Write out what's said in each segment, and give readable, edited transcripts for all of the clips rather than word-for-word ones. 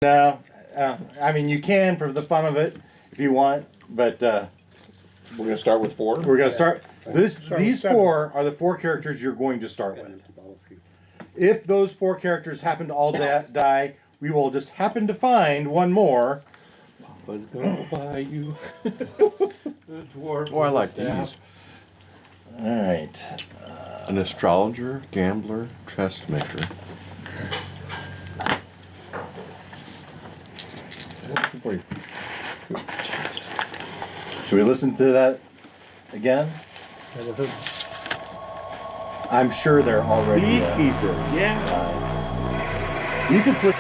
No, I mean you can for the fun of it if you want, but we're gonna start with 4. we're gonna start. These 4 are the 4 characters you're going to start with. If those 4 characters happen to all die, we will just happen to find one more. Papa's gonna buy you the dwarf. Oh, I like these. All right. An astrologer, gambler, chest maker. Should we listen to that again? I'm sure they're already. Beekeeper. Yeah. You can switch.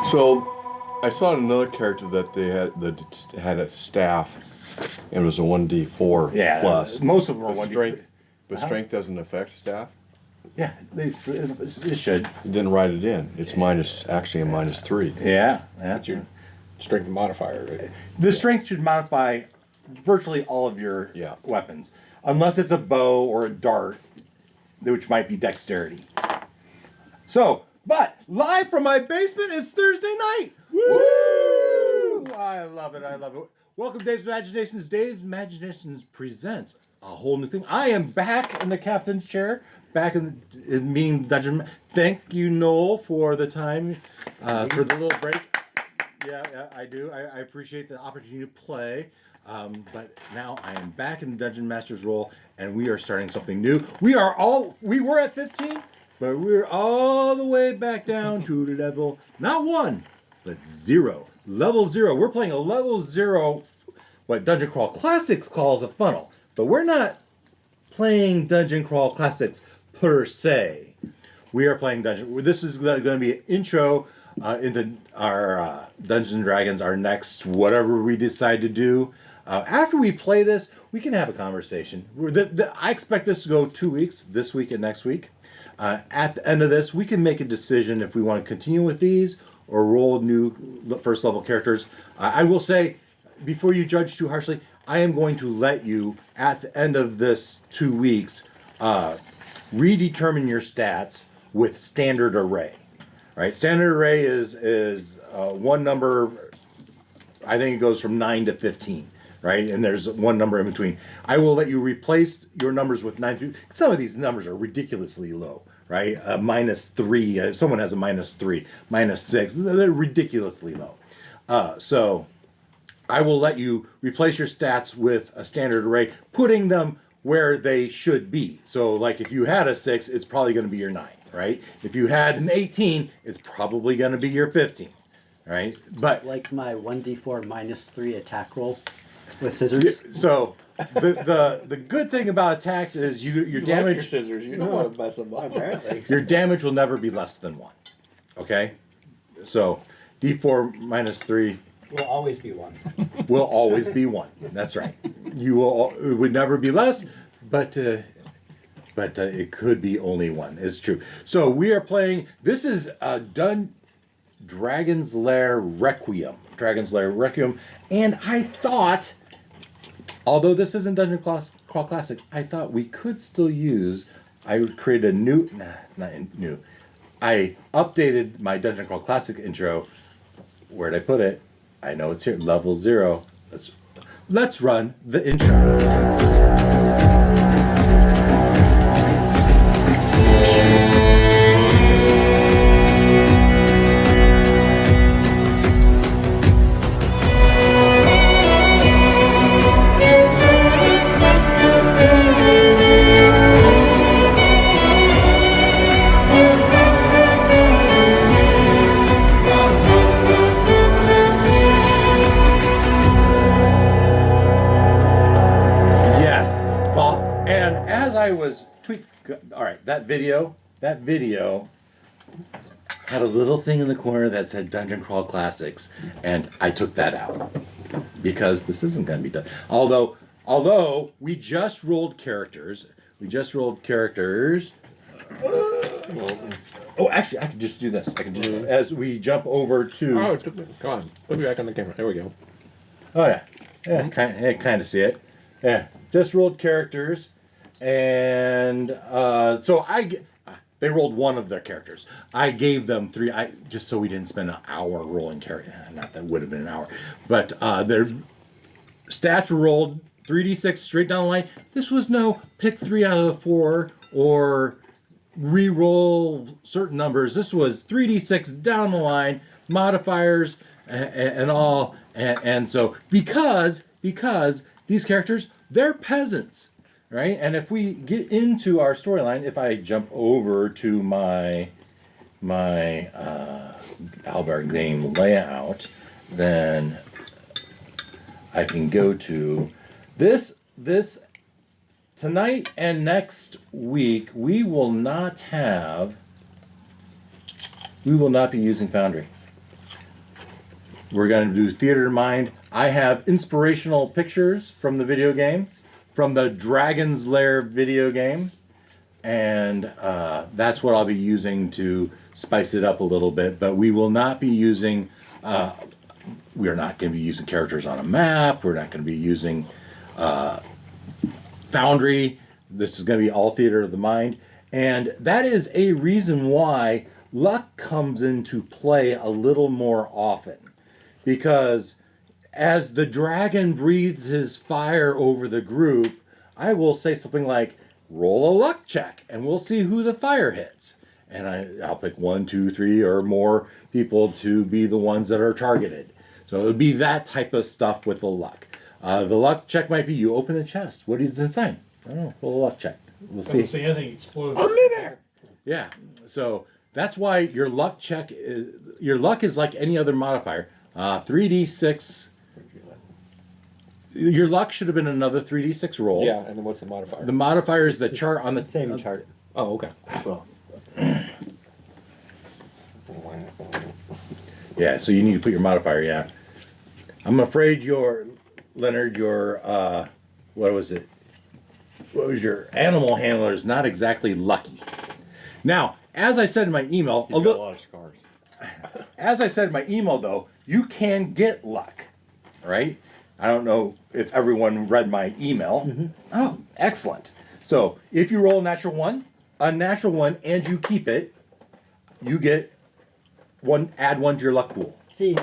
So, I saw another character that they had a staff, and it was a 1d4 Yeah. plus. Most of them are But one. strength, but strength doesn't affect staff. Yeah, it should. It didn't write it in. It's actually a -3. Yeah. That's your strength modifier, right? The strength should modify virtually all of your weapons, unless it's a bow or a dart, which might be dexterity. So, but live from my basement, it's Thursday night. Woo! I love it. I love it. Welcome to Dave's Imaginations. Dave's Imaginations presents a whole new thing. I am back in the captain's chair, back in meeting dungeon. Thank you, Noel, for the time, for the little break. Yeah, I do. I appreciate the opportunity to play. But now I am back in the Dungeon Master's role, and we are starting something new. We were at 15, but we're all the way back down to level, not 1, but 0. Level 0. We're playing a level 0, what Dungeon Crawl Classics calls a funnel. But we're not playing Dungeon Crawl Classics per se. We are playing This is going to be an intro into our Dungeons and Dragons, our next whatever we decide to do. After we play this, we can have a conversation. I expect this to go 2 weeks, this week and next week. At the end of this, we can make a decision if we want to continue with these or roll new first level characters. I will say, before you judge too harshly, I am going to let you, at the end of this 2 weeks, redetermine your stats with standard array. Right? Standard array is one number, I think it goes from 9 to 15. Right? And there's one number in between. I will let you replace your numbers with 9. Some of these numbers are ridiculously low, right? -3, someone has a -3, -6. They're ridiculously low. So I will let you replace your stats with a standard array, putting them where they should be. So like if you had a 6, it's probably going to be your 9, right? If you had an 18, it's probably going to be your 15, right? But like my 1d4 -3 attack roll with scissors. So the good thing about attacks is your damage. Like your scissors, you don't want to mess them up. Apparently. Your damage will never be less than 1. Okay, so D4 -3 Will always be 1. will always be 1. That's right. It would never be less, but it could be only 1. It's true. So we are playing. This is Dragon's Lair Requiem. Dragon's Lair Requiem, and I thought, although this isn't Dungeon Crawl Classics, I thought we could still use. I created a new. Nah, it's not new. I updated my Dungeon Crawl Classic intro. Where'd I put it? I know it's here. Level 0. Let's run the intro. all right, that video had a little thing in the corner that said Dungeon Crawl Classics, and I took that out because this isn't going to be done. Although we just rolled characters. Oh, actually, I can just do this. I can do as we jump over to. Oh, it took me. Come on. Put me back on the camera. There we go. Oh yeah, yeah, kind of see it. Yeah, just rolled characters, and so they rolled one of their characters. I gave them 3. Just so we didn't spend an hour rolling character. Not that would have been an hour, but their stats were rolled 3d6 straight down the line. This was no pick 3 out of 4 or re-roll certain numbers. This was 3d6 down the line, modifiers and all. And so because these characters, they're peasants, right? And if we get into our storyline, if I jump over to my Albert game layout, then I can go to this tonight and next week. We will not be using Foundry. We're going to do Theater of Mind. I have inspirational pictures from the video game, from the Dragon's Lair video game, and that's what I'll be using to spice it up a little bit. But we will not be using. We're not going to be using characters on a map. We're not going to be using Foundry. This is going to be all Theater of the Mind, and that is a reason why luck comes into play a little more often. Because as the dragon breathes his fire over the group, I will say something like, roll a luck check, and we'll see who the fire hits. And I'll pick 1, 2, 3, or more people to be the ones that are targeted. So it would be that type of stuff with the luck. The luck check might be you open a chest. What is inside? I don't know. Roll a luck check. We'll see. Don't see anything explode. I'm in there! Yeah. So that's why your luck check your luck is like any other modifier. 3d6. Your luck should have been another 3d6 roll. Yeah, and then what's the modifier? The modifier is the chart on the Same chart. Oh, okay. Well, Yeah, so you need to put your modifier. Yeah, I'm afraid Leonard. What was it? What was your animal handler is not exactly lucky. Now, as I said in my email, He's got a lot of scars. As I said in my email, though, you can get luck, right? I don't know if everyone read my email. Mm-hmm. Oh, excellent. So if you roll a natural one, and you keep it, you get add 1 to your luck pool. see,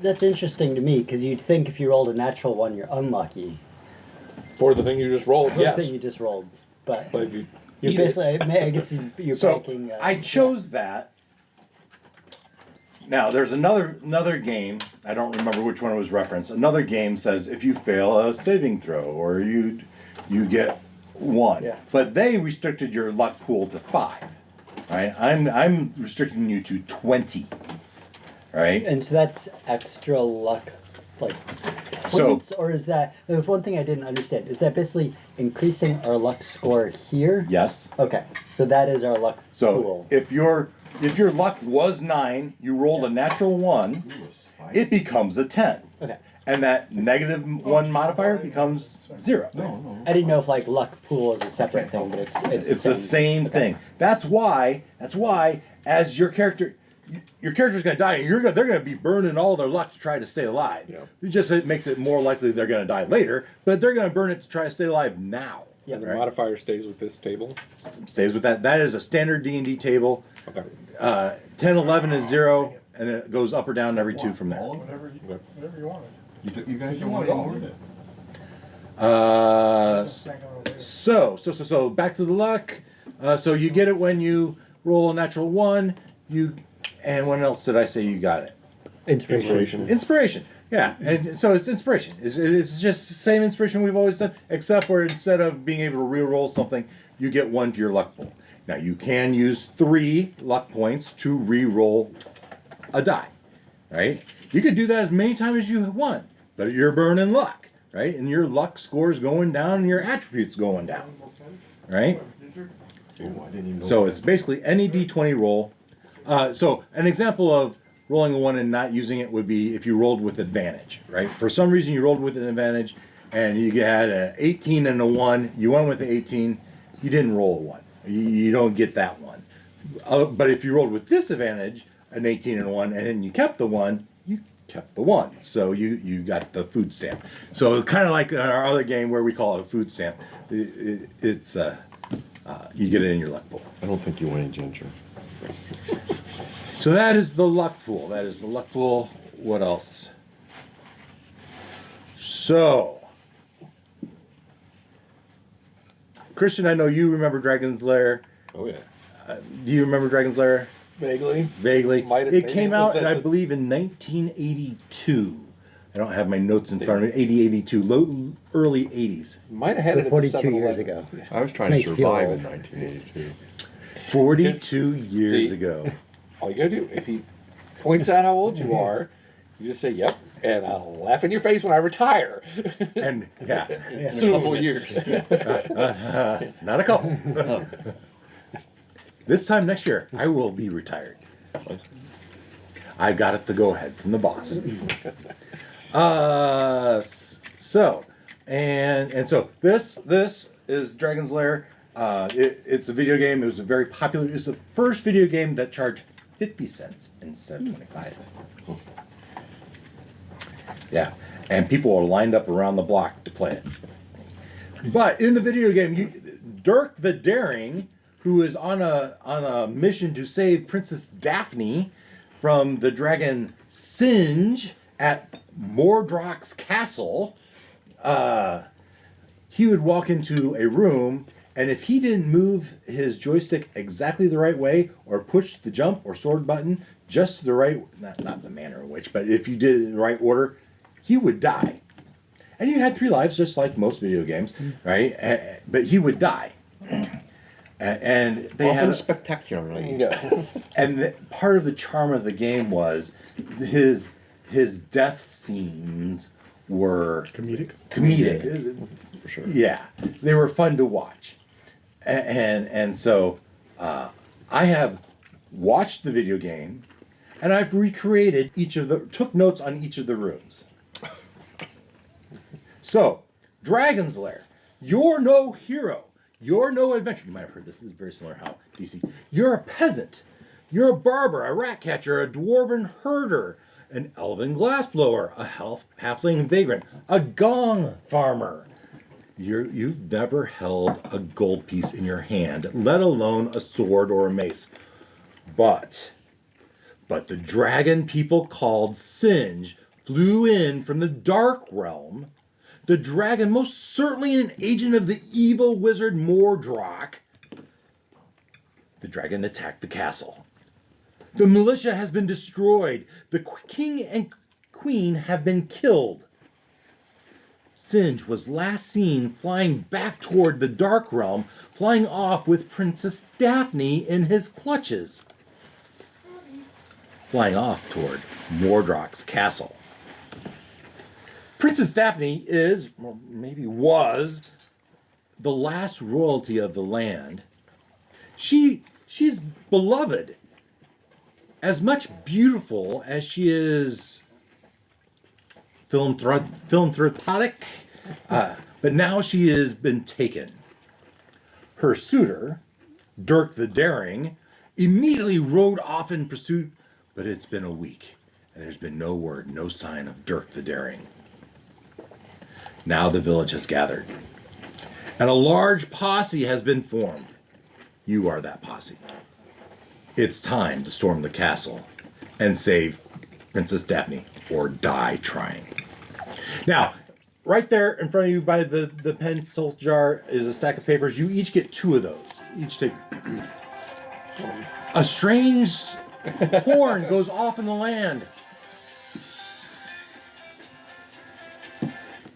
that's interesting to me because you'd think if you rolled a natural 1, you're unlucky. For the thing you just rolled, The yes. thing you just rolled, but But if you you're eat it, basically, I guess you're So breaking. I chose that. Now there's another game. I don't remember which one it was referenced. Another game says if you fail a saving throw or you get 1. Yeah. But they restricted your luck pool to 5. Right? I'm restricting you to 20. Right? And so that's extra luck, like So- points, or is that? There's one thing I didn't understand. Is that basically increasing our luck score here? Yes. Okay, so that is our luck So pool. if your luck was 9, you rolled a natural 1, it becomes a 10. Okay, And that -1 modifier becomes 0. I didn't know if like luck pool is a separate thing, but it's The same thing. That's why as your character's going to die, and they're going to be burning all their luck to try to stay alive. Yeah. It makes it more likely they're going to die later, but they're going to burn it to try to stay alive now. Yeah. and the Right. modifier stays with this table. Stays with that. That is a standard D&D table. Okay. 10, 11 is 0, and it goes up or down every 2 from there. Whatever you wanted. You guys You don't want want it any all, more? did it? Second over here. So back to the luck. So you get it when you roll a natural 1. And when else did I say you got it? Inspiration. Inspiration. Yeah, and so it's inspiration. It's just the same inspiration we've always done, except for instead of being able to re-roll something, you get 1 to your luck pool. Now you can use 3 luck points to re-roll a die, right? You could do that as many times as you want, but you're burning luck, right? And your luck score is going down and your attributes going down, right? Oh, I didn't even know So that. it's basically any d20 roll. So an example of rolling a 1 and not using it would be if you rolled with advantage, right? For some reason you rolled with an advantage and you had an 18 and a 1, you went with the 18, you didn't roll a 1. You don't get that one. But if you rolled with disadvantage, an 18 and a 1, and then you kept the 1, you kept the 1. So you got the food stamp. So kind of like in our other game where we call it a food stamp, it's you get it in your luck pool. I don't think you went in ginger. So that is the luck pool. That is the luck pool. What else? So, Christian, I know you remember Dragon's Lair. Oh yeah. Do you remember Dragon's Lair? Vaguely. Vaguely. Might have- It maybe came it was out, that I the- believe, in 1982. I don't have my notes in front of me. 80, 82, early 80s. Might have had So it at the 42 years 7-Eleven. ago. I was trying to Make you survive old. in 1982. 42 years See? ago. All you gotta do, if he points out how old you are, you just say, "Yep," and I'll laugh in your face when I retire. And yeah, In a couple of years. not a couple. This time next year, I will be retired. I got it to go ahead from the boss. So this is Dragon's Lair. It's a video game. It was a very popular. It was the first video game that charged 50 cents instead of 25. Yeah, and people are lined up around the block to play it. But in the video game, Dirk the Daring, who is on a mission to save Princess Daphne from the dragon Singe at Mordrock's castle, he would walk into a room, and if he didn't move his joystick exactly the right way, or push the jump or sword button just the right, not the manner in which, but if you did it in the right order, he would die. And you had 3 lives, just like most video games, right? But he would die. And they Often had, spectacularly. Yeah. and part of the charm of the game was his death scenes were Comedic. For sure. yeah, they were fun to watch, and so I have watched the video game, and I've recreated took notes on each of the rooms. So, Dragon's Lair, you're no hero, you're no adventure. You might have heard this. This is very similar how DC. You're a peasant, you're a barber, a rat catcher, a dwarven herder, an elven glassblower, a halfling vagrant, a gong farmer. You've never held a gold piece in your hand, let alone a sword or a mace. But the dragon people called Singe flew in from the Dark Realm. The dragon, most certainly an agent of the evil wizard Mordrock. The dragon attacked the castle. The militia has been destroyed. The king and queen have been killed. Singe was last seen flying back toward the Dark Realm, flying off with Princess Daphne in his clutches. Flying off toward Mordrock's castle. Princess Daphne is, or maybe was, the last royalty of the land. She's beloved. As much beautiful as she is philanthropic, but now she has been taken. Her suitor, Dirk the Daring, immediately rode off in pursuit, but it's been a week, and there's been no word, no sign of Dirk the Daring. Now the village has gathered, and a large posse has been formed. You are that posse. It's time to storm the castle and save Princess Daphne, or die trying. Now, right there in front of you by the pencil jar is a stack of papers. You each get 2 of those. Each take. A strange horn goes off in the land.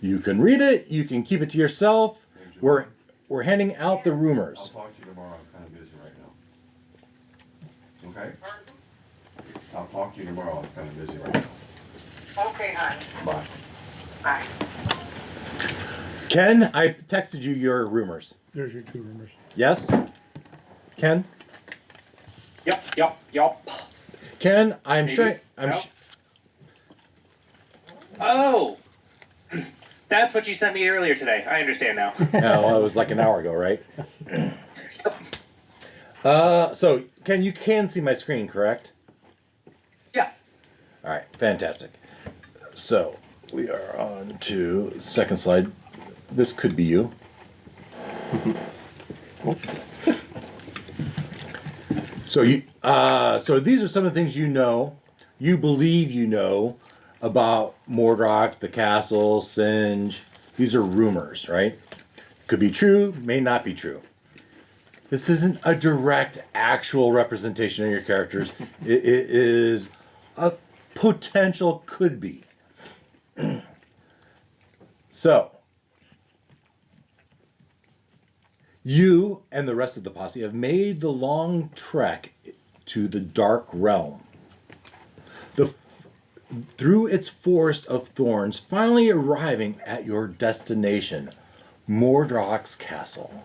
You can read it. You can keep it to yourself. We're handing out the rumors. I'll talk to you tomorrow. I'm kind of busy right now. Okay? I'll talk to you tomorrow. I'm kind of busy right now. Okay, hon. Bye. Bye. Ken, I texted you your rumors. There's your 2 rumors. Yes? Ken? Yup. Ken, I'm Maybe. sure. No? Oh! That's what you sent me earlier today. I understand now. Well, it was like an hour ago, right? So, Ken, you can see my screen, correct? Yeah. All right, fantastic. So, we are on to the second slide. This could be you. So these are some of the things you believe you know about Mordrock, the castle, Singe. These are rumors, right? Could be true, may not be true. This isn't a direct, actual representation of your characters. It is a potential could be. So, you and the rest of the posse have made the long trek to the Dark Realm. Through its forest of thorns, finally arriving at your destination, Mordrock's castle.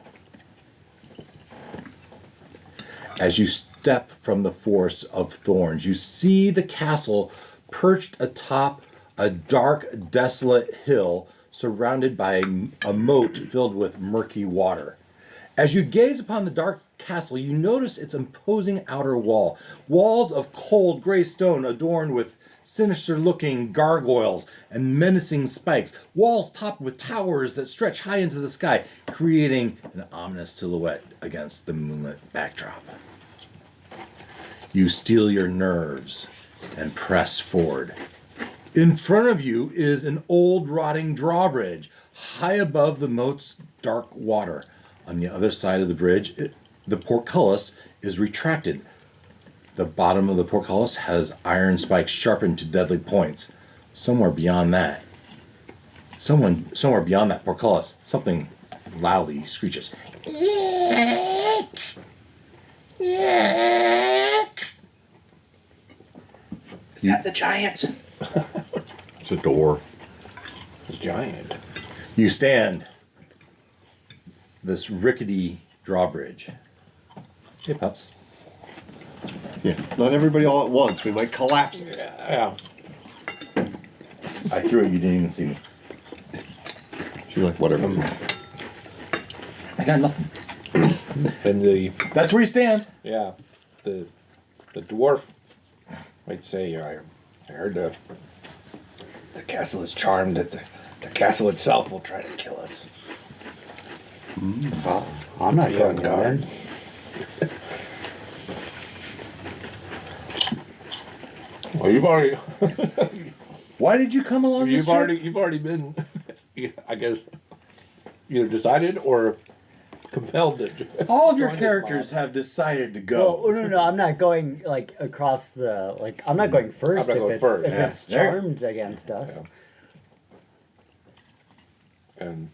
As you step from the forest of thorns, you see the castle perched atop a dark, desolate hill surrounded by a moat filled with murky water. As you gaze upon the dark castle, you notice its imposing outer wall. Walls of cold gray stone adorned with sinister-looking gargoyles and menacing spikes. Walls topped with towers that stretch high into the sky, creating an ominous silhouette against the moonlit backdrop. You steel your nerves and press forward. In front of you is an old rotting drawbridge, high above the moat's dark water. On the other side of the bridge, the portcullis is retracted. The bottom of the portcullis has iron spikes sharpened to deadly points. Somewhere beyond that portcullis, something loudly screeches. Is that the giant? It's a door. Giant. You stand this rickety drawbridge. Hey, pups. Yeah, not everybody all at once. We might collapse. Yeah. I threw it, you didn't even see me. She's like, whatever. I got nothing. And That's where you stand. the dwarf might say, I heard the castle is charmed that the castle itself will try to kill us. Well, I'm not going guard. there. Well, you've already Why did you come along this trip? you've already been, I guess, either decided or compelled to. All of your join this characters mob. have decided to go. Well, no, I'm not going like across the like. I'm not going first I'm not going first, if yeah. it's charmed against us. Yeah. And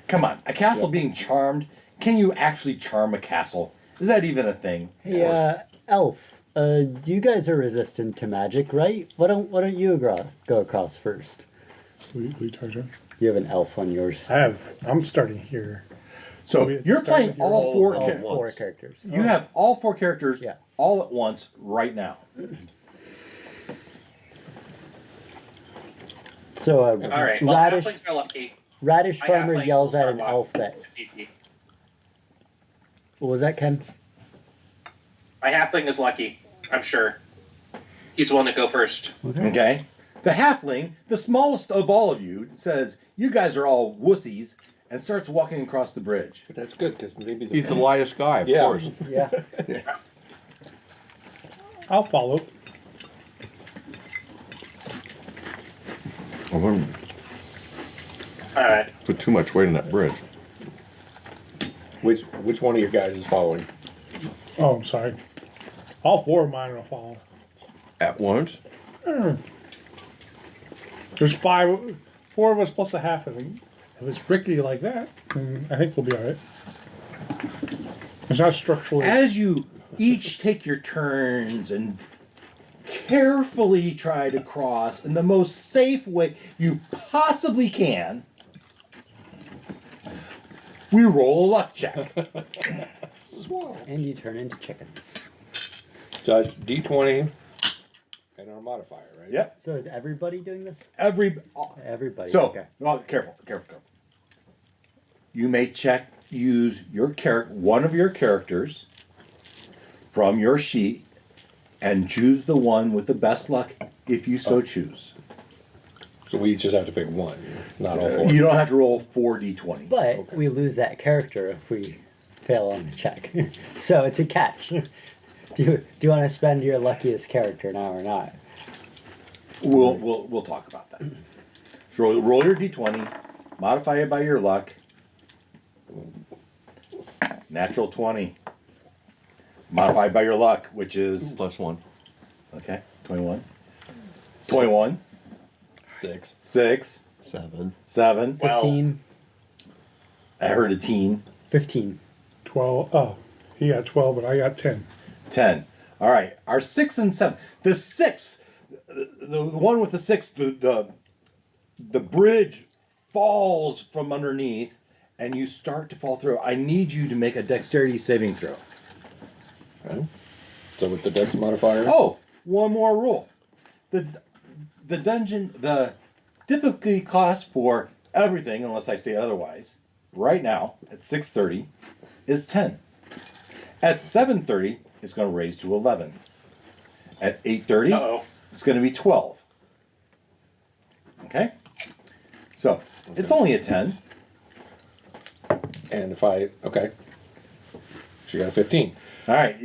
Come on, a castle being charmed. Can you actually charm a castle? Is that even a thing? Hey, Elf. You guys are resistant to magic, right? Why don't you go across first? We charge it. You have an elf on yours. I'm starting here. So we have to you're start playing with your all four. all Cha- at once. Four characters. you have all four characters Yeah. all at once right now. So All right. Well, Radish halflings are lucky. Radish My Farmer halfling yells will at an start elf walking that. to PP. What was that, Ken? My halfling is lucky. I'm sure. He's willing to go first. Okay. The halfling, the smallest of all of you, says, "You guys are all wussies," and starts walking across the bridge. but that's good because maybe He's the lightest guy, of Yeah. course. Yeah. I'll follow. I wouldn't All right. put too much weight on that bridge. which one of your guys is following? Oh, I'm sorry. All four of mine will follow. At once? There's four of us plus a half of them. If it's rickety like that, then I think we'll be all right. It's not structurally. As you each take your turns and carefully try to cross in the most safe way you possibly can, we roll a luck check. And you turn into chickens. So it's D20 and our modifier, right? Yep. So is everybody doing this? Everybody. So, okay. well, careful. You may use one of your characters from your sheet and choose the one with the best luck if you so choose. So we just have to pick one, not all four. You don't have to roll 4d20. But we lose that character if we fail on the check. So it's a catch. Do you want to spend your luckiest character now or not? We'll talk about that. So roll your d20, modify it by your luck. Natural 20. Modified by your luck, which is +1. okay, 21. 21. 6. 6. 7. 7. 15. I heard a teen. 15. 12. Oh, he got 12, but I got 10. 10. All right. Our 6 and 7. The 6, the one with the 6, the bridge falls from underneath and you start to fall through. I need you to make a dexterity saving throw. Okay. So with the dex modifier? Oh, one more rule. The difficulty class for everything, unless I say otherwise, right now at 6:30 is 10. At 7:30, it's going to raise to 11. At 8:30, it's going to be 12. Okay? So, it's only a 10. And if I, okay. She got a 15. All right,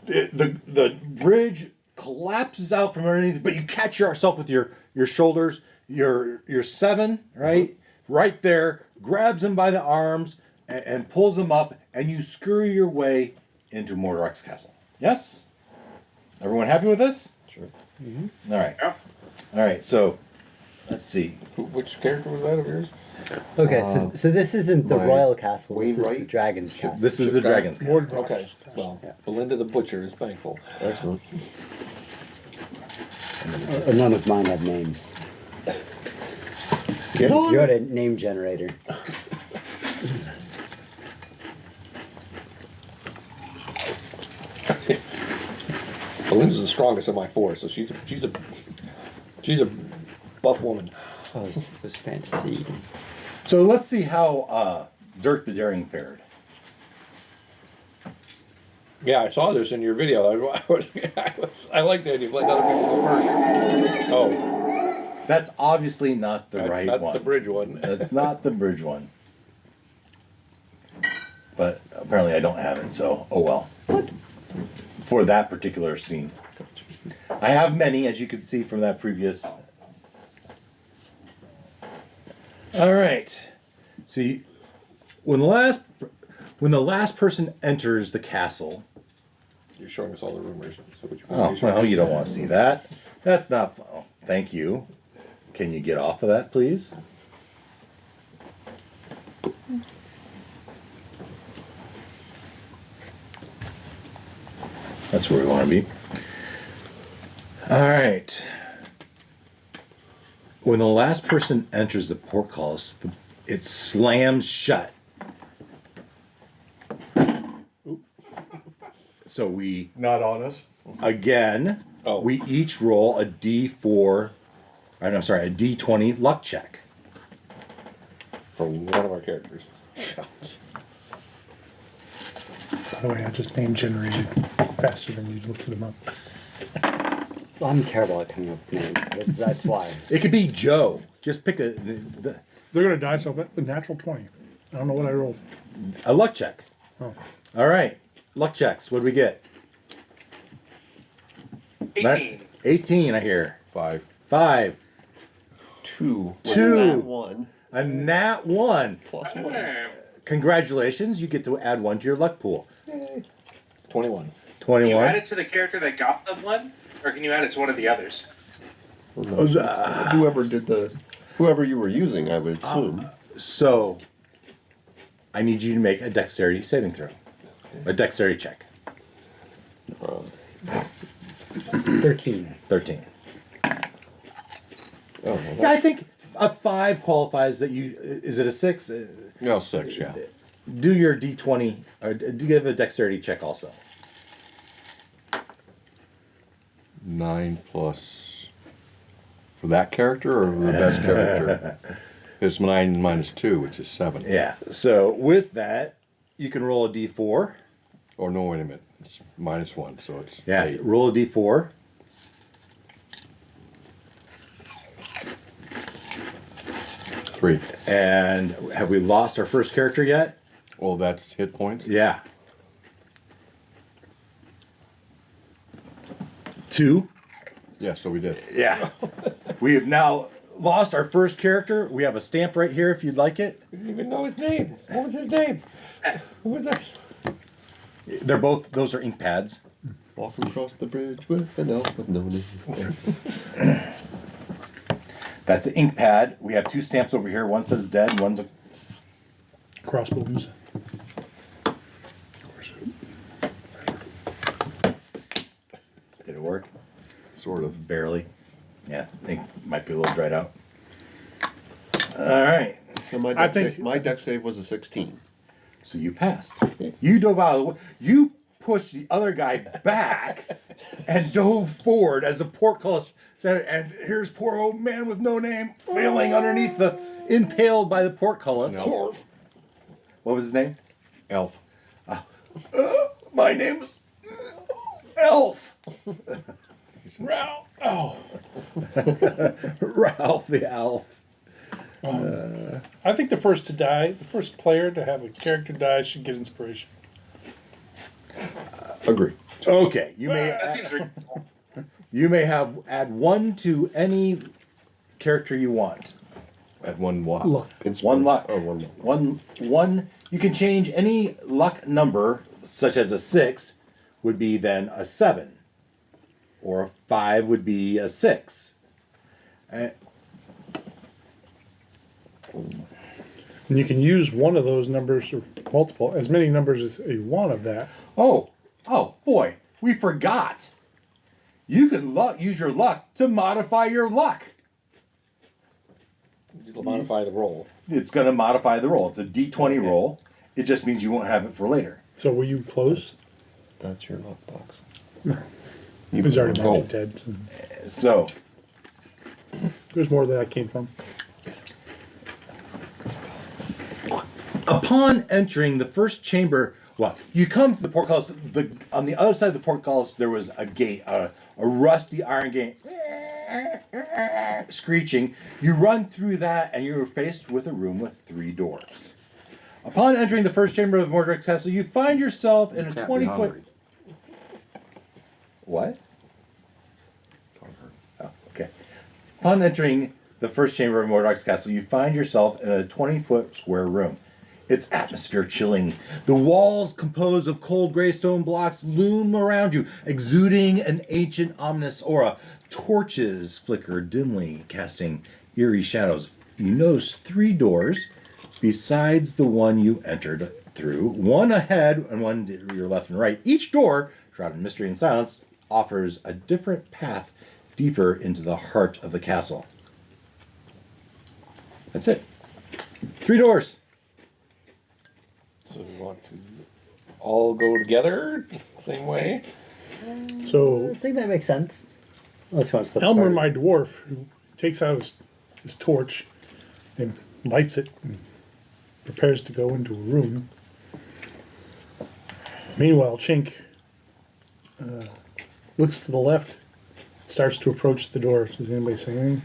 the bridge collapses out from underneath, but you catch yourself with your shoulders. Your 7, right? Right there, grabs him by the arms and pulls him up, and you scurry your way into Mordorok's castle. Yes? Everyone happy with this? Sure. All right. Yeah. All right, so let's see. Which character was that of yours? Okay, so this isn't the my royal castle. This is the Wainwright? dragon's castle. This is the dragon's castle. Okay. Well, Belinda the Butcher is thankful. Excellent. None of mine have names. Get on. You're a name generator. Belinda's the strongest of my four, so she's a buff woman. Oh, it was fantasy. So let's see how Dirk the Daring fared. Yeah, I saw this in your video. I like the idea of letting other people go first. Oh, That's obviously not the that's right not one. the bridge one. That's not the bridge one. But apparently I don't have it, so oh well. For that particular scene. I have many, as you could see from that previous. All right. So when the last person enters the castle. You're showing us all the rumors. So which one Oh, are you showing? well, you don't want to see that. That's not. Oh, thank you. Can you get off of that, please? That's where we want to be. All right. When the last person enters the portcullis, it slams shut. So we Not on us. again. Oh. We each roll a D4. I'm sorry, a D20 luck check. For one of our characters. By the way, I just name generated faster than you looked them up. Well, I'm terrible at coming up with names. That's why. It could be Joe. Just pick They're gonna die, so a natural 20. I don't know what I rolled. a luck check. Oh. All right, luck checks. What do we get? 18. 18. I hear 5. 5. 2. Two. Nat 1. A nat 1. +1. Congratulations! You get to add 1 to your luck pool. 21. Can you 21. add it to the character that got the one? Or can you add it to one of the others? Whoever you were using, I would assume. So, I need you to make a dexterity saving throw. A dexterity check. 13. 13. Oh, well, Yeah, I think a 5 qualifies that you. Is it a 6? No, 6, yeah. Do your D20, or give a dexterity check also. 9 plus for that character or the best character? It's 9 minus 2, which is 7. Yeah. So with that, you can roll a D4. Oh, no, wait a minute. It's minus 1, so it's Yeah. 8. Roll a D4. 3. And have we lost our first character yet? Well, that's hit points? Yeah. 2. Yeah, so we did. Yeah. We have now lost our first character. We have a stamp right here if you'd like it. We didn't even know his name. What was his name? Who was that? They're both, those are ink pads. Walk across the bridge with an elf with no name. That's an ink pad. We have 2 stamps over here. One says dead, one's a. Crossbones. Did it work? Sort of. Barely. Yeah, ink might be a little dried out. All right. So my deck save was a 16. So you passed. You dove out of the way. You pushed the other guy back and dove forward as the portcullis said, and here's poor old man with no name failing underneath the impaled by the portcullis. No. What was his name? Elf. My name is Elf. Ralph. Oh. Ralph the Elf. I think the first to die, the first player to have a character die should get inspiration. Agree. Okay, That seems reasonable. you may add 1 to any character you want. At 1 what? Look. One luck. Oh, 1 luck. One. You can change any luck number, such as a 6, would be then a 7, or a 5 would be a 6. And you can use one of those numbers or multiple, as many numbers as you want of that. Oh boy, we forgot. You can use your luck to modify your luck. It'll modify the roll. It's going to modify the roll. It's a D20 roll. It just means you won't have it for later. So were you close? That's your luck box. It was already Oh. marked dead. So, So there's more that I came from. upon entering the first chamber, well, you come to the portcullis. On the other side of the portcullis, there was a gate, a rusty iron gate, screeching. You run through that, and you're faced with a room with 3 doors. Upon entering the first chamber of Mordrek's castle, you find yourself in a Can't be 20-foot. hungry. What? Oh, okay. Upon entering the first chamber of Mordrek's castle, you find yourself in a 20-foot square room. Its atmosphere chilling. The walls, composed of cold gray stone blocks, loom around you, exuding an ancient, ominous aura. Torches flicker dimly, casting eerie shadows. You notice 3 doors besides the one you entered through, one ahead and one to your left and right. Each door, shrouded in mystery and silence, offers a different path deeper into the heart of the castle. That's it. 3 doors. So we want to all go together, same way. So I think that makes sense. Unless you want to split the Elmer, party. my dwarf, who takes out his torch and lights it and prepares to go into a room. Meanwhile, Chink looks to the left, starts to approach the door. Does anybody say anything?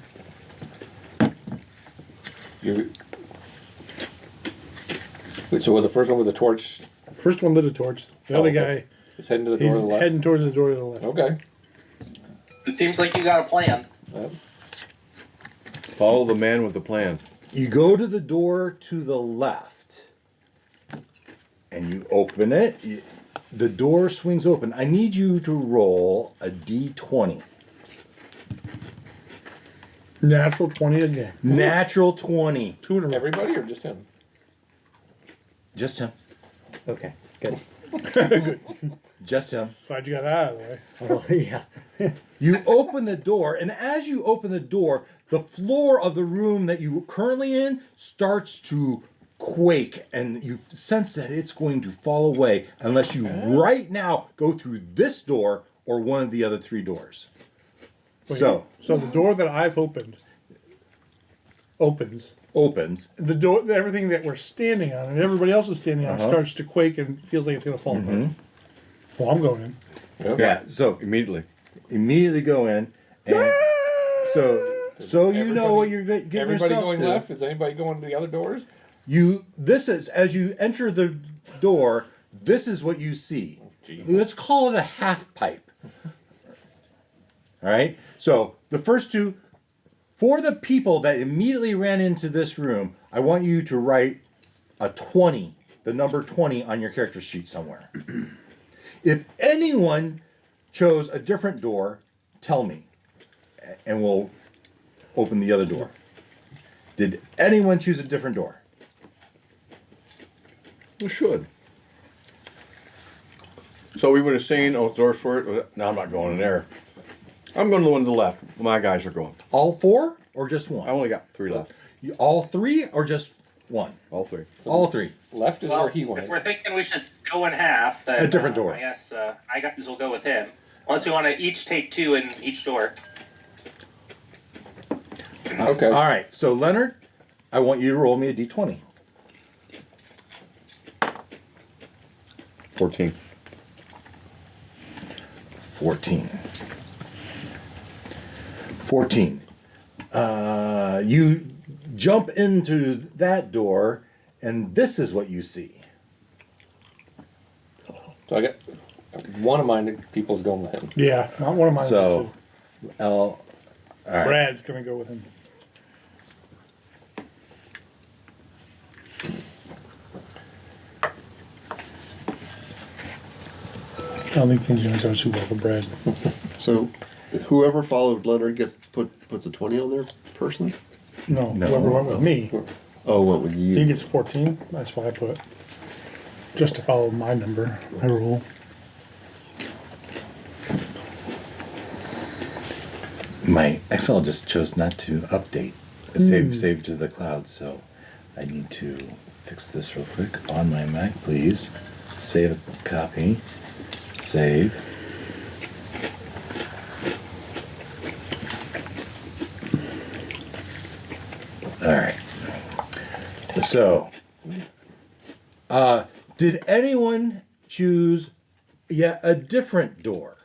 Wait, so the first one with the torch First one lit a torch. The other okay. guy, is heading to the he's door to the left? heading towards the door to the left. Okay. It seems like you got a plan. Yep. Follow the man with the plan. You go to the door to the left and you open it. The door swings open. I need you to roll a d20. Natural 20 again. Natural 20. 2 in a row. Everybody or just him? Just him. Okay, good. Just him. Glad you got that out of the way. Oh, yeah. You open the door, and as you open the door, the floor of the room that you're currently in starts to quake, and you sense that it's going to fall away unless you right now go through this door or one of the other 3 doors. So the door that I've opened opens. The door, everything that we're standing on and everybody else is standing on starts to quake and feels like it's going to fall apart. Well, I'm going in. Yep. yeah, so Immediately. immediately go in, and so you know what you're getting Everybody yourself going to. left? Is anybody going to the other doors? This is as you enter the door. This is what you see. Gee. Let's call it a half pipe. All right. So the first 2, for the people that immediately ran into this room, I want you to write a 20, the number 20 on your character sheet somewhere. If anyone chose a different door, tell me, and we'll open the other door. Did anyone choose a different door? You should. So we would have seen, oh, doors for it. No, I'm not going in there. I'm going to the one to the left. My guys are going. All 4 or just I one? only got 3 left. All 3 or just one? All 3. All 3. Left is Well, where he if went. we're thinking we should go in half, then A different door. I guess I guys will go with him. Unless we want to each take 2 in each door. Okay. All right. So Leonard, I want you to roll me a d20. 14. 14. 14. You jump into that door, and this is what you see. So I got one of my people's going with him. Yeah, not one of mine. So, All right. Brad's going to go with him. I don't think things are going to go too well for Brad. So, whoever followed Leonard puts a 20 on their person. No, No. whoever went with me, Oh, what would he you? gets 14. That's what I put. Just to follow my number, my rule. My Excel just chose not to update. Save to the cloud, so I need to fix this real quick on my Mac, please. Save a copy. Save. All right. So, did anyone choose yet a different door?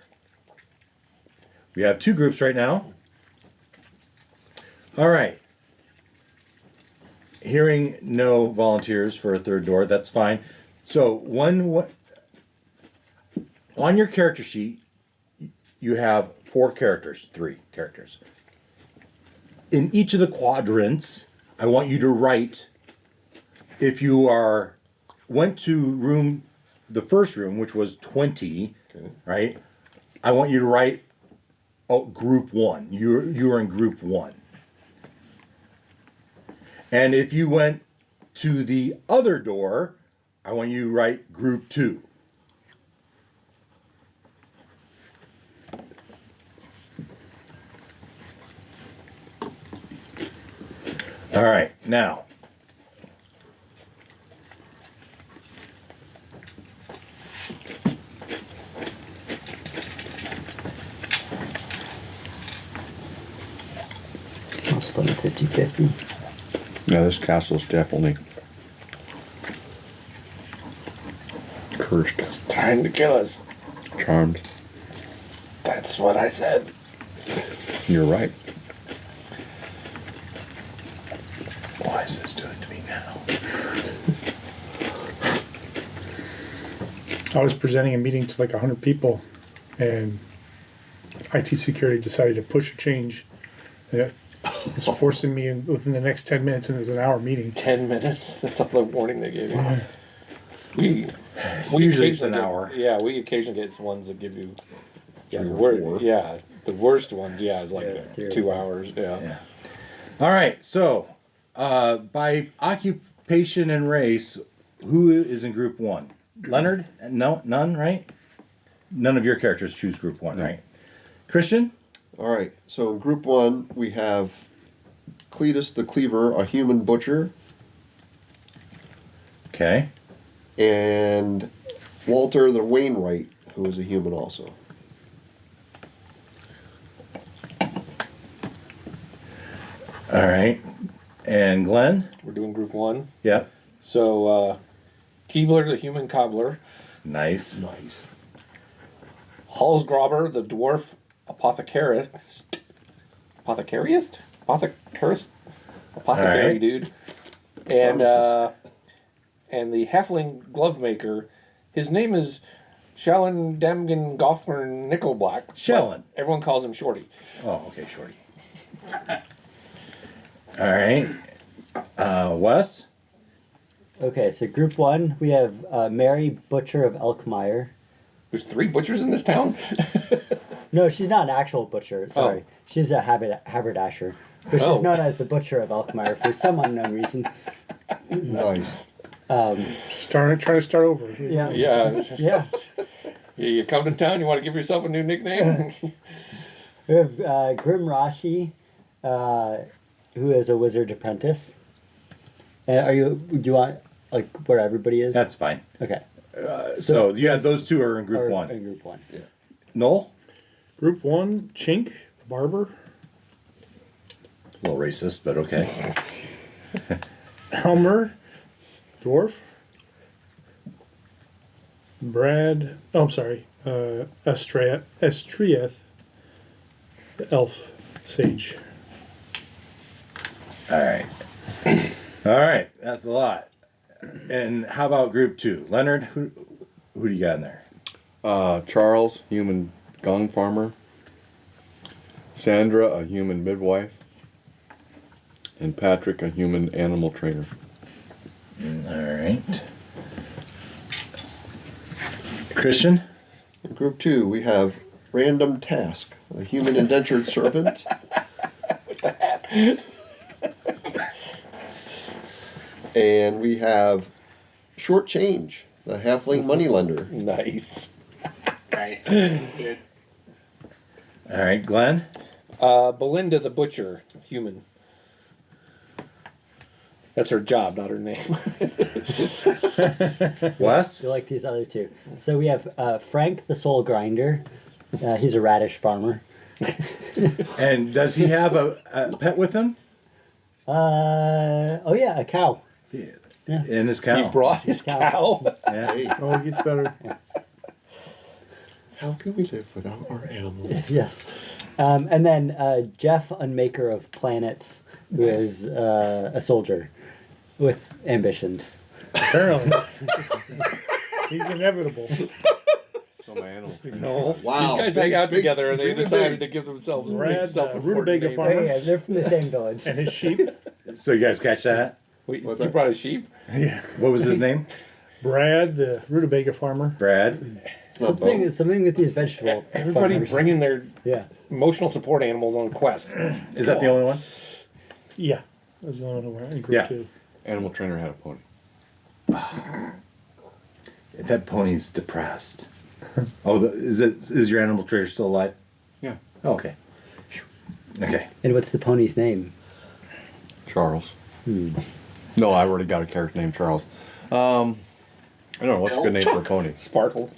We have 2 groups right now. All right. Hearing no volunteers for a third door, that's fine. So on your character sheet, you have 4 characters, 3 characters. In each of the quadrants, I want you to write, if you went to the first room, which was 20, right? I want you to write, group 1. You're in group 1. And if you went to the other door, I want you to write group 2. All right, now. I'll split it 50-50. Yeah, this castle's definitely cursed, Trying to kill us. charmed. That's what I said. You're right. Why is this doing to me now? I was presenting a meeting to like 100 people, and IT security decided to push a change. And it's forcing me within the next 10 minutes, and it was an hour meeting. 10 minutes. That's up the warning they gave you. We Usually it's an occasionally hour. Yeah, we occasionally get ones that give you. Yeah, 3 the or 4. yeah, the worst ones. Yeah, is like Yeah, 3 or 2 4. hours. Yeah. Yeah. All right, so by occupation and race, who is in group 1? Leonard? No, none, right? None of your characters choose group 1, right? Christian? All right. So in group 1, we have Cletus the Cleaver, a human butcher, Okay. and Walter the Wainwright, who is a human also. All right. And Glenn? We're doing group 1. Yep. So, Keebler, the human cobbler. Nice. Nice. Halsgrobber, the dwarf apothecarist. Apothecarist? Apothecarist? Apothecary, Alright. dude. And the halfling glove maker. His name is Shallon Damgen Goffner Nickelblack. but Shallon. Everyone calls him Shorty. Oh, okay, Shorty. All right. Wes? Okay, so group 1, we have Mary, Butcher of Elkmire. There's 3 butchers in this town? No, she's not an actual butcher. Sorry, she's a haberdasher, but she's Oh. known as the Butcher of Elkmire for some unknown reason. Nice. Trying to start over. Yeah, Yeah. yeah. You come to town, you want to give yourself a new nickname? We have Grim Rashi, who is a wizard apprentice. Do you want like where everybody is? That's fine. Okay. So you have those two are in group Or 1. in group 1. Noel? Group 1, Chink the barber, A little racist, but okay. Helmer, dwarf. Brad. Oh, I'm sorry. Estrieth, the elf sage. All right. All right. That's a lot. And how about group 2? Leonard, who do you got in there? Charles, human gun farmer. Sandra, a human midwife. And Patrick, a human animal trainer. All right. Christian? In group 2, we have Random Task, a human indentured servant. And we have Short Change, the halfling moneylender. Nice. Nice. That's good. All right. Glenn? Belinda the butcher, human. That's her job, not her name. Wes? You like these other 2. So we have Frank the Soul Grinder. He's a radish farmer. And does he have a pet with him? Oh yeah, a cow. Yeah. Yeah. And his He cow. brought his cow. Yeah. Hey, Oh, it gets better. how can we live without our animals? Yes. And then Jeff, Unmaker of Planets, who is a soldier with ambitions. Apparently. He's inevitable. So my animal. No. Wow. These guys hang out big, together and they dreaming decided big. to give themselves Brad, big self-important Rutabaga names. farmer. Oh, yeah, they're from the same village. And his sheep. So you guys catch that? Wait, What's you that? brought a sheep? Yeah. What was his name? Brad, the Rutabaga farmer. Brad. It's not Bo. Something with these vegetable Everybody farmers. bringing their Yeah. emotional support animals on quest. Is that the only one? Yeah. That was the only one in group Yeah. 2. Animal trainer had a pony. That pony's depressed. Oh, is your animal trainer still alive? Yeah. Oh, okay. Okay. And what's the pony's name? Charles. No, I already got a character named Charles. I don't know, what's a good name for a pony? Sparkle.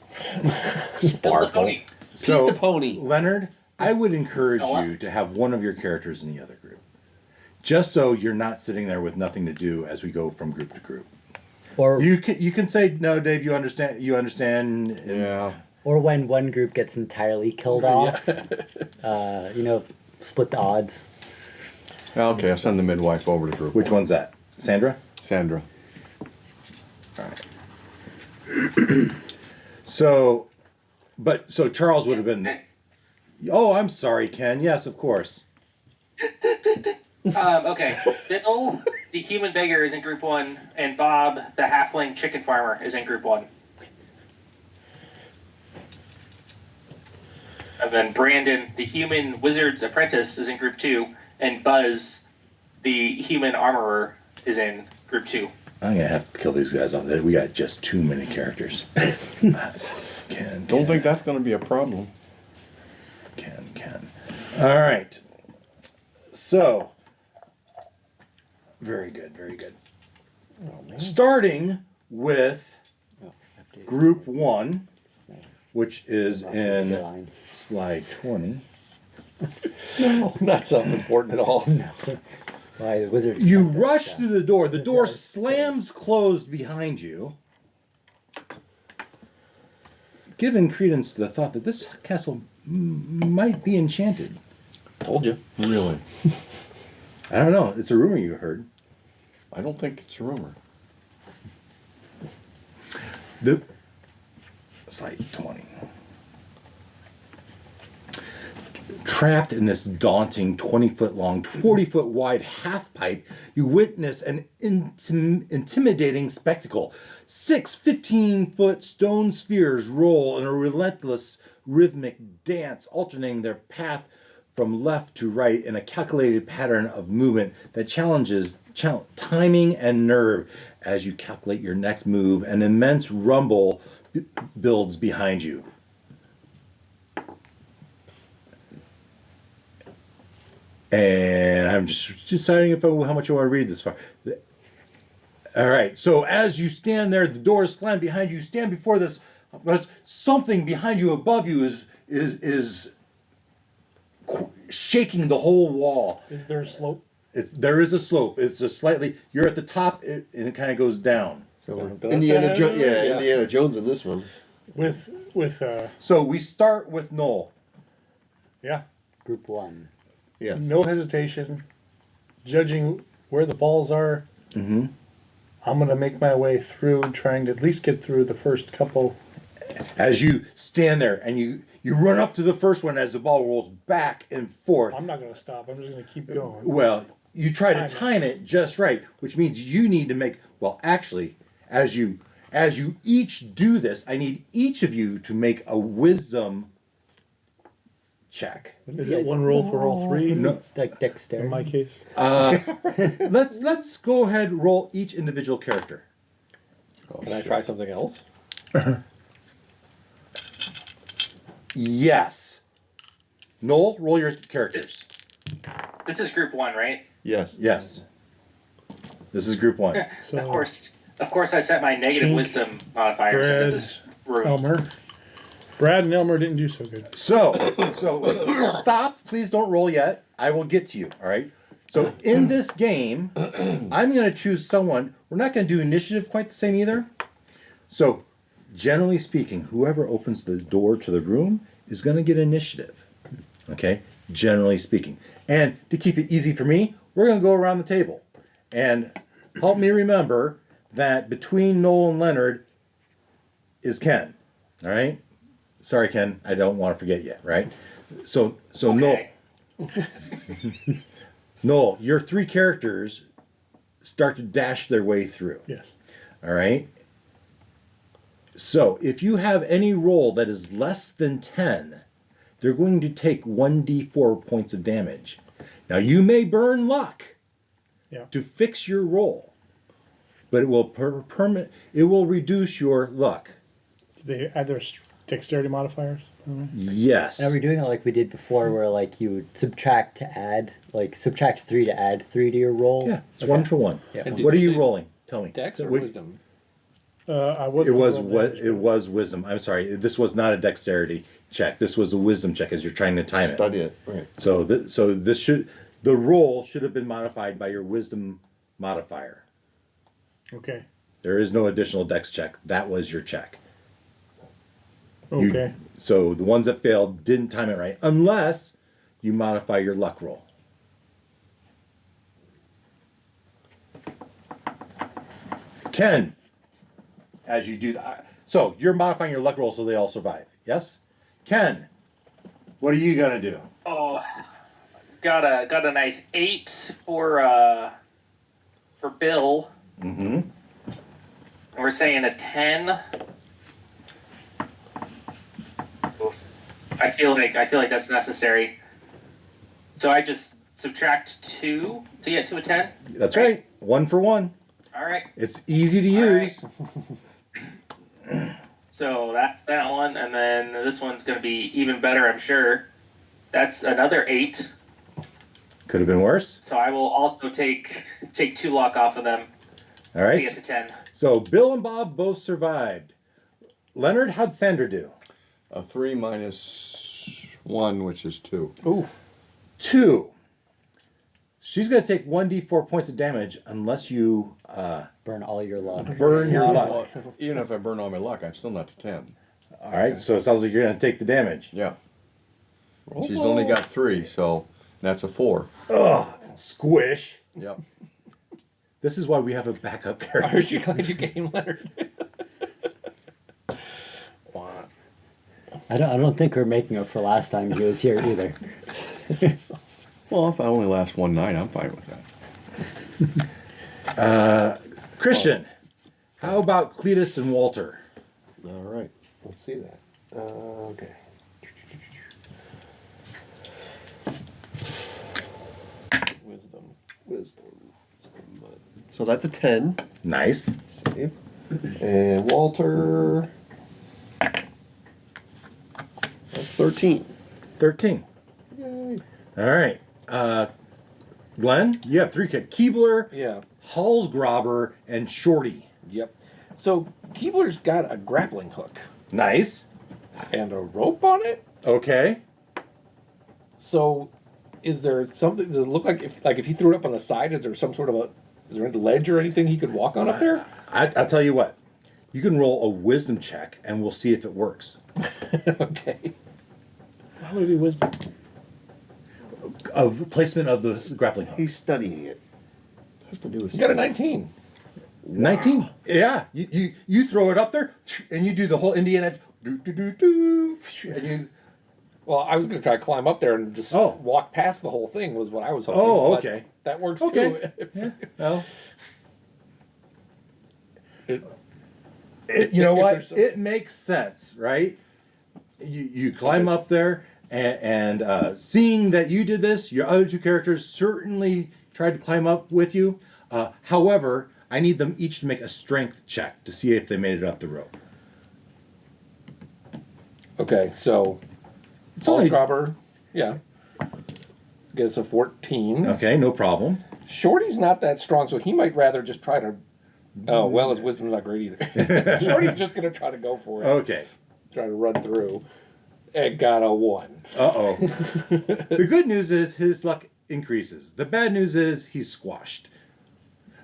Sparkle. Pony. So, Pete the pony. Leonard, I would encourage Noah? you to have one of your characters in the other group. Just so you're not sitting there with nothing to do as we go from group to group. Or You can say, no, Dave, you understand, and Yeah. or when one group gets entirely killed off. Split the odds. Okay, I'll send the midwife over to group. Which one. one's that? Sandra? Sandra. So Charles would have been. Oh, I'm sorry, Ken. Yes, of course. Okay. Bill, the human beggar, is in group 1, and Bob, the halfling chicken farmer, is in group 1. And then Brandon, the human wizard's apprentice, is in group 2, and Buzz, the human armorer, is in group 2. I'm gonna have to kill these guys off. We got just too many characters. Don't think that's going to be a problem. Ken. All right. So, very good, very good. Starting with group 1, which is in slide 20. No, not something important at all. Why, the wizard You apprentice, rush through the door. The door slams closed behind you. Given credence to the thought that this castle might be enchanted. Told you. Really? I don't know. It's a rumor you heard. I don't think it's a rumor. Slide 20. Trapped in this daunting 20-foot long, 40-foot wide half pipe, you witness an intimidating spectacle. 6 15-foot stone spheres roll in a relentless rhythmic dance, alternating their path from left to right in a calculated pattern of movement that challenges timing and nerve as you calculate your next move. An immense rumble builds behind you. And I'm just deciding how much I want to read this far. All right. So as you stand there, the door is slammed behind you. You stand before this. Something behind you, above you, is shaking the whole wall. Is there a slope? There is a slope. It's a slightly. You're at the top, and it kind of goes down. So Indiana Jones in this one. With So we start with Noel. yeah, Group 1. Yes. no hesitation, judging where the balls are. Mm-hmm. I'm gonna make my way through, trying to at least get through the first couple. As you stand there and you run up to the first one as the ball rolls back and forth. I'm not gonna stop. I'm just gonna keep going. Well, you try to time it just right, which means you need to make. Well, actually, as you each do this, I need each of you to make a wisdom check. Is it one roll for all three? No. Like dexterity. In my case. Let's go ahead and roll each individual character. Can I try something else? Yes. Noel, roll your characters. This is group 1, right? Yes. Yes. This is group 1. So Of course, I set my negative Chink, wisdom modifiers into Brad, this room. Elmer. Brad and Elmer didn't do so good. So stop. Please don't roll yet. I will get to you. All right. So in this game, I'm going to choose someone. We're not going to do initiative quite the same either. So generally speaking, whoever opens the door to the room is going to get initiative. Okay. Generally speaking. And to keep it easy for me, we're going to go around the table. And help me remember that between Noel and Leonard is Ken. All right. Sorry, Ken. I don't want to forget yet. Right. So Okay. Noel, your 3 characters start to dash their way through. Yes. All right. So if you have any roll that is less than 10, they're going to take 1d4 points of damage. Now you may burn luck to fix your roll, but it will it will reduce your luck. Do they add their dexterity modifiers? Yes. Are we doing it like we did before, where like you would subtract to add, like subtract 3 to add 3 to your roll? Yeah, it's 1 for 1. Yeah. And What are did you say rolling? Tell me. Dex or What- wisdom? I was. It was wisdom. I'm sorry. This was not a dexterity check. This was a wisdom check as you're trying to time it. Study it. Right. So the roll should have been modified by your wisdom modifier. Okay. There is no additional dex check. That was your check. Okay. So the ones that failed didn't time it right, unless you modify your luck roll. Ken, as you do that, so you're modifying your luck roll so they all survive. Yes, Ken, what are you gonna do? Oh, got a nice 8 for Bill. Mm-hmm. And we're saying a 10. I feel like that's necessary. So I just subtract 2 to get to a 10. That's right. 1 for 1. All right. It's easy to All use. So that's that one, and then this one's going to be even better, I'm sure. That's another 8. Could have been worse. So I will also take 2 luck off of them All to right. get to 10. So Bill and Bob both survived. Leonard, how'd Sandra do? A 3 minus 1, which is 2. Ooh. 2. She's going to take 1d4 points of damage unless you Burn all your luck. burn your luck. Well, even if I burn all my luck, I'm still not to 10. All right, so it sounds like you're going to take the damage. Yeah. She's only got 3, so that's a 4. Ugh, squish. Yep. This is why we have a backup character. Aren't you glad you came, Leonard? Wow. I don't think we're making up for last time he was here either. Well, if I only last one night, I'm fine with that. Christian, how about Cletus and Walter? All right. Let's see that. Okay. Wisdom. So that's a 10. Nice. Save. And Walter. That's 13. 13. Yay. All right. Glenn, you have 3 kids. Keebler, Yeah. Halsgrobber, and Shorty. Yep. So Keebler's got a grappling hook Nice. and a rope on it. Okay. So, is there something? Does it look like if he threw it up on the side? Is there some sort of is there any ledge or anything he could walk on up there? I'll tell you what. You can roll a wisdom check, and we'll see if it works. Okay. Why would it be wisdom? Of placement of the grappling hook. He's studying it. Has to do with He got a study. 19. 19. Yeah. You throw it up there, and you do the whole Indiana. And you. Well, I was going to try to climb up there and just walk past the whole thing. Was what I was hoping. Oh, but okay. that works Okay. too. Yeah. Well. It- You know if what? there's some- It makes sense, right? You climb up there, and seeing that you did this, your other 2 characters certainly tried to climb up with you. However, I need them each to make a strength check to see if they made it up the rope. Okay, so It's only Grobber, yeah, gets a 14. okay, no problem. Shorty's not that strong, so he might rather just try to. Oh well, his wisdom's not great either. Shorty's just gonna try to go for it. Okay. Try to run through. And got a 1. Uh-oh. The good news is his luck increases. The bad news is he's squashed.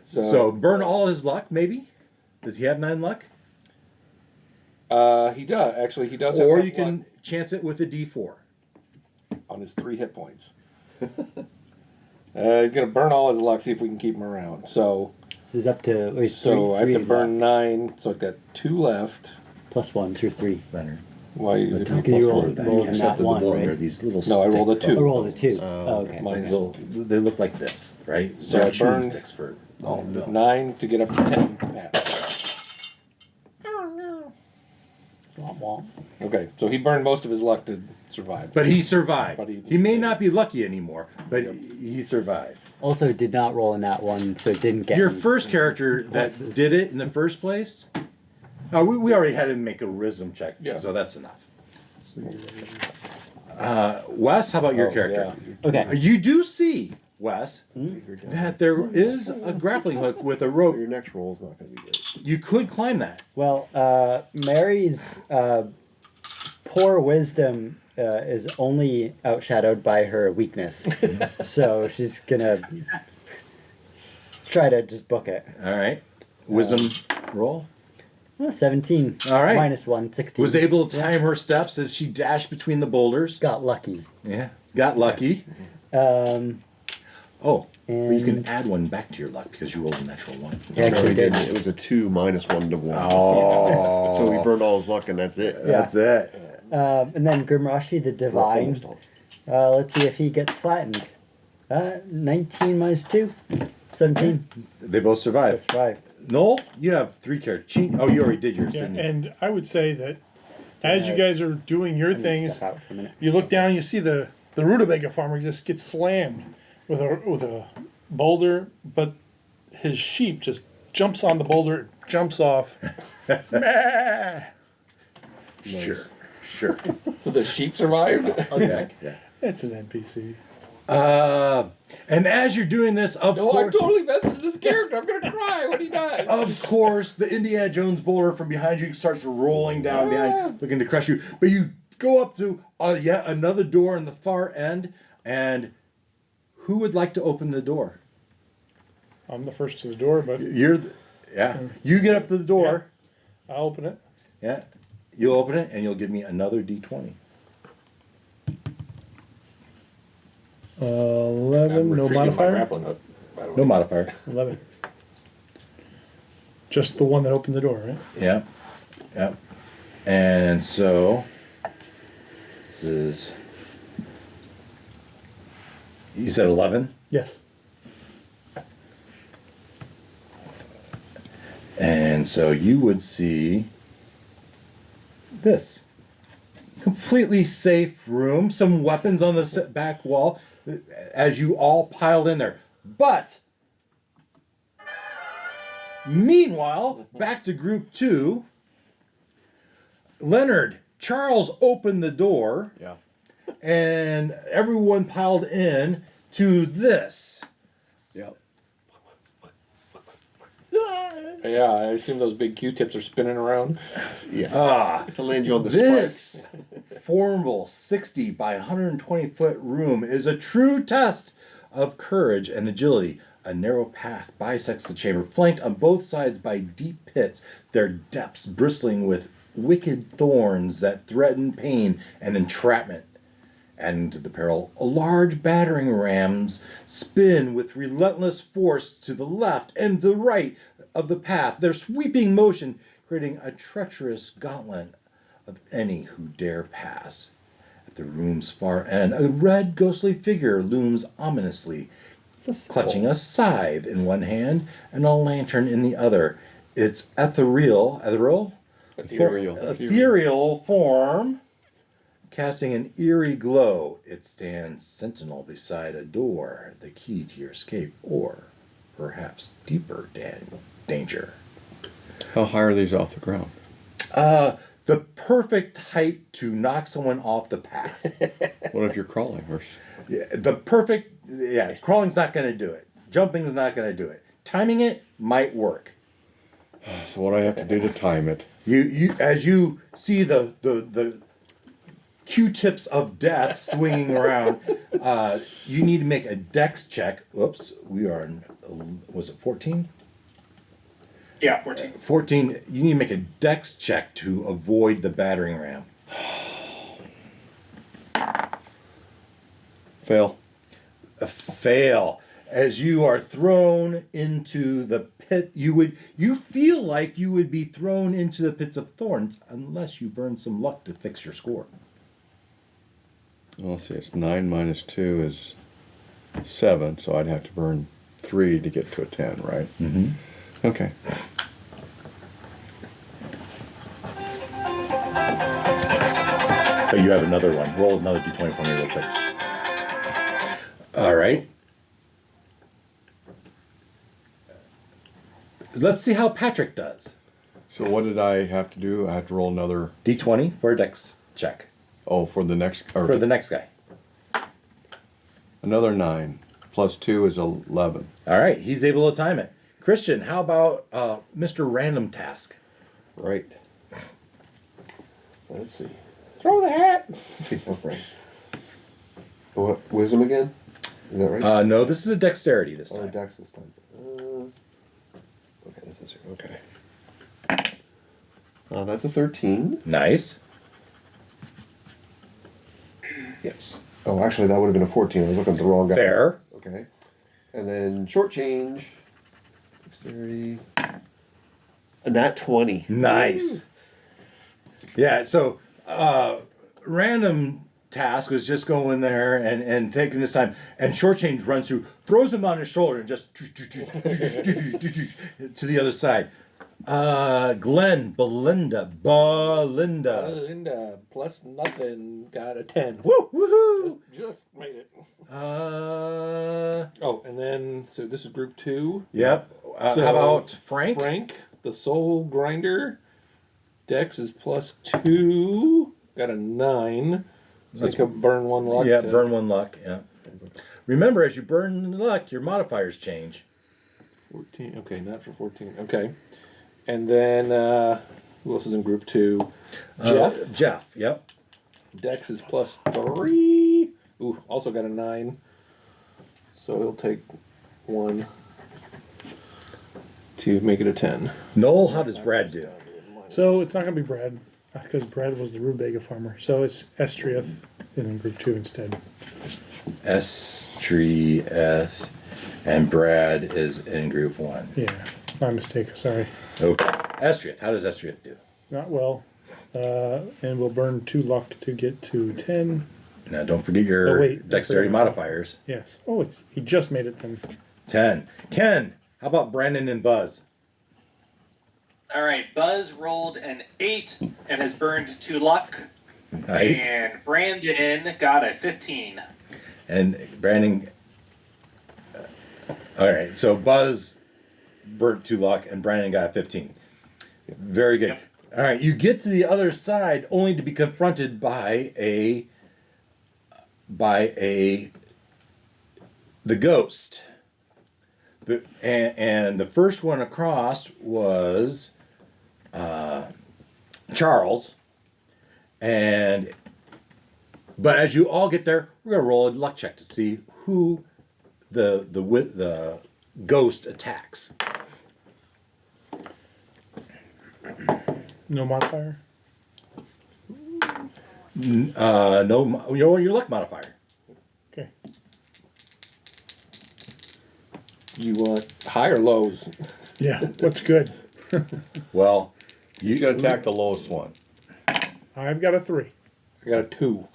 So burn all his luck, maybe? Does he have 9 luck? He does. Actually, he does have Or luck you can chance it with a D4. on his 3 hit points. He's gonna burn all his luck. See if we can keep him around. So This is up to. Wait, I have to three burn luck. 9. So I've got 2 left. Plus 1 through 3. Leonard. Why you? Top You before rolled- that, rolled you a nat accepted the one, blow. right? They're these little No, I rolled a stick 2. I rolled a 2. Oh, Okay. Minus Little, they look like this, right? So They're I chewing burned- sticks for. Oh no. 9 to get up to 10 to pass. Womp womp. Okay, so he burned most of his luck to survive. But he survived. But He may not be lucky anymore, but he survived. Also, did not roll a nat 1, so didn't get. Your any- first character that Pluses. did it in the first place. Oh, we already had him make a wisdom check, Yeah. so that's enough. Wes, how about your Oh, character? Okay. You do see, Wes, that there is a grappling hook with a rope. Your next roll is not going to be great. You could climb that. Well, Mary's poor wisdom is only outshadowed by her weakness. So she's gonna try to just book it. All right. Wisdom roll. Well, 17. All right. Minus 1, 16. Was able to time her steps as she dashed between the boulders. Got lucky. Yeah. Got lucky. Oh, but you can And- add 1 back to your luck because you rolled a natural 1. He actually did. It was a 2 minus 1 to 1. Oh. So he burned all his luck, and that's it. That's it. And then Grimrashi, the divine. Almost all. Let's see if he gets flattened. 19 minus 2. 17. They both survived. That's 5. Noel, you have 3 characters. Oh, you already did yours, Yeah, didn't you? and I would say that as you guys are doing your things, Step out for a minute. you look down, you see the rutabaga farmer just gets slammed with a boulder, but his sheep just jumps on the boulder, jumps off. Meh. Sure. So the sheep survived? Okay. Yeah. It's an NPC. And as you're doing this, of No, I'm course, totally vested in this character. I'm gonna cry when he dies. of course, the Indiana Jones boulder from behind you starts rolling down behind, looking to crush you. But you go up to yet another door in the far end, and who would like to open the door? I'm the first to the door, but You get up to the door. I'll open it. Yeah. You'll open it, and you'll give me another D20. 11, no Retrieving my modifier. grappling hook, by the way. No modifier. 11. Just the one that opened the door, right? Yeah. Yep. And so this is. You said 11? Yes. And so you would see this. Completely safe room, some weapons on the back wall as you all piled in there. But meanwhile, back to group 2, Leonard, Charles opened the door. Yeah. And everyone piled in to this. Yep. Yeah, I assume those big Q-tips are spinning around. Yeah. To land you on the This spikes. formidable 60 by 120 foot room is a true test of courage and agility. A narrow path bisects the chamber, flanked on both sides by deep pits, their depths bristling with wicked thorns that threaten pain and entrapment. Adding to the peril, large battering rams spin with relentless force to the left and the right of the path, their sweeping motion creating a treacherous gauntlet of any who dare pass. At the room's far end, a red ghostly figure looms ominously, clutching a scythe in one hand and a lantern in the other. Its ethereal form casting an eerie glow. It stands sentinel beside a door, the key to your escape, or perhaps deeper danger. How high are these off the ground? The perfect height to knock someone off the path. What if you're crawling? Or Crawling's not going to do it. Jumping's not going to do it. Timing it might work. so what do I have to do to time it? You as you see the Q-tips of death swinging around, you need to make a dex check. Oops, we are in, was it 14? Yeah, 14. 14, you need to make a dex check to avoid the battering ram. Fail. A fail. As you are thrown into the pit, you feel like you would be thrown into the pits of thorns unless you burn some luck to fix your score. Well, let's see, it's 9 minus 2 is 7, so I'd have to burn 3 to get to a 10, right? Mm-hmm. Okay. But you have another one. Roll another d20 for me real quick. All right. Let's see how Patrick does. So what did I have to do? I have to roll another... D20 for a dex check. Oh, for the next... Or For the next guy. Another 9. Plus 2 is 11. All right. He's able to time it. Christian, how about Mr. Random Task? Right. Let's see. Throw the hat. Right. What, wisdom again? Is that right? No, this is a dexterity this Oh, time. dex this time. Okay, this is okay. That's a 13. Nice. Yes. Oh, actually, that would have been a 14. I was looking at the wrong guy. Fair. Okay. And then short change. Dexterity. And that 20. Nice. Yeah, so Random Task was just going there and taking this time, and Short Change runs through, throws him on his shoulder, and just to the other side. Glenn, Belinda, Linda, plus nothing, got a 10. Woo! woohoo! Just made it. Uh, Oh, and then, so this is group 2. yep. So, How about Frank? Frank, the Soul Grinder. Dex is plus 2. Got a 9. So you can burn 1 luck. Yeah, burn 1 luck. Yeah. Remember, as you burn luck, your modifiers change. 14. Okay, not for 14. Okay. And then who else is in group 2? Jeff. Jeff. Yep. Dex is +3. Ooh, also got a 9. So he'll take 1 to make it a 10. Noel, how does Brad do? So it's not going to be Brad, because Brad was the rutabaga farmer. So it's Estriath in group 2 instead. S3S, and Brad is in group 1. Yeah, my mistake, sorry. Okay. Estriath, how does Estriath do? Not well. And we'll burn 2 luck to get to 10. Now, don't forget your Oh, wait, dexterity I forgot. modifiers. Yes. Oh, he just made it then. 10. Ken, how about Brandon and Buzz? All right, Buzz rolled an 8 and has burned 2 luck. Nice. And Brandon got a 15. And Brandon. All right, so Buzz burnt 2 luck, and Brandon got 15. Very good. Yep. All right, you get to the other side only to be confronted by the ghost. And the first one across was Charles. But as you all get there, we're gonna roll a luck check to see who the ghost attacks. No modifier? No, your luck modifier. Okay. You want high or lows? Yeah, what's good? Well, You can attack the lowest one. I've got a 3. I got a 2.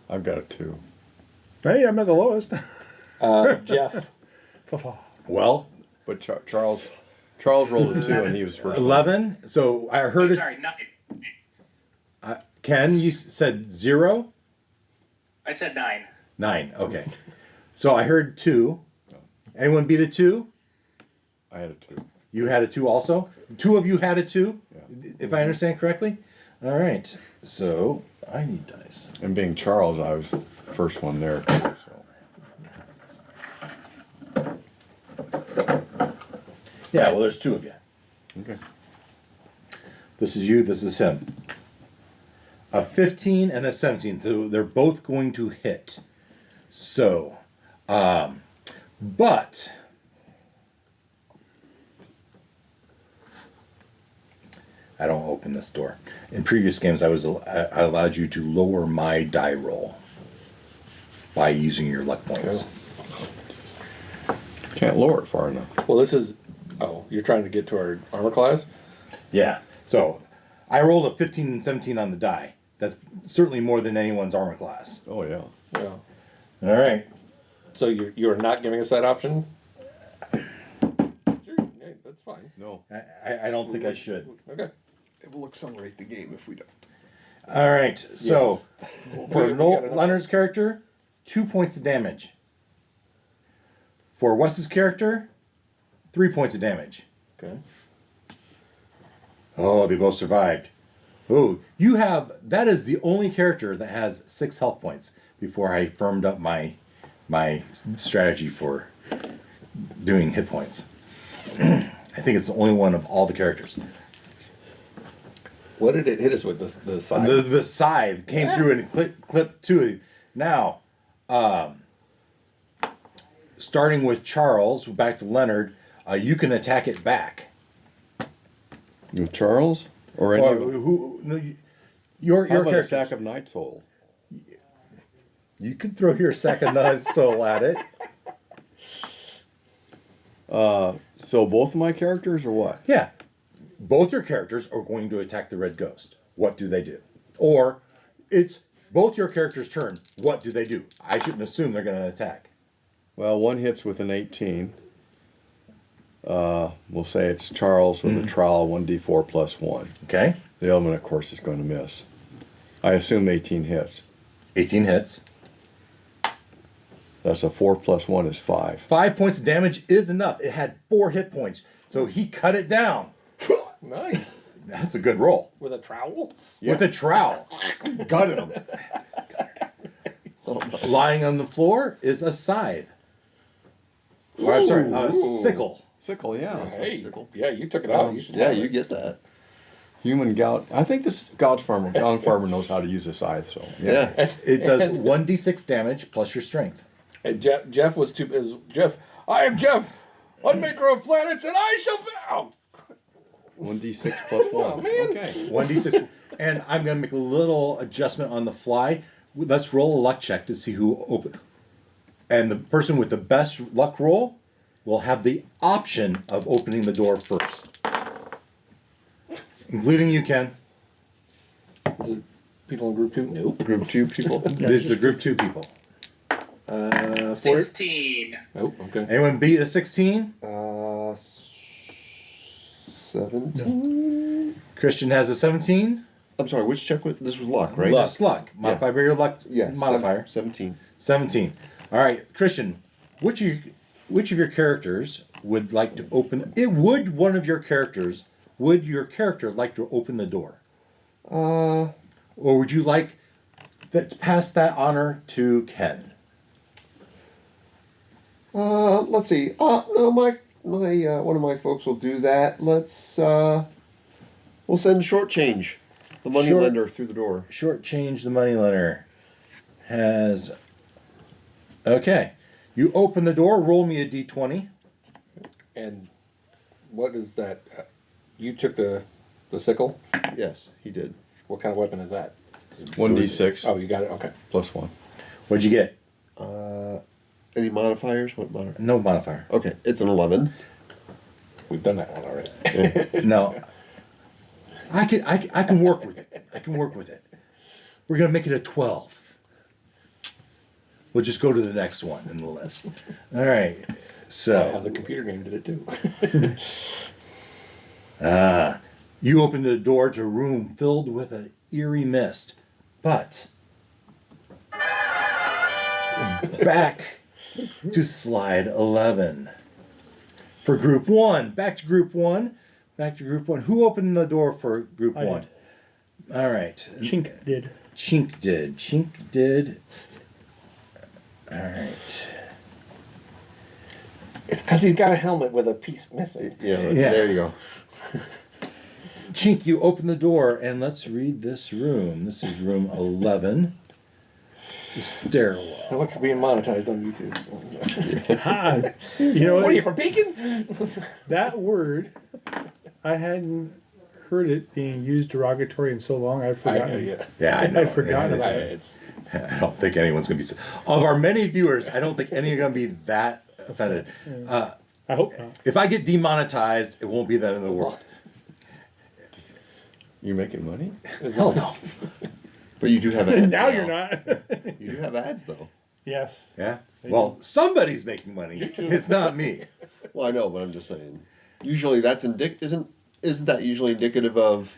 I've got a 2. Hey, I'm at the lowest. Jeff. well, But Charles rolled a 2 and he was first. 11. So I heard it. Sorry, 9. Ken, you said 0. I said 9. 9. Okay. So I heard 2. Anyone beat a 2? I had a 2. You had a 2 also? 2 of you had a 2? Yeah. If I understand correctly? All right. So I need dice. And being Charles, I was the first one there too. So. Yeah, well, there's 2 of you. Okay. This is you, this is him. A 15 and a 17. So they're both going to hit. So, but I don't open this door. In previous games, I allowed you to lower my die roll by using your luck points. Can't lower it far enough. Well, this is... Oh, you're trying to get to our armor class? Yeah. So I rolled a 15 and 17 on the die. That's certainly more than anyone's armor class. Oh yeah. Yeah. All right. So you're not giving us that option? Sure, yeah, that's fine. No. I don't think I should. Okay. It will accelerate the game if we don't. All right. So for We got Noel enough. Leonard's character, 2 points of damage. For Wes's character, 3 points of damage. Okay. Oh, they both survived. Oh, that is the only character that has 6 health points before I firmed up my strategy for doing hit points. I think it's the only one of all the characters. What did it hit us with? The side? The scythe came through and clipped 2. Now, starting with Charles, back to Leonard, you can attack it back. With Charles or any Or of them? who? No, your How about a character. sack of Night Soul? You could throw your sack of nuts soul at it. So both of my characters or what? Yeah. Both your characters are going to attack the red ghost. What do they do? Or it's both your characters' turn. What do they do? I shouldn't assume they're going to attack. Well, one hits with an 18. We'll say it's Charles with a trowel, 1d4 plus 1. Okay. The other one, of course, is going to miss. I assume 18 hits. 18 hits. That's a 4 plus 1 is 5. 5 points of damage is enough. It had 4 hit points. So he cut it down. Nice. That's a good roll. With a trowel? With a trowel. Gutted him. Lying on the floor is a scythe. Or, I'm sorry, a sickle. Sickle, yeah. it's a Hey, sickle. yeah, you took it out. You should Yeah, have you it. get that. Human gout. I think this young farmer knows how to use a scythe. So Yeah. It does 1d6 damage plus your strength. And Jeff was too. Jeff, I am Jeff, unmaker of planets, and I shall vow. 1d6 plus 1. Oh, man. Okay. 1d6. And I'm going to make a little adjustment on the fly. Let's roll a luck check to see who open. And the person with the best luck roll will have the option of opening the door first. Including you, Ken. Is it people in group 2? Nope. Group 2 people. This is a group 2 people. 4? 16. Nope. Okay. Anyone beat a 16? 17. Christian has a 17. I'm sorry, which check was this? Was luck, right? This is luck. Modified by your luck Yeah. modifier. 17. 17. All right, Christian, which of your characters would like to open it? Would your character like to open the door? Or would you like to pass that honor to Ken? Let's see. No, my one of my folks will do that. We'll send short change, the money Short- lender, through the door. Shortchange the moneylender has. Okay, you open the door. Roll me a d20. And what is that? You took the sickle. Yes, he did. What kind of weapon is that? 1d6 Oh, you got it. Okay. plus 1. What'd you get? Any modifiers? What modifier? No modifier. Okay, it's an 11. We've done that one already. No. I can work with it. I can work with it. We're gonna make it a 12. We'll just go to the next one in the list. All right. The So computer game did it too. you open the door to a room filled with an eerie mist, but back to slide 11 for group 1. Back to group 1. Who opened the door for group I 1? did. All right. Chink did. Chink did. All right. It's because he's got a helmet with a piece missing. Yeah, Yeah. there you go. Chink, you open the door and let's read this room. This is room 11. The stairwell. How much for being monetized on YouTube? You know What are you what? from Pekin? That word, I hadn't heard it being used derogatory in so long. I'd forgotten. Yeah. Yeah, I know. I'd forgotten Yeah, about It's I don't think anyone's going to be... Of our many viewers, I don't think any are going to be that offended. I hope not. If I get demonetized, it won't be the end of the world. You making money? Hell no. But you do have ads. Now you're not. You do have ads, though. Yes. Yeah? Well, somebody's making money. It's not me. Well, I know, but I'm just saying. Usually, that's isn't that usually indicative of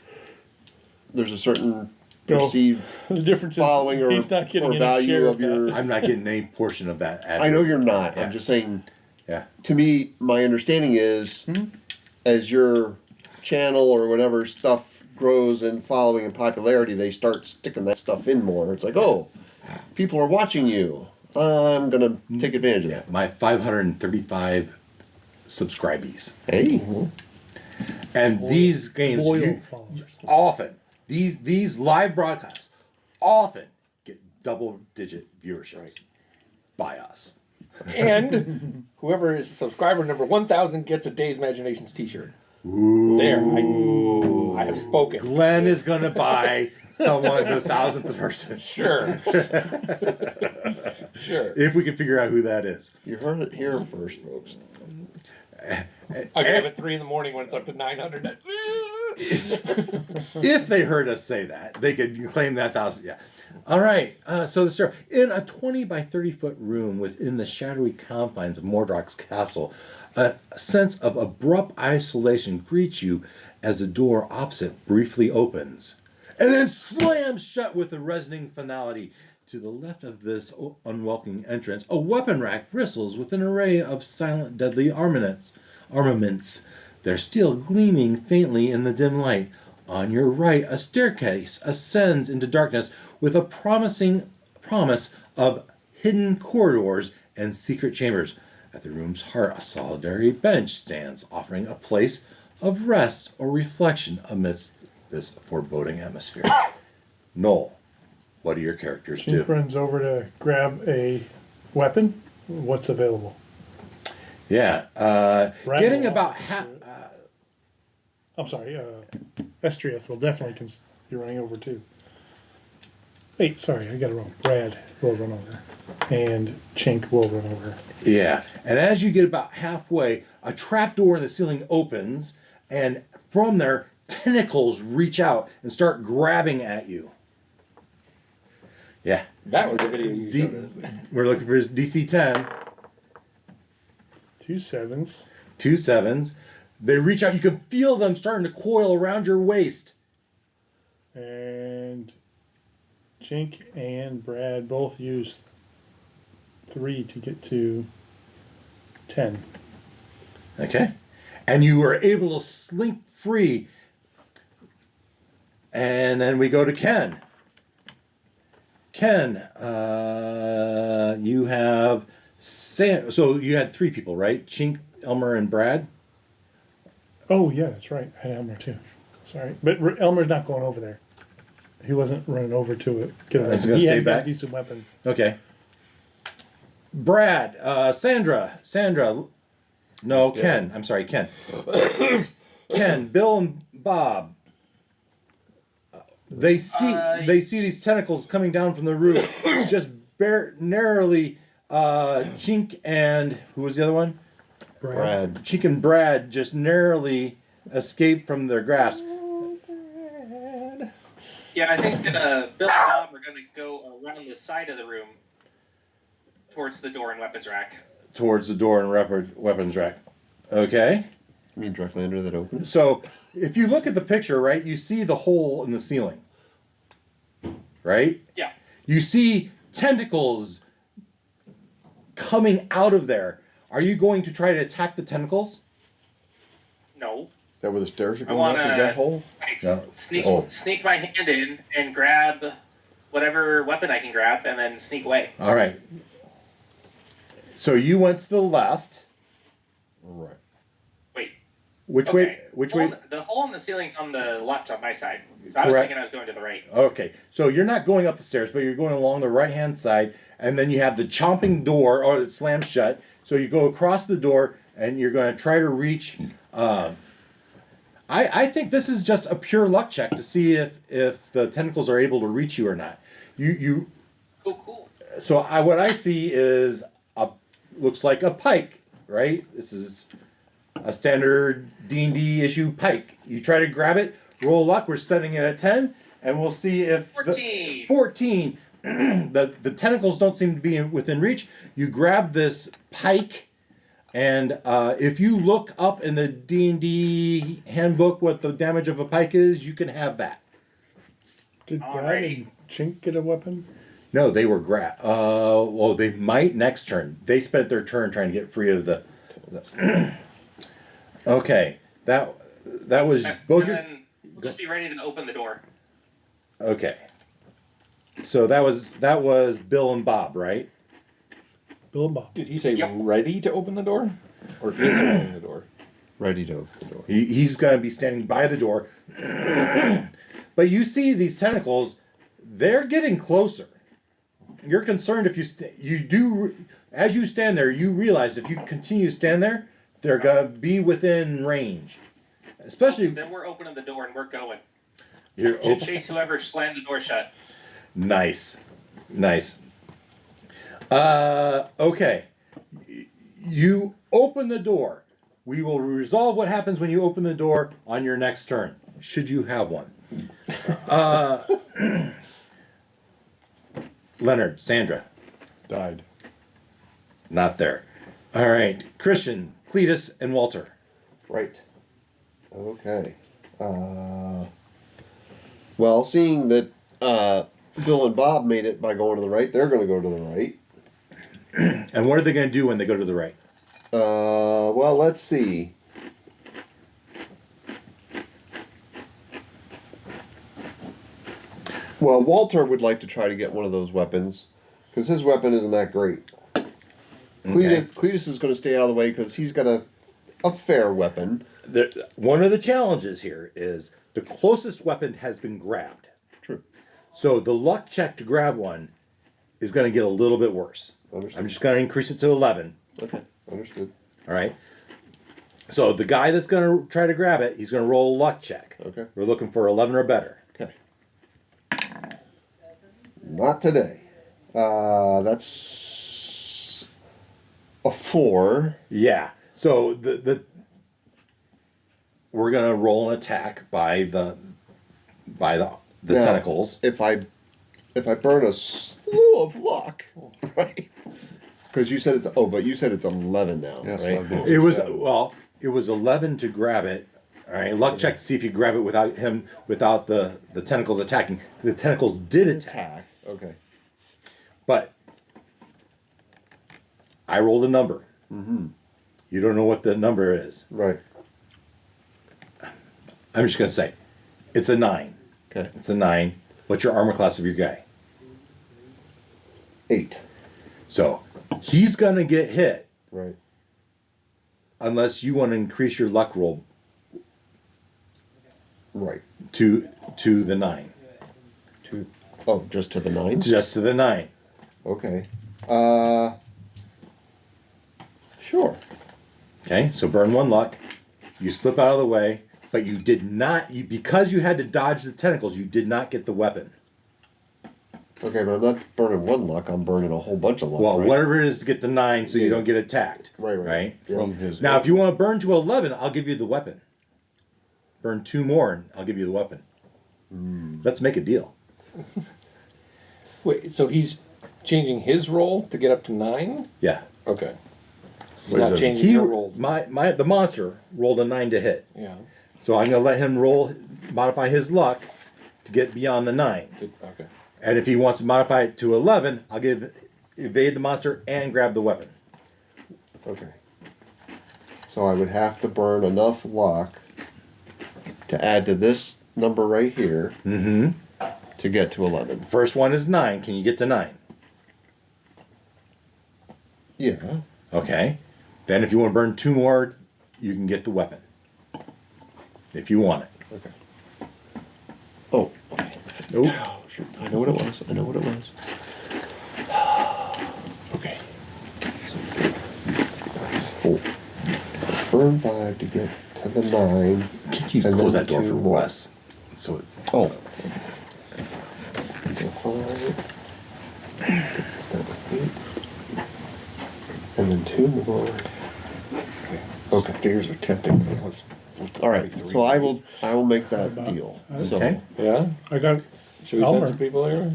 there's a certain No. perceived The difference is following or, he's not getting or any value share of your? I'm not getting any portion of that ad. I know you're not. Yeah. I'm just saying. Yeah. To me, my understanding is, as your channel or whatever stuff grows in following and popularity, they start sticking that stuff in more. It's like, oh, people are watching you. I'm gonna take advantage of that. My 535 subscribees. Hey, And these games Loyal followers. often, these live broadcasts often get double-digit viewerships by us. and whoever is subscriber number 1,000 gets a Days Imaginations T-shirt. Ooh. There, I have spoken. Glenn is going to buy someone the 1,000th person. Sure. Sure. If we can figure out who that is. you heard it here first, folks. I can have it 3 a.m. when it's up to 900. If they heard us say that, they could claim that 1,000. Yeah. All right. So the story. In a 20 by 30 foot room within the shadowy confines of Mordrock's castle, a sense of abrupt isolation greets you as the door opposite briefly opens and then slams shut with a resonating finality. To the left of this unwelcoming entrance, a weapon rack bristles with an array of silent, deadly armaments, their steel gleaming faintly in the dim light. On your right, a staircase ascends into darkness with a promising promise of hidden corridors and secret chambers. At the room's heart, a solitary bench stands, offering a place of rest or reflection amidst this foreboding atmosphere. Noel, what do your characters do? Chink runs over to grab a weapon. What's available? Yeah, Brad getting will about also half. do it. I'm sorry, Estriath will definitely be running over too. Wait, sorry, I got it wrong. Brad will run over. And Chink will run over. Yeah, and as you get about halfway, a trapdoor in the ceiling opens, and from there, tentacles reach out and start grabbing at you. Yeah, That was the video you showed us. we're looking for his DC 10. 2 7s. 2 7s. They reach out. You can feel them starting to coil around your waist. And Chink and Brad both use 3 to get to 10. Okay. And you are able to slink free. And then we go to Ken. Ken, you have so you had 3 people, right? Chink, Elmer, and Brad. Oh, yeah, that's right. I had Elmer too. Sorry. But Elmer's not going over there. He wasn't running over to it. Get away. He's gonna He stay has got back? a decent weapon. Okay. Brad, Sandra, no, Yeah. Ken. I'm sorry, Ken. Ken, Bill, and Bob. They see these tentacles coming down from the roof. Just narrowly, Chink and who was the other one? Brad. Chink and Brad just narrowly escaped from their grasp. Yeah, I think Bill and Bob are going to go around the side of the room towards the door and weapons rack. Towards the door and weapons rack. Okay. You mean directly under that open? So if you look at the picture, right, you see the hole in the ceiling. Right? Yeah. You see tentacles coming out of there. Are you going to try to attack the tentacles? No. Is that where the stairs are I going want up? Is that hole? No. Sneak my hand in and grab whatever weapon I can grab and then sneak away. All right. So you went to the left. Right. Wait. Which Okay. way? Which way? The hole in the ceiling's on the left on my side. So I was Correct. thinking I was going to the right. Okay. So you're not going up the stairs, but you're going along the right-hand side, and then you have the chomping door, or it slams shut. So you go across the door, and you're going to try to reach. I think this is just a pure luck check to see if the tentacles are able to reach you or not. You. Oh, cool. So what I see is looks like a pike, right? This is a standard D&D issue pike. You try to grab it, roll luck. We're setting it at 10, and we'll see if 14. 14. The tentacles don't seem to be within reach. You grab this pike, and if you look up in the D&D handbook what the damage of a pike is, you can have that. Did Brad Alrighty. and Chink get a weapon? No, they were well, they might next turn. They spent their turn trying to get free of the Okay, that was both your. And then we'll just be ready to open the door. Okay. So that was Bill and Bob, right? Bill and Bob. Did he say Yep. ready to open the door? Or is opening the door? Ready to open the door. He's going to be standing by the door. But you see these tentacles, they're getting closer. You're concerned if as you stand there, you realize if you continue to stand there, they're going to be within range. Especially Then we're opening the door and we're going you're to chase whoever slammed the door shut. Nice. Okay. You open the door. We will resolve what happens when you open the door on your next turn, should you have one. Leonard, Sandra, Died. not there. All right. Christian, Cletus, and Walter. Right. Okay. Well, seeing that Bill and Bob made it by going to the right, they're going to go to the right. And what are they going to do when they go to the right? Well, let's see. Well, Walter would like to try to get one of those weapons. Because his weapon isn't that great. Cletus is going to stay out of the way because he's got a fair weapon. One of the challenges here is the closest weapon has been grabbed. True. So the luck check to grab one is going to get a little bit worse. Understood. I'm just going to increase it to 11. Okay, understood. All right. So the guy that's going to try to grab it, he's going to roll a luck check. Okay. We're looking for 11 or better. Okay. Not today. That's a 4. Yeah. So the we're going to roll an attack by the Now, tentacles. If I burn a slew of luck, right? Because you said but you said it's 11 now, Yes, right? I did. It was 11 to grab it. All right. Luck check to see if you grab it without the tentacles attacking. The tentacles did attack. Okay. But I rolled a number. Mm-hmm. You don't know what the number is. Right. I'm just going to say, it's a 9. Okay. It's a 9. What's your armor class of your guy? 8. So he's going to get hit Right. unless you want to increase your luck roll Right. to the 9. Just to the 9? Just to the 9. Okay. Sure. Okay, so burn 1 luck. You slip out of the way, but you did not, because you had to dodge the tentacles, you did not get the weapon. Okay, but I'm not burning 1 luck. I'm burning a whole bunch of luck. Well, right? whatever it is to get the 9 so you don't get attacked. Right. Yeah. From his. Now, if you want to burn to 11, I'll give you the weapon. Burn 2 more, and I'll give you the weapon. Let's make a deal. Wait, so he's changing his roll to get up to 9? Yeah. Okay. He's Wait, not does- changing He your roll. the monster rolled a 9 to hit. Yeah. So I'm going to let him modify his luck to get beyond the 9. Okay. And if he wants to modify it to 11, I'll evade the monster and grab the weapon. Okay. So I would have to burn enough luck to add to this number right here to get to 11. First one is 9. Can you get to 9? Yeah. Okay. Then if you want to burn 2 more, you can get the weapon. If you want it. Okay. Oh. Nope. Shoot. I know what it was. Okay. So, 4. Burn 5 to get to the 9. Can you And close then that door 2 for more. Wes? So Oh. So 5. 6, 7, 8. And then 2 more. Okay. Stairs are tempting. Let's- All right. So I will make that deal. So, okay. Yeah? I got Should we Elmer. send some people here?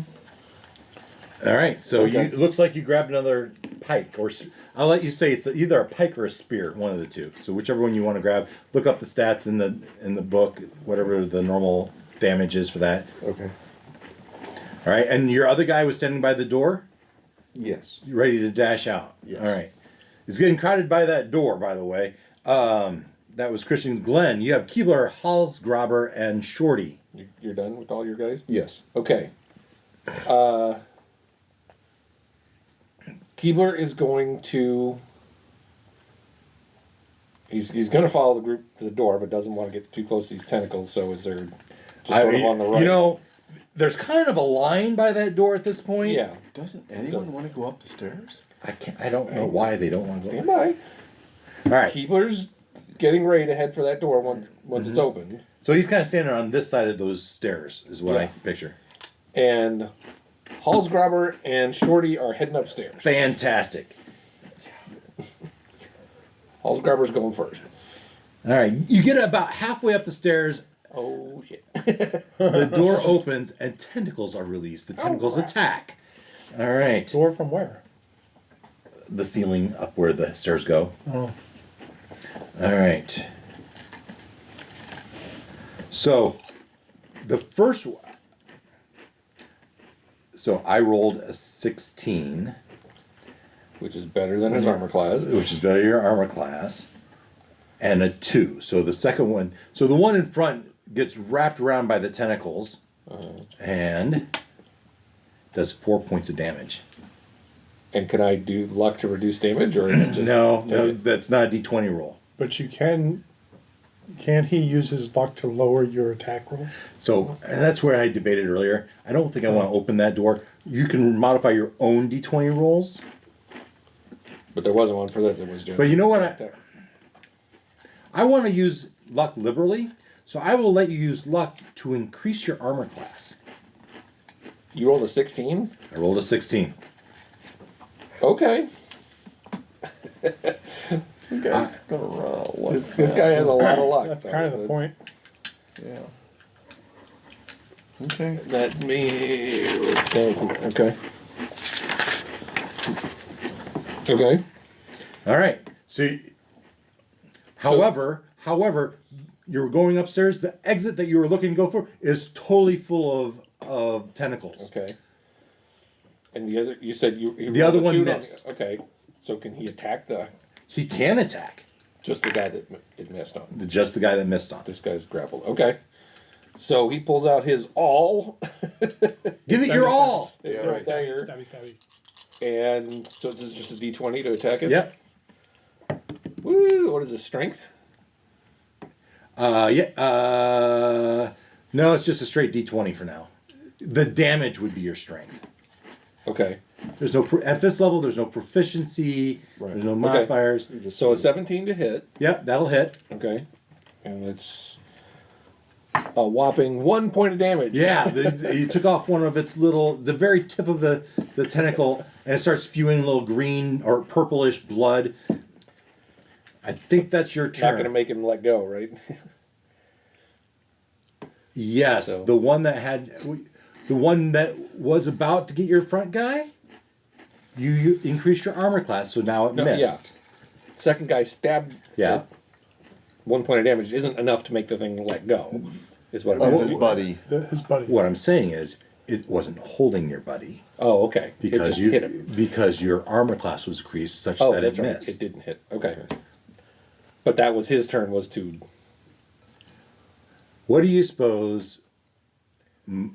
All right. So Okay. it looks like you grabbed another pike, or I'll let you say it's either a pike or a spear, one of the two. So whichever one you want to grab, look up the stats in the book, whatever the normal damage is for that. okay. All right. And your other guy was standing by the door, Yes. you ready to dash out. Yes. All right. It's getting crowded by that door, by the way. That was Christian Glenn. You have Keebler, Halsgraber, and Shorty. You're done with all your guys? Yes. Okay. Keebler is going to. He's going to follow the group to the door, but doesn't want to get too close to these tentacles. So is there just sort of on the right? You know, there's kind of a line by that door at this point. Yeah. Doesn't anyone want to go up the stairs? I don't know why they don't want to. Stand by. All right. Keebler's getting ready to head for that door once it's opened, So he's kind of standing on this side of those stairs, is what I Yeah. picture. and Halsgraber and Shorty are heading upstairs. Fantastic. Halsgraber's going first. All right. You get about halfway up the stairs, Oh shit! the door opens, and tentacles are released. The tentacles crap. attack. All right. door from where? The ceiling up where the stairs go. Oh, All right. So, the first one. So I rolled a 16, Which is better than his armor class. which is better than your armor class, and a 2. So the second one. So the one in front gets wrapped around by the tentacles and does 4 points of damage. And can I do luck to reduce damage, or is it just No, take no, it? that's not a D20 roll. But you can't he use his luck to lower your attack roll? So and that's where I debated earlier. I don't think I want to open that door. You can modify your own D20 rolls. But there wasn't one for this. It was just. But you know what? there. I want to use luck liberally, so I will let you use luck to increase your armor class. You rolled a 16. I rolled a 16. Okay. You guys gonna run out. What This guy has a lot of luck. That's kind of the point. Yeah. Okay. Let me. Okay. Okay. All right. So, however, you're going upstairs. The exit that you were looking to go for is totally full of tentacles. Okay. And the other, you said you. The other one rolled a 2 missed. Okay. So can he attack He can attack. just the guy that it missed on? Just the guy that missed on. This guy's grappled. Okay. So he pulls out his all. Give it your all. His Stabby, stabby, dagger. stabby, stabby. And so this is just a D20 to attack it? Yep. Woo! What is his strength? No, it's just a straight D20 for now. The damage would be your strength. Okay. There's no at this level. There's no proficiency. Right. There's no modifiers. So a 17 to hit. Yep, that'll hit. Okay. And it's a whopping 1 point of damage. Yeah, you took off one of its the very tip of the tentacle, and it starts spewing little green or purplish blood. I think that's your turn. Not going to make him let go, right? Yes, So- the one that was about to get your front guy. You increased your armor class, so now it No, missed. yeah. Second guy stabbed. Yeah. it. 1 point of damage isn't enough to make the thing let go. Is what it Of is. his buddy. His buddy. What I'm saying is, it wasn't holding your buddy Oh, okay. It because just hit him. because your armor class was increased such Oh, that that's it right. missed. It didn't hit. Okay. But that was his turn. Was to. What do you suppose Mary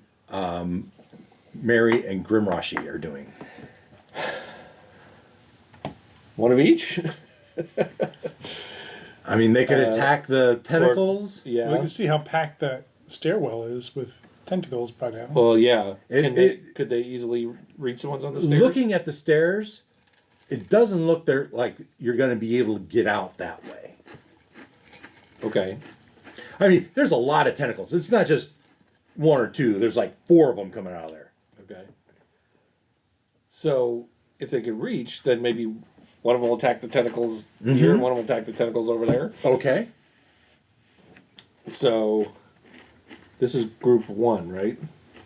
and Grimrashi are doing? One of each. I mean, they could attack the tentacles. We Yeah. can see how packed that stairwell is with tentacles by now. Well, yeah. It- Could they easily reach the ones on the stairs? Looking at the stairs, it doesn't look there like you're going to be able to get out that way. Okay. I mean, there's a lot of tentacles. It's not just one or two. There's like 4 of them coming out of there. Okay. So if they could reach, then maybe one of them will attack the tentacles here, and one of them will attack the tentacles over there. Okay. So this is group 1, right?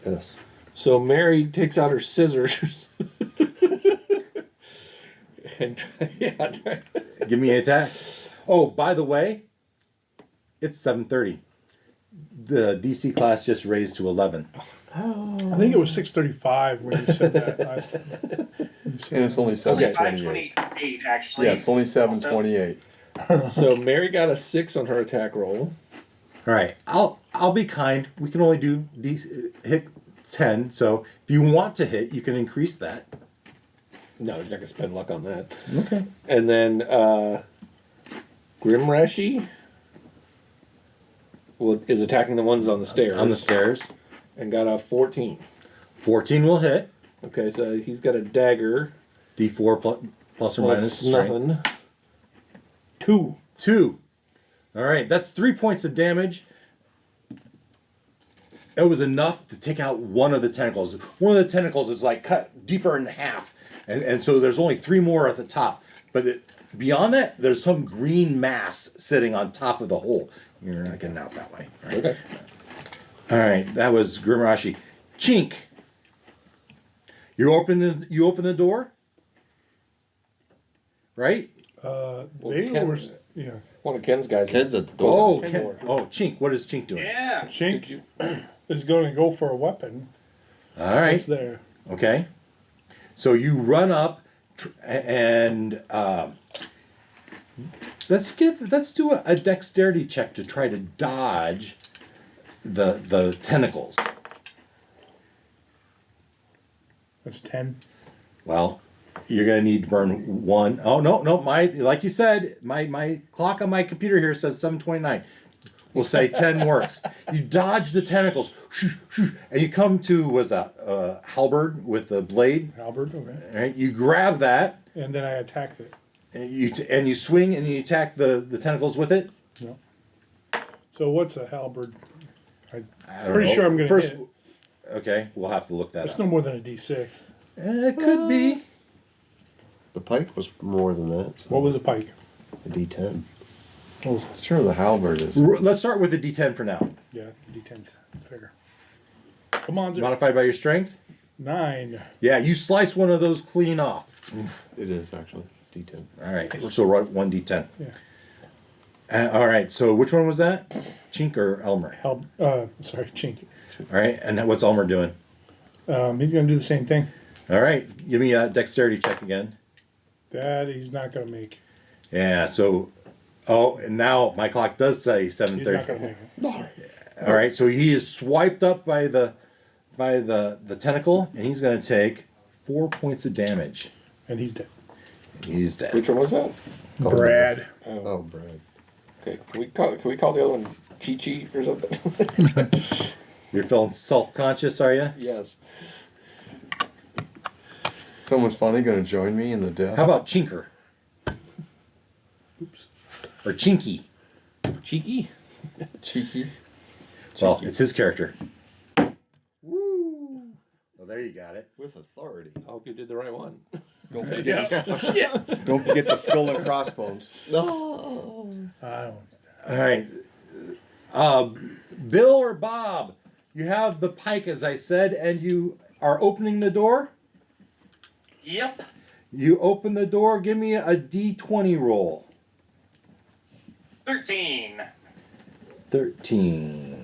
Yes. So Mary takes out her scissors. And yeah, Give me an attack. Oh, by the way, it's 7:30. The DC class just raised to 11. I think it was 635 when you said that last time. And it's only It's only 728. 528, actually. Yeah, it's only 728. so Mary got a 6 on her attack roll. All right, I'll be kind. We can only do hit 10. So if you want to hit, you can increase that. No, he's not gonna spend luck on that. Okay. And then Grimrashi is attacking the ones on the stairs. On the stairs. And got a 14. 14 will hit. Okay, so he's got a dagger. D4 plus or minus strength. nothing. 2. 2. All right, that's 3 points of damage. It was enough to take out one of the tentacles. One of the tentacles is like cut deeper in half. And so there's only 3 more at the top. But beyond that, there's some green mass sitting on top of the hole. You're not getting out that way. Right? Okay. All right, that was Grimrashi. Chink. You open the door, right? They were, yeah. One of Ken's guys. Ken's at the door. Oh, Ken Ken, door. oh, Chink. What is Chink doing? Yeah. Chink is going to go for a weapon. All right. It's there. Okay. So you run up and let's do a dexterity check to try to dodge the tentacles. That's 10. Well, You're gonna need to burn one. Oh no, my like you said, my clock on my computer here says 7:29. We'll say 10 works. You dodge the tentacles, and you come to was a halberd with the blade. Halberd, okay. Right? You grab that, And then I attack it. and you swing and you attack the tentacles with it. No. So what's a halberd? I don't Pretty know. sure I'm gonna First, hit. okay, we'll have to look that It's up. no more than a D6. It could be. The pike was more than that. So What was the pike? a D10? Oh, Sure, the halberd is. Let's start with the D10 for now. yeah, D10's figure. Come on, Zip. Modified by your strength. 9. Yeah, you slice one of those clean off. It is actually D10. All right, so write one D10. Yeah. All right, so which one was that? Chink or Elmer? Sorry, Chink. All right, and what's Elmer doing? He's gonna do the same thing. All right, give me a dexterity check again. That he's not gonna make. Yeah, so, oh, and now my clock does say He's not 7:30. gonna make it. All right, so he is swiped up by the tentacle, and he's going to take 4 points of damage. And he's dead. He's dead. Which one was that? Brad. Oh, Brad. Okay, can we call the other one Chi Chi or something? You're feeling self-conscious, are you? Yes. Someone's finally going to join me in the death. How about Chinker? Oops. Or Chinky? Cheeky? Cheeky. Well, it's his character. Woo! Well, there you got it. With authority. I hope you did the right one. Don't forget. Don't forget the skull and crossbones. No. I don't. All right. Bill or Bob, you have the pike, as I said, and you are opening the door. Yep. You open the door. Give me a D20 roll. 13. 13.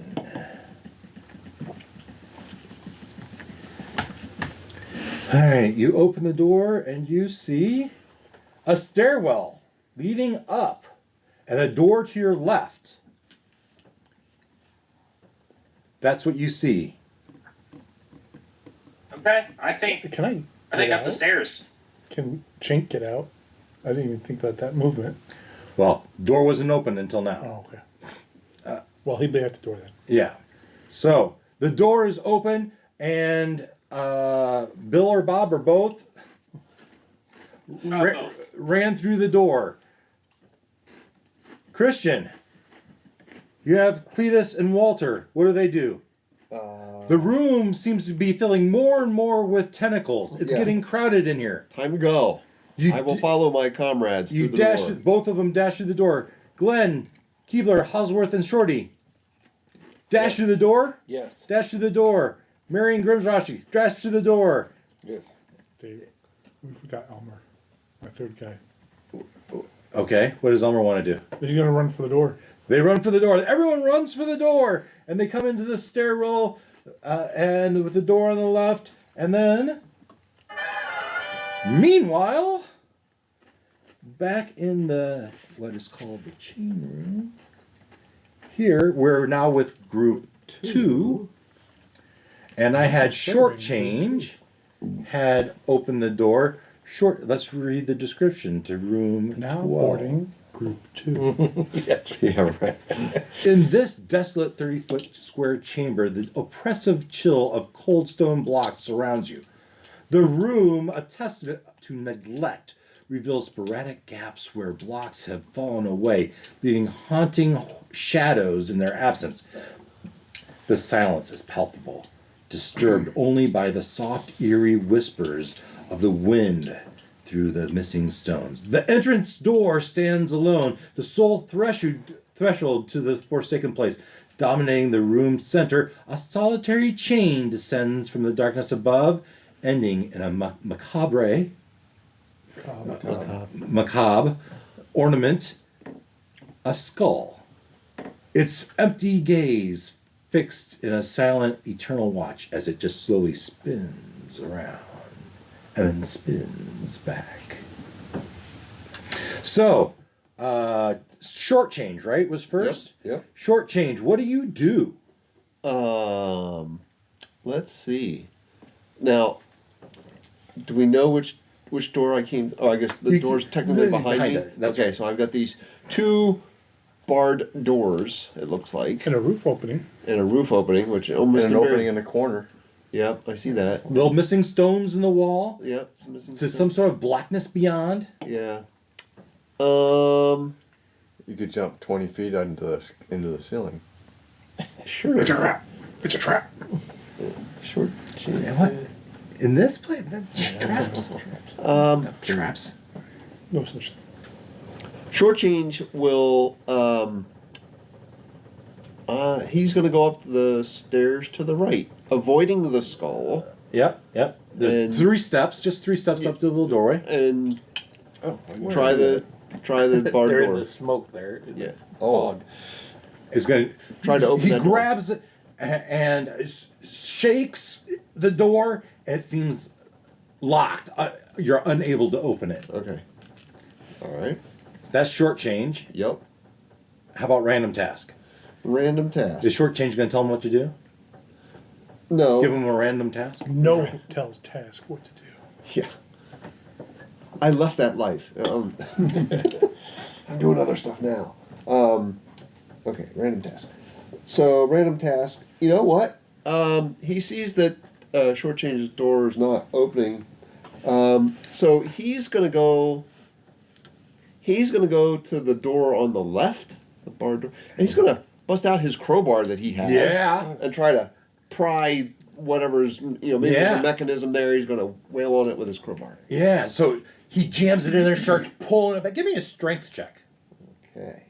All right, you open the door and you see a stairwell leading up and a door to your left. That's what you see. Okay, I think Can I? up get the out? stairs. Can Chink get out? I didn't even think about that movement. Well, door wasn't open until now. Oh, okay. Well, he'd be at the door then. Yeah. So the door is open and Bill or Bob or both Both. ran through the door. Christian, you have Cletus and Walter. What do they do? The room seems to be filling more and more with tentacles. It's Yeah. getting crowded in here. Time to go. I will follow my comrades You through the dash. door. Both of them dash through the door. Glenn, Keebler, Hosworth, and Shorty. Dash through the door. Yes. Dash through the door. Marion Grimsrashi, dash through the door. Yes. Dave, we forgot Elmer, my third guy. Okay, what does Elmer want to do? He's gonna run for the door. They run for the door. Everyone runs for the door, and they come into the stairwell, and with the door on the left, and then, meanwhile, back in the what is called the chain room. Here we're now with group 2, and I had shortchange had opened the door. Let's read the description to room Now 12. boarding group 2. Yeah, right. In this desolate 30-foot square chamber, the oppressive chill of cold stone blocks surrounds you. The room, a testament to neglect, reveals sporadic gaps where blocks have fallen away, leaving haunting shadows in their absence. The silence is palpable, disturbed only by the soft, eerie whispers of the wind through the missing stones. The entrance door stands alone, the sole threshold to the forsaken place. Dominating the room's center, a solitary chain descends from the darkness above, ending in a macabre ornament, a skull. Its empty gaze fixed in a silent, eternal watch as it just slowly spins around and then spins back. So, short change, right, was first? Yep. Short change, what do you do? Let's see. Now, do we know which which door I came? Oh, I guess the You- door's technically behind me. it, that's Okay, right. so I've got these 2 barred doors. It looks like, And a roof opening. and a roof opening, which And almost an opening in the corner. Yep, I see that. Little missing stones in the wall. Yep, it's missing To stuff. some sort of blackness beyond. Yeah. You could jump 20 feet into the ceiling. Sure. It's a trap. It's a trap. Short. Yeah, what? In this place? Traps. Traps. No such thing. Short change will. He's going to go up the stairs to the right, avoiding the skull, Yep. There's And- 3 steps, just 3 steps up to the little doorway. and Oh, try the barred They're in door. the smoke there. in the Yeah. fog. Is going Try to open He that door. grabs it and shakes the door. And it seems locked. You're unable to open it. Okay. All right. So that's short change. Yep. How about random task? Random task. Is short change going to tell him what to do? No. Give him a random task? No one tells Task what to do. Yeah. I left that life. I'm doing other stuff now. Okay, random task. So, random task. You know what? He sees that Shortchange's door is not opening. So he's gonna go. He's gonna go to the door on the left, the bar door, and he's gonna bust out his crowbar that he has. Yeah. And try to pry whatever's, maybe there's Yeah. a mechanism there. He's gonna wail on it with his crowbar. Yeah, so he jams it in there, starts pulling it back. Give me a strength check. Okay.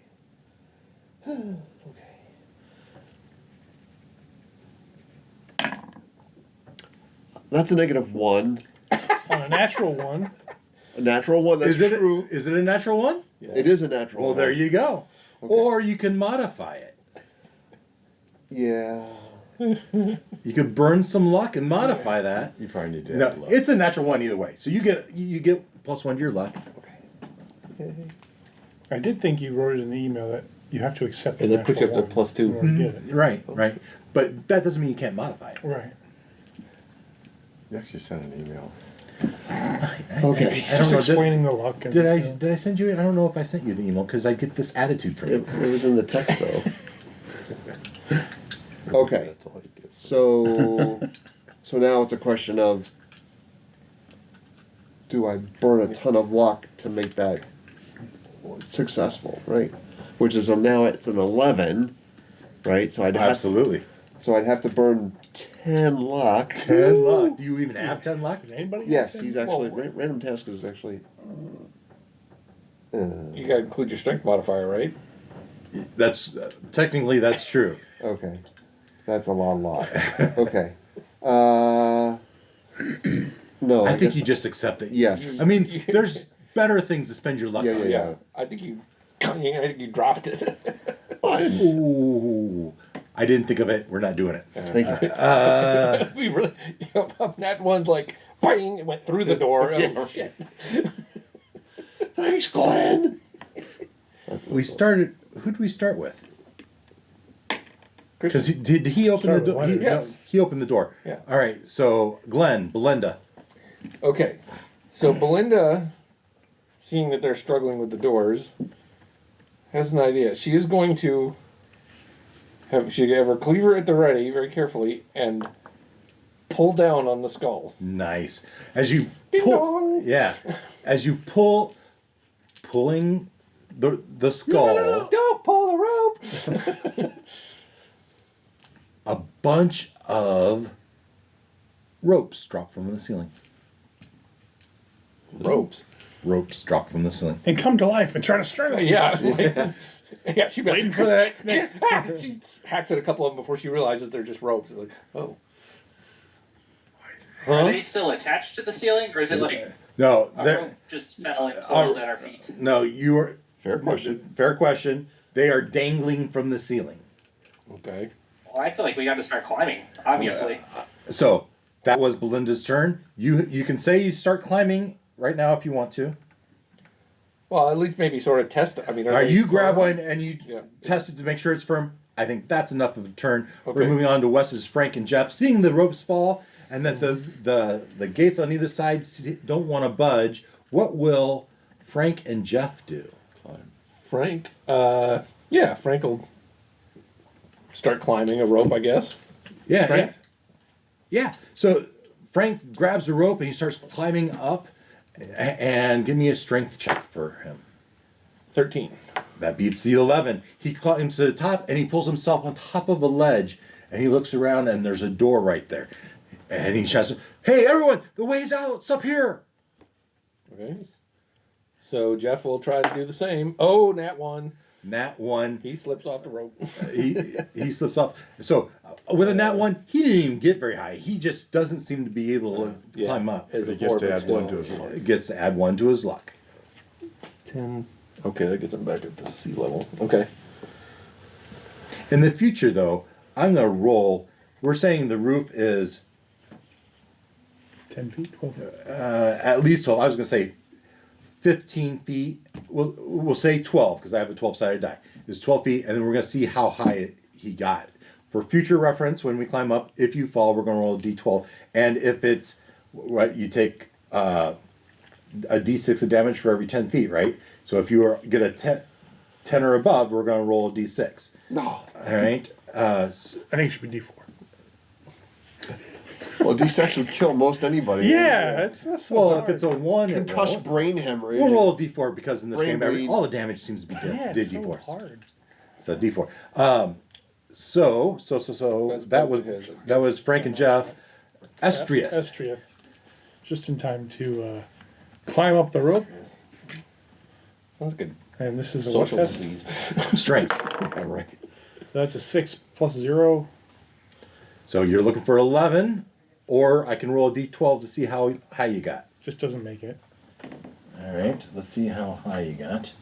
That's a -1. On a natural one, A natural one. That's Is it true. Is it a natural one? It is a natural Well, one. there you go. Or you can modify it. Yeah. You could burn some luck and modify that. You probably need to No, add luck. it's a natural one either way. So you get +1 to your luck. I did think you wrote it in the email that you have to accept And the then put you natural up to one +2. in order to get it. Right. But that doesn't mean you can't modify it. Right. You actually sent an email. Okay. I don't Just know. explaining the luck. And, Did I send you it? I don't know if I sent you the email because I get this attitude from It, you. it was in the text though. Okay. That's all you get. So now it's a question of, do I burn a ton of luck to make that successful, right? Which is now it's an 11, right? So I'd have to burn 10 luck. 10 luck. Do you even have 10 luck? Does anybody? Yes, have he's that? actually Well, random task is actually. You gotta include your strength modifier, right? That's technically that's true. Okay, that's a lot of luck. Okay. No, I think guess- you just accept it. Yes. I mean, there's better things to spend your luck Yeah, on. yeah. I think you dropped it. Ooh, I didn't think of it. We're not doing it. Thank you. We really, that one's like, bang, it went through the door. Yeah. Oh, shit. Thanks, Glenn. We started. Who did we start with? Chris- Because did he open the Started door? with He, Leonard. Yes. he opened the door. Yeah. All right. So Glenn, Belinda. Okay, so Belinda, seeing that they're struggling with the doors, has an idea. She is going to have her cleaver at the ready, very carefully, and pull down on the skull. Nice. As you Ding pull, dong. yeah. As you pulling the skull, No, don't pull the rope. a bunch of ropes drop from the ceiling. Ropes. Ropes drop from the ceiling. And come to life and try to strangle. you. Yeah. Yeah, she Waiting for that. She hacks at a couple of them before she realizes they're just ropes. Like, oh. Are Huh? they still attached to the ceiling, or is it like No, a they're rope just fell and coiled at our feet? no. You are Fair question. Fair question. They are dangling from the ceiling. Okay. Well, I feel like we got to start climbing. Obviously, So that was Belinda's turn. You can say you start climbing right now if you want to. Well, at least maybe sort of test it. I mean, All right, they you grab firm? one and you Yeah. test it to make sure it's firm. I think that's enough of a turn. We're Okay. moving on to Wes's Frank and Jeff. Seeing the ropes fall, and that the gates on either side don't want to budge, what will Frank and Jeff do? Frank, Frank will start climbing a rope, I guess. Yeah, Strength? yeah. So Frank grabs the rope and he starts climbing up. And give me a strength check for him. 13. That beats the 11. He climbs to the top and he pulls himself on top of a ledge. And he looks around and there's a door right there. And he shouts, "Hey, everyone, the way's out. It's up here." Okay. So Jeff will try to do the same. Oh, nat 1. Nat 1. He slips off the rope. He slips off. So with a nat 1, he didn't even get very high. He just doesn't seem to be able to climb up. Has a He gets 4, to but add still. 1 to his luck. Gets to add 1 to his luck. 10. Okay, that gets him back up to sea level. Okay. In the future, though, I'm going to roll. We're saying the roof is 10 feet, 12 feet. at least 12. I was going to say 15 feet. We'll say 12 because I have a 12-sided die. It's 12 feet, and then we're going to see how high he got. For future reference, when we climb up, if you fall, we're going to roll a d12. And if it's, right, you take a d6 of damage for every 10 feet, right? So if you get a 10 or above, we're going to roll a d6. No. All right? I think it should be D4. Well, D6 would kill most anybody. Yeah, that's Well, if it's a 1, it Concussed won't. brain hemorrhage. We'll roll a d4 because in this Brain game, bleed. all the damage seems to be yeah, did it's so d4s. hard. So d4. So that was Frank and Jeff. Estriath. Estriath. Just in time to climb up the rope. Sounds good. And this is a what Social test? disease. Strength. All right. So that's a 6 plus 0. So you're looking for 11, or I can roll a d12 to see how high you got. Just doesn't make it. All right. Let's see how high you got.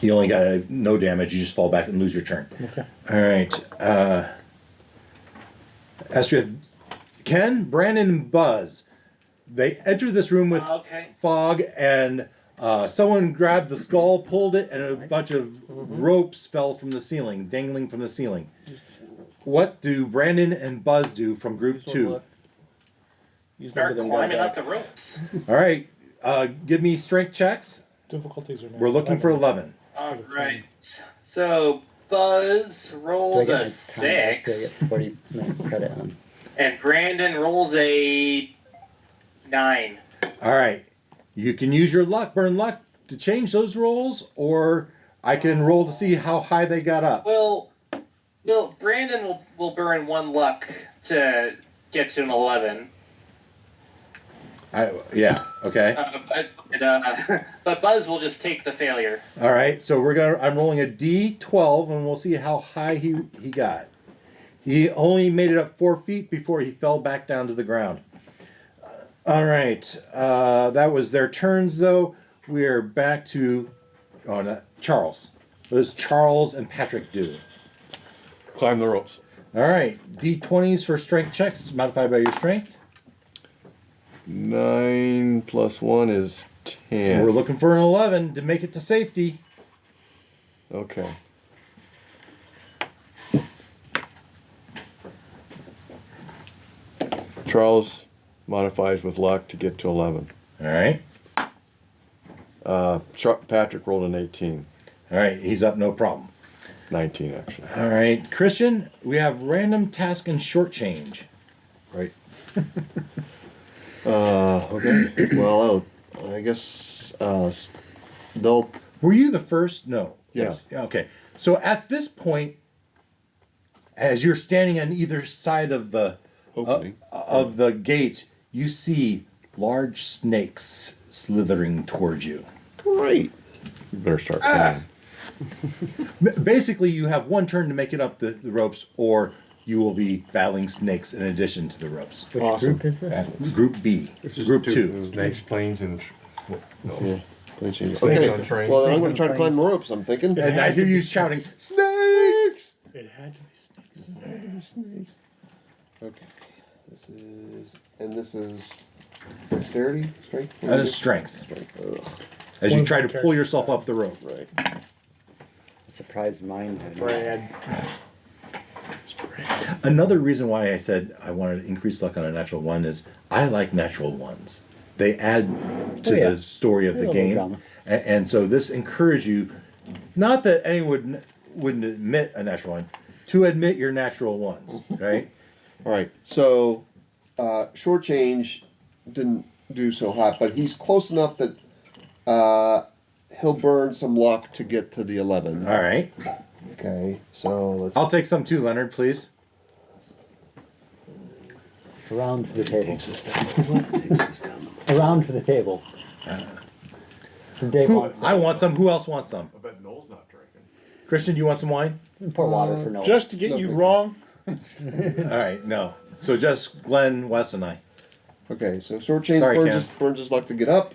You only got no damage. You just fall back and lose your turn. Okay. All right. Estriath, Ken, Brandon, and Buzz. They enter this room with Okay. fog, and someone grabbed the skull, pulled it, and a bunch of ropes fell from the ceiling, dangling from the ceiling. What do Brandon and Buzz do from group 2? Start climbing up the ropes. All right. Give me strength checks. Difficulties are now. We're looking for 11. All right. So Buzz Do I rolls get my a time back? Do I 6, get 40 minute credit on? and Brandon rolls a 9. All right. You can use your luck, burn luck, to change those rolls, or I can roll to see how high they got up. Well, Brandon will burn 1 luck to get to an 11. Yeah. Okay. But Buzz will just take the failure. All right. So I'm rolling a d12, and we'll see how high he got. He only made it up 4 feet before he fell back down to the ground. All right. That was their turns, though. We are back to Charles. What does Charles and Patrick do? Climb the ropes. All right. D20s for strength checks. It's modified by your strength. 9 plus 1 is 10. We're looking for an 11 to make it to safety. Okay. Charles modifies with luck to get to 11. All right. Patrick rolled an 18. All right. He's up, no problem. 19, actually. All right. Christian, we have random task and short change. Right. Okay. Well, I guess they'll. Were you the first? No. Yeah. Okay. So at this point, as you're standing on either side of the Opening. of the gate, you see large snakes slithering towards you. Great. You better start climbing. Basically, you have 1 turn to make it up the ropes, or you will be battling snakes in addition to the ropes. Which Awesome. group is this? Group B. Group 2. Snakes, planes, and Yeah. Please change. Snakes Okay. on trains. Well, then I'm Snakes going on to try to trains. climb the ropes. I'm thinking. And I hear you shouting, "Snakes!" It had to be snakes. Okay. This is dexterity, strength. Strength. Ugh, As you One try to character. pull yourself up the rope. right. Surprised mine had. Brad. Another reason why I said I wanted to increase luck on a natural one is I like natural ones. They add to the story of the A little game. drama. And so this encourage you, not that anyone wouldn't admit a natural one, to admit your natural ones, right? All right. So, short change didn't do so hot, but he's close enough that he'll burn some luck to get to the 11. All right. Okay. So let's. I'll take some too, Leonard, please. Around for the table. Around for the table. So Dave wants I want some. Who else wants some? I bet Noel's not drinking. Christian, do you want some wine? pour water for Noah. Just to get No, you thank wrong. All right, no. So just Glenn, Wes, and I. Okay. So short change Sorry, burns his luck to get up.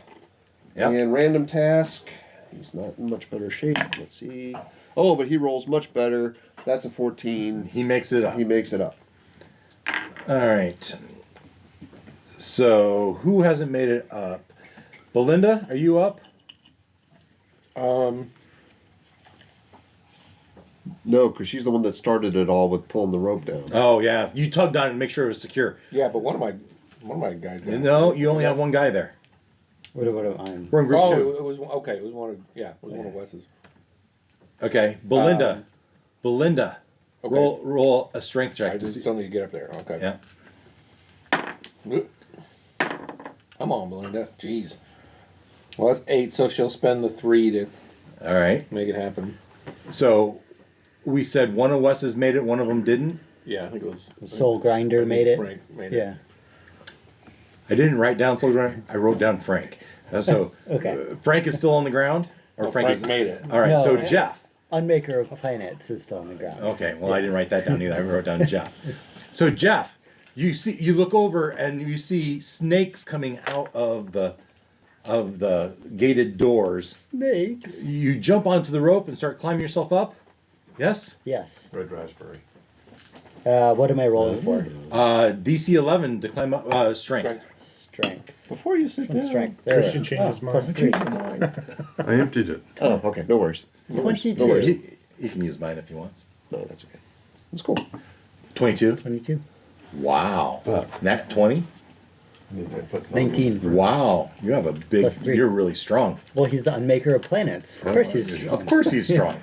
Yep. And random task. He's not in much better shape. Let's see. Oh, but he rolls much better. That's a 14. He makes it up. He makes it up. All right. So who hasn't made it up? Belinda, are you up? No, because she's the one that started it all with pulling the rope down. Oh yeah, you tugged on it to make sure it was secure. Yeah, but one of my guys. got No, you only have one guy there. What am I? We're in group Oh, two. it was okay. It was one of one of Wes's. Okay, Belinda. Belinda, Okay. roll a strength check I to just see. still need to get up there. Okay. Yeah. Come on, Belinda. Jeez. Well, that's 8, so she'll spend the 3 to All right. make it happen. So we said one of Wes's made it, one of them didn't. Yeah, I think it was. Soul Grinder made it. Frank made it. Yeah. I didn't write down Soul Grinder. I wrote down Frank. So Okay. Frank is still on the ground, or No, Frank is Frank made it. All right. No. So Jeff. Unmaker of Planets is still on the ground. Okay, well, I didn't write that down either. I wrote down Jeff. So Jeff, you look over and you see snakes coming out of the gated doors. Snakes. You jump onto the rope and start climbing yourself up. Yes. Yes. Red raspberry. What am I rolling for? DC 11 to climb up. Strength. Strength. Before you sit down. Strength. There Christian we go. changes mine. Plus 3. I emptied it. Oh, okay. No worries. 22. He can use mine if he wants. No, that's okay. That's cool. 22. 22. Wow. Fuck. Nat 20. I put 19. Wow. You have a big. Plus 3. You're really strong. Well, he's the Unmaker of Planets. Of course he's strong. Of course he's strong.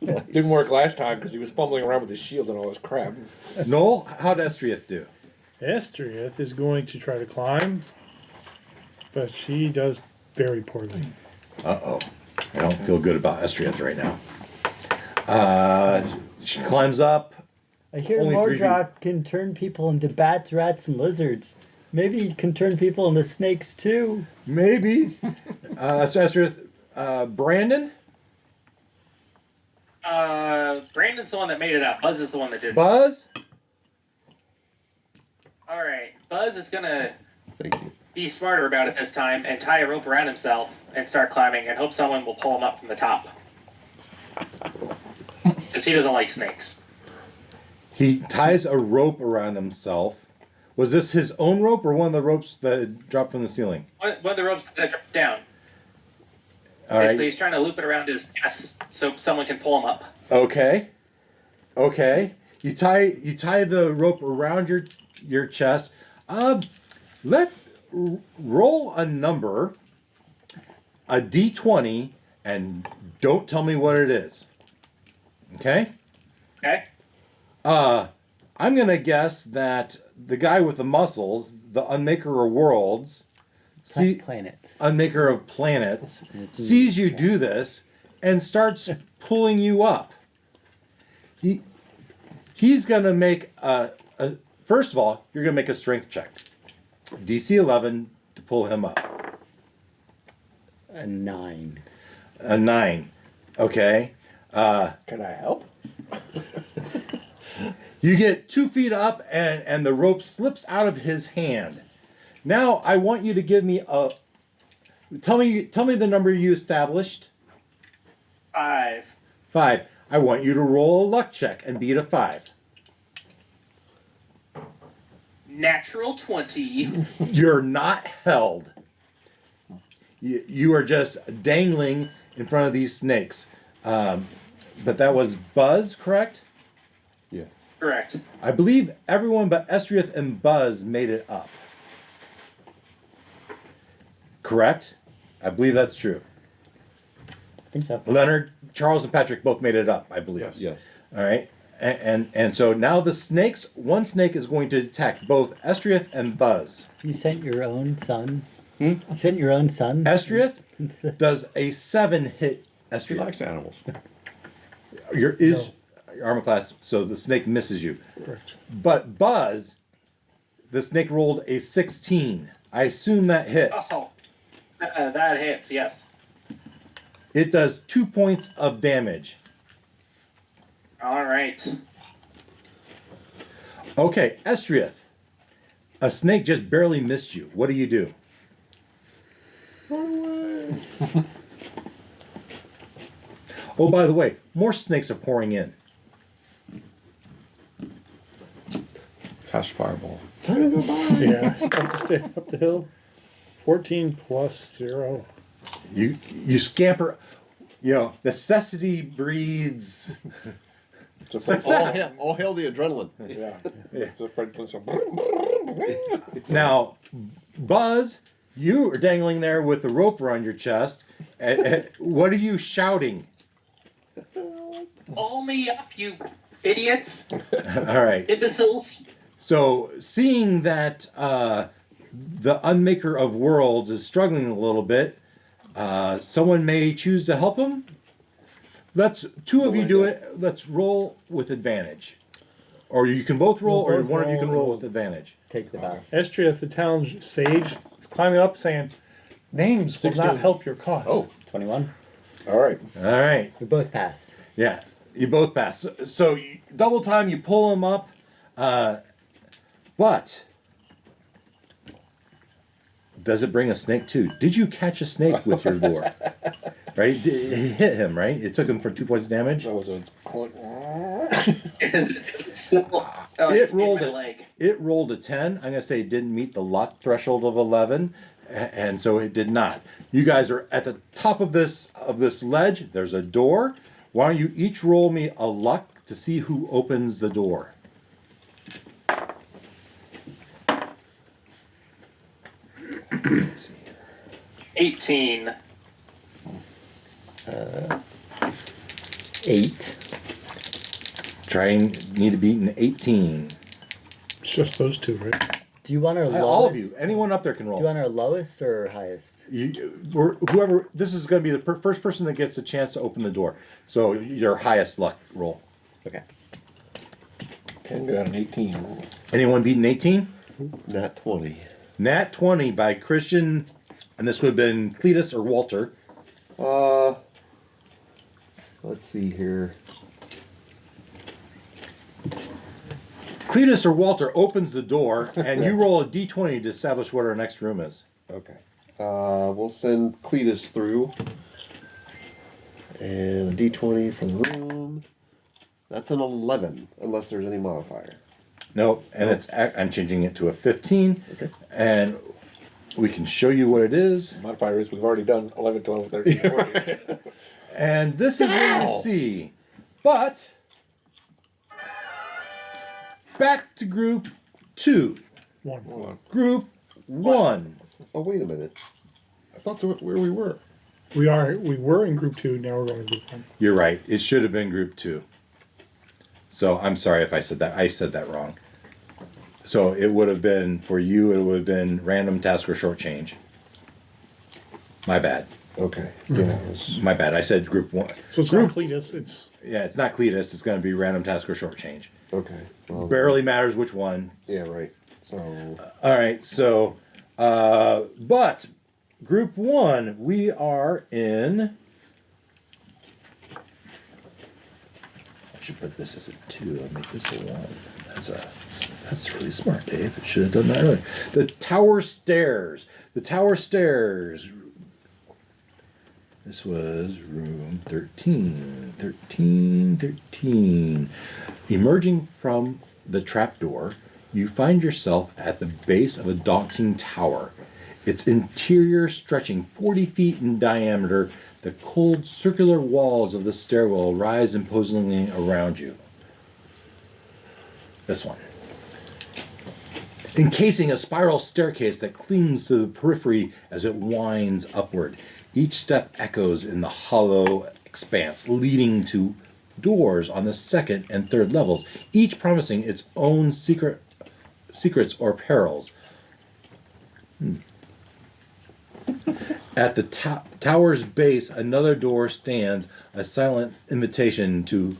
Didn't work last time because he was fumbling around with his shield and all this crap. Noel, how'd Estriath do? Estriath is going to try to climb, but she does very poorly. Uh-oh. I don't feel good about Estriath right now. She climbs up. I hear Only 3 Mordrock can turn people into bats, rats, and lizards. Maybe he can turn people into snakes too. Maybe. So Estriath, Brandon? Brandon's the one that made it up. Buzz is the one that did. Buzz? All right, Buzz is gonna Thank you. be smarter about it this time and tie a rope around himself and start climbing and hope someone will pull him up from the top. Because he doesn't like snakes. He ties a rope around himself. Was this his own rope or one of the ropes that had dropped from the ceiling? One of the ropes that dropped down. All Basically, right. he's trying to loop it around his chest so someone can pull him up. Okay. Okay. You tie the rope around your chest. Roll a number, a d20, and don't tell me what it is. Okay? Okay? I'm gonna guess that the guy with the muscles, the Unmaker of Worlds, Planets. Unmaker of Planets, sees you do this and starts pulling you up. He's gonna make first of all, you're gonna make a strength check. DC 11 to pull him up. A 9. A 9. Okay. Can I help? You get 2 feet up and the rope slips out of his hand. Now I want you to give me tell me the number you established. 5. 5. I want you to roll a luck check and beat a 5. Natural 20. You're not held. You are just dangling in front of these snakes. But that was Buzz, correct? Yeah. Correct. I believe everyone but Estriath and Buzz made it up. Correct? I believe that's true. I think so. Leonard, Charles, and Patrick both made it up, I believe. Yes. All right. And so now the snakes, one snake is going to attack both Estriath and Buzz. You sent your own son? You sent your own son? Estriath does a 7 hit He Estriath. likes animals. Your armor class, so the snake misses you. Correct. But Buzz, the snake rolled a 16. I assume that hits. Oh, that hits. Yes. It does 2 points of damage. All right. Okay, Estriath. A snake just barely missed you. What do you do? Oh, by the way, more snakes are pouring in. Cast fireball. Yeah, up the hill. 14 plus 0. You scamper. You know, necessity breeds success. All hail the adrenaline. Yeah. Just probably some- Now, Buzz, you are dangling there with the rope around your chest. What are you shouting? Pull me up, you idiots, All right. imbeciles. So, seeing that the Unmaker of Worlds is struggling a little bit, someone may choose to help him. Let's two of you do it. Let's roll with advantage, or you can both roll, or Both one of you can roll. roll with advantage. Take the boss. Estriath, the town sage, is climbing up saying, names will 16. not help your cause. Oh, 21. All right. All right. We both passed. Yeah, you both pass. So double time, you pull him up, but does it bring a snake too? Did you catch a snake with your lure? Right, it hit him. Right, it took him for 2 points of damage. That was a clunk. It's still, It rolled my it. leg. It rolled a 10. I'm gonna say it didn't meet the luck threshold of 11, and so it did not. You guys are at the top of this ledge. There's a door. Why don't you each roll me a luck to see who opens the door? Let's 18. 8. Need to beat an 18. It's just those two, right? Do you want our lowest? All of you, anyone up there can Do you roll. want our lowest or highest? Whoever. This is going to be the first person that gets a chance to open the door. So your highest luck roll. Okay. Ken got an 18. Anyone beat an 18? nat 20. Nat 20 by Christian, and this would have been Cletus or Walter. Let's see here. Cletus or Walter opens the door, and you roll a d20 to establish what our next room is. Okay. We'll send Cletus through. And a d20 for the room. That's an 11, unless there's any modifier. No, and I'm changing it to a 15. Okay. And we can show you what it is. Modifier is we've already done 11, 12, 13, 14. And this is what you see. But back to group 2. One. Group 1. Oh, wait a minute. I thought that where we were. We were in group 2, now we're going to group 1. You're right. It should have been group 2. So I'm sorry if I said that. I said that wrong. So it would have been, for you, it would have been random task or short change. My bad. Okay. Yeah. It was, My bad. I said group 1. So it's not Cletus, it's Yeah, it's not Cletus. It's going to be random task or short change. okay. Well, Barely matters which one. yeah, right. So, All right. So, but group 1, we are in. I should put this as a 2. I'll make this a 1. That's really smart, Dave. It should have done that earlier. The tower stairs. The tower stairs. This was room 13. 13. Emerging from the trapdoor, you find yourself at the base of a daunting tower. Its interior stretching 40 feet in diameter, the cold circular walls of the stairwell rise imposingly around you. This one. Encasing a spiral staircase that clings to the periphery as it winds upward. Each step echoes in the hollow expanse, leading to doors on the second and third levels, each promising its own secrets or perils. At the tower's base, another door stands, a silent invitation to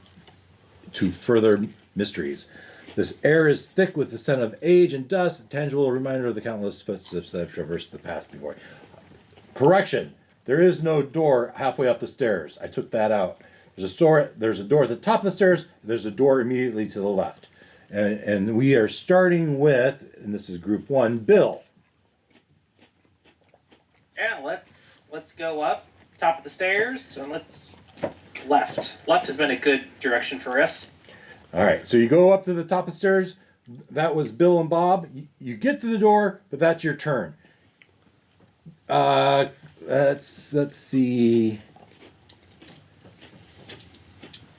further mysteries. This air is thick with the scent of age and dust, a tangible reminder of the countless footsteps that have traversed the path before. Correction. There is no door halfway up the stairs. I took that out. There's a door at the top of the stairs. There's a door immediately to the left. And we are starting with, and this is group 1, Bill. Yeah, let's go up top of the stairs and let's left. Left has been a good direction for us. All right, so you go up to the top of the stairs. That was Bill and Bob. You get to the door, but that's your turn. Let's see.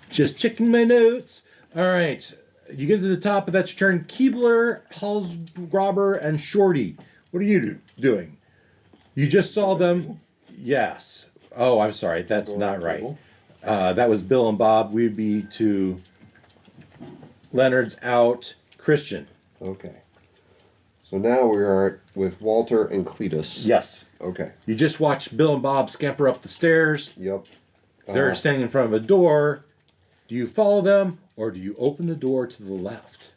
Just checking my notes. All right, you get to the top, but that's your turn. Keebler, Halsgrobber, and Shorty. What are you doing? You just saw them. Yes. Oh, I'm sorry. That's not right. That was Bill and Bob. We'd be to Leonard's out. Christian. Okay. So now we are with Walter and Cletus. Yes. Okay. You just watched Bill and Bob scamper up the stairs. Yep. They're standing in front of a door. Do you follow them or do you open the door to the left?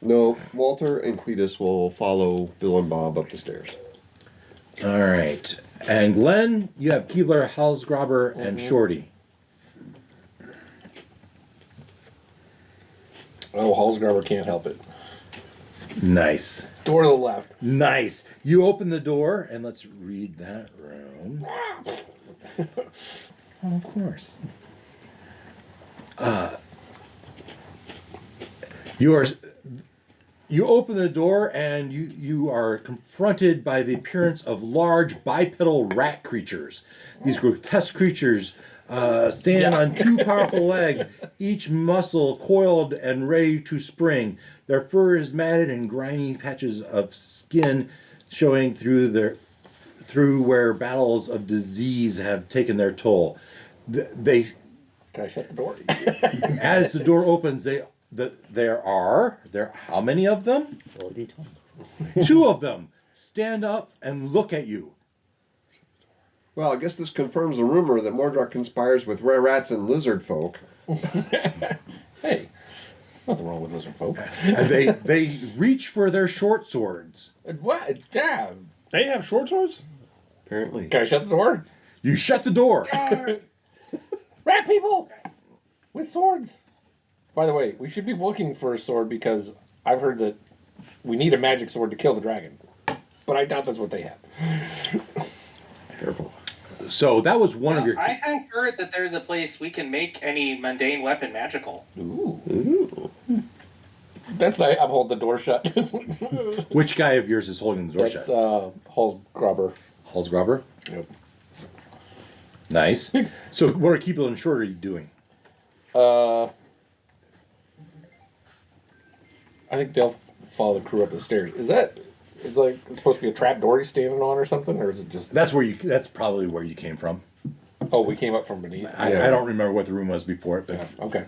No, Walter and Cletus will follow Bill and Bob up the stairs. All right. And Glenn, you have Keebler, Halsgrobber, and Shorty. Oh, Halsgrobber can't help it. Nice. Door to the left. Nice. You open the door, and let's read that room. Oh, of course. You open the door, and you are confronted by the appearance of large bipedal rat creatures. These grotesque creatures stand on two powerful legs, each muscle coiled and ready to spring. Their fur is matted and grimy patches of skin showing through where battles of disease have taken their toll. Can I shut the door? As the door opens, there are how many of them? 2 of them stand up and look at you. Well, I guess this confirms the rumor that Mordrak conspires with rare rats and lizard folk. Hey, nothing wrong with lizard folk. And they reach for their short swords. What? Damn. They have short swords? Apparently. Can I shut the door? You shut the door. Rat people with swords. By the way, we should be looking for a sword because I've heard that we need a magic sword to kill the dragon. But I doubt that's what they have. Careful. So that was one of your... I have heard that there's a place we can make any mundane weapon magical. Ooh. That's nice. I'm holding the door shut. Which guy of yours is holding the door That's shut? Halsgrobber. Halsgrobber? Yep. Nice. So what are Keeble and Shorty doing? I think they'll follow the crew up the stairs. It's like it's supposed to be a trap door he's standing on or something, or is it just? That's probably where you came from. Oh, we came up from beneath. I don't remember what the room was before it, but Okay.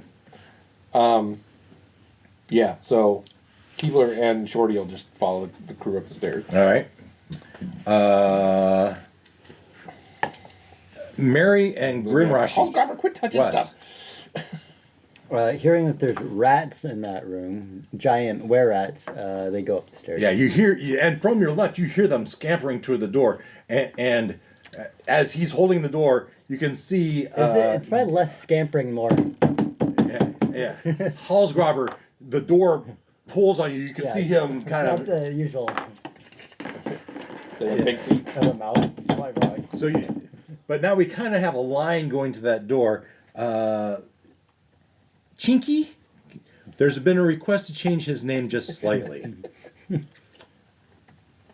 Yeah. So, Keebler and Shorty will just follow the crew up the stairs. all right. Mary and Grimrashi. Halsgrobber, quit touching Wes. stuff. Hearing that there's rats in that room, giant were-rats, they go up the stairs. Yeah, you hear, and from your left, you hear them scampering toward the door. And as he's holding the door, you can see. It's probably less scampering, more. Yeah. Halsgrobber, the door pulls on you. You can see him kind Not of. the usual They have big feet. of a mouse. Quite right. So, but now we kind of have a line going to that door. Chinky, there's been a request to change his name just slightly.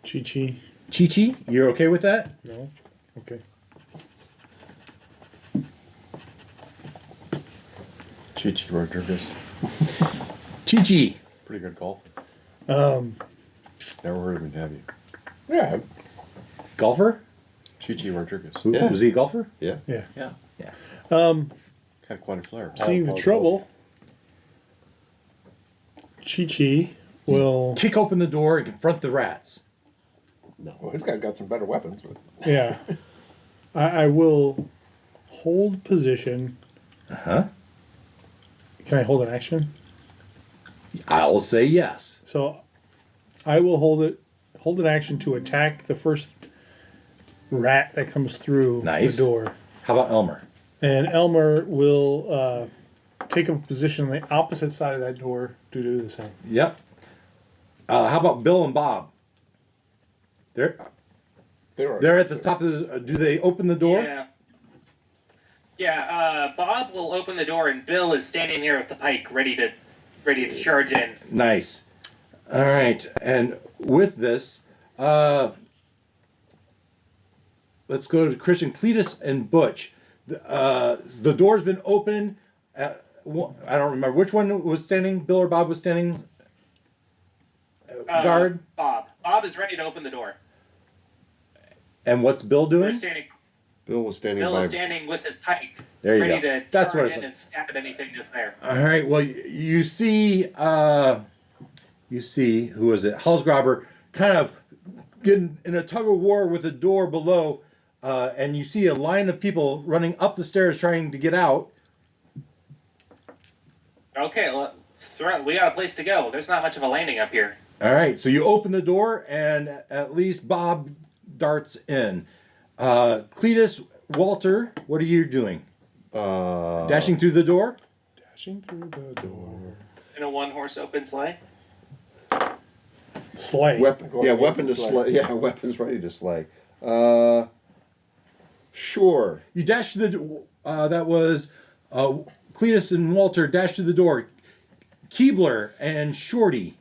Chi-Chi. Chi-Chi, you're okay with that? No? Okay. Chichi Rodriguez. Chi-Chi. Pretty good golf. Um, Never heard of him, have you? Yeah. Golfer? Chi Rodriguez. Yeah. Was he a golfer? Yeah. yeah. Yeah. Yeah. Had quite a flair. Seeing the trouble, Chi will. Kick open the door and confront the rats. Well, this guy's got some better weapons. But Yeah. I will hold position. Uh-huh. Can I hold an action? I'll say yes. So I will hold an action to attack the first rat that comes through Nice. the door. How about Elmer? And Elmer will take up a position on the opposite side of that door to do the same. Yep. How about Bill and Bob? They're at the top of the. Do they open the door? Yeah. Yeah. Bob will open the door, and Bill is standing there with the pike, ready to charge in. Nice. All right, and with this, let's go to Christian, Cletus, and Butch. The door's been open. I don't remember which one was standing. Bill or Bob was standing. Guard. Bob. Bob is ready to open the door. And what's Bill We're doing? standing. Bill was standing Bill by. is standing with his pike, There you ready go. to That's what charge I in said. and stab at anything that's there. All right. Well, you see who is it? Halsgraber kind of getting in a tug of war with the door below, and you see a line of people running up the stairs trying to get out. Okay, we got a place to go. There's not much of a landing up here. All right. So you open the door, and at least Bob darts in. Cletus, Walter, what are you doing? Dashing through the door? Dashing through the door. In a one-horse open sleigh. Slay. Weapon to slay. Yeah, weapons ready to slay. Sure. You dash through the door. That was Cletus and Walter dash through the door. Keebler and Shorty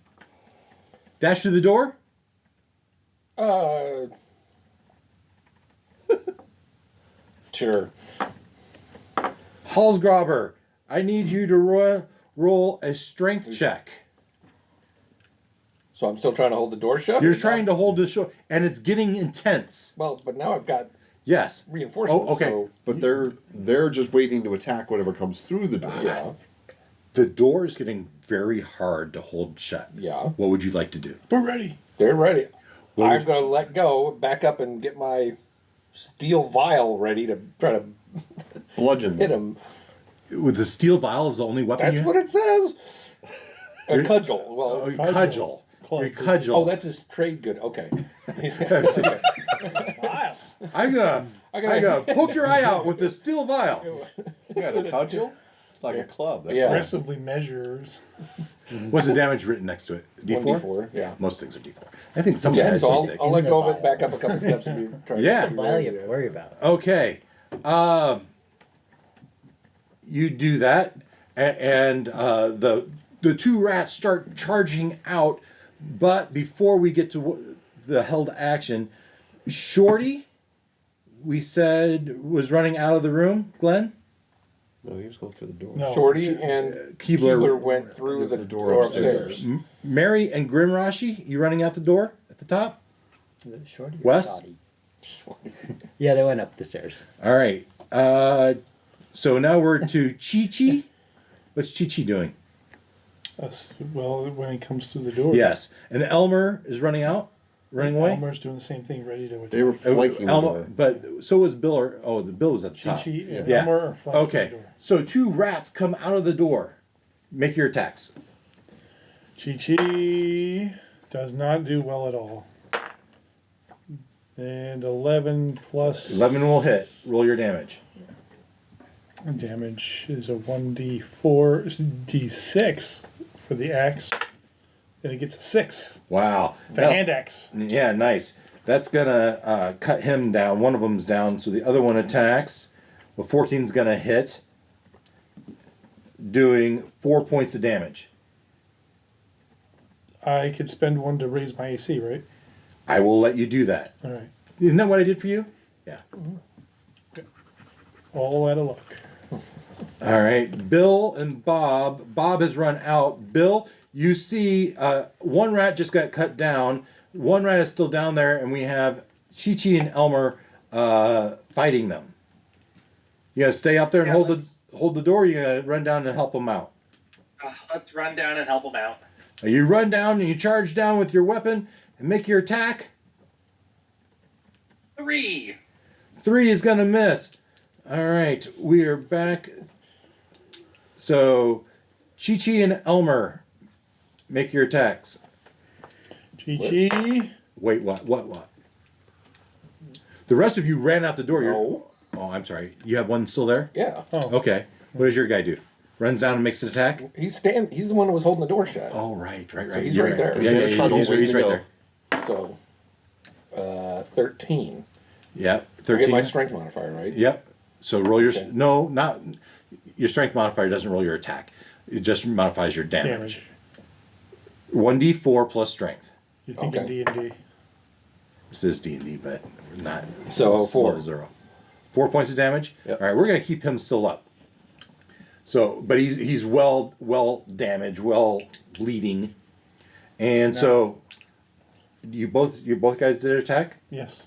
dash through the door. Sure. Halsgraber, I need you to roll a strength check. So I'm still trying to hold the door shut? You're trying to hold the show, and it's getting intense. Well, but now I've got Yes. reinforcements. Oh, okay. So, But they're just waiting to attack whatever comes through the door. yeah. The door is getting very hard to hold shut. Yeah. What would you like to do? We're ready. They're ready. What would I'm going to let go, back up, and get my steel vial ready to try to Bludgeon hit them. him. With the steel vial is the only weapon That's you what it says. A cudgel. Well, cudgel. You're cudgel. oh, that's his trade good. Okay. Wow. I'm gonna poke your eye out with this steel vial. You got a cudgel? It's like a club. That's Yeah. Aggressively measures. What's the damage written next to it? D4? 1d4, yeah. Most things are D4. I think some Yeah, are so D6. I'll let In go the of it, back up a couple steps, and be trying Yeah. to Why do you have to worry about? Okay. You do that, and the two rats start charging out. But before we get to the held action, Shorty, we said, was running out of the room. Glenn? No, he was going through the door. No. Shorty and Keebler went through the door door upstairs. upstairs. Mary and Grimrashi, you running out the door at the top? Shorty or Wes? Shoddy? Yeah, they went up the stairs. All right. So now we're to Chi-Chi. What's Chi-Chi doing? Well, when he comes through the door. Yes. And Elmer is running away? Elmer's doing the same thing, ready to attack. They were flanking the Elmer, door. but so was Bill. The Bill was at the top. Chi-Chi and Yeah. Elmer are flanking the Okay. door. So two rats come out of the door. Make your attacks. Chi-Chi does not do well at all. And 11 plus 11 will hit. Roll your damage. damage is a 1d4, d6 for the axe. Then it gets a 6. Wow. The hand axe. Yeah, nice. That's gonna cut him down. One of them's down, so the other one attacks. Well, 14's gonna hit, doing 4 points of damage. I could spend one to raise my AC, right? I will let you do that. All right. Isn't that what I did for you? Yeah. All out of luck. All right. Bill and Bob. Bob has run out. Bill, you see one rat just got cut down. One rat is still down there, and we have Chi-Chi and Elmer fighting them. You gotta stay up there and hold the door. You gotta run down and help them out. Let's run down and help them out. You run down and you charge down with your weapon and make your attack. 3. 3 is gonna miss. All right, we are back. So, Chi-Chi and Elmer, make your attacks. Chi-Chi. Wait, what? The rest of you ran out the door. No. Oh, I'm sorry. You have one still there? Yeah. Oh. Okay. What does your guy do? Runs down and makes an attack? He's the one who was holding the door shut. Oh, right. So he's You're right there. Yeah, He's he's right there. So, 13. Yep. I 13. get my strength modifier, right? Yep. So roll your Okay. no, not your strength modifier doesn't roll your attack. It just modifies your damage. 1d4 plus strength. You think in Okay. D&D. This is D&D, but not So, it's 4. level 0. 4 points of damage. Yep. All right, we're gonna keep him still up. So, but he's well damaged, well bleeding, and so you both guys did attack, Yes.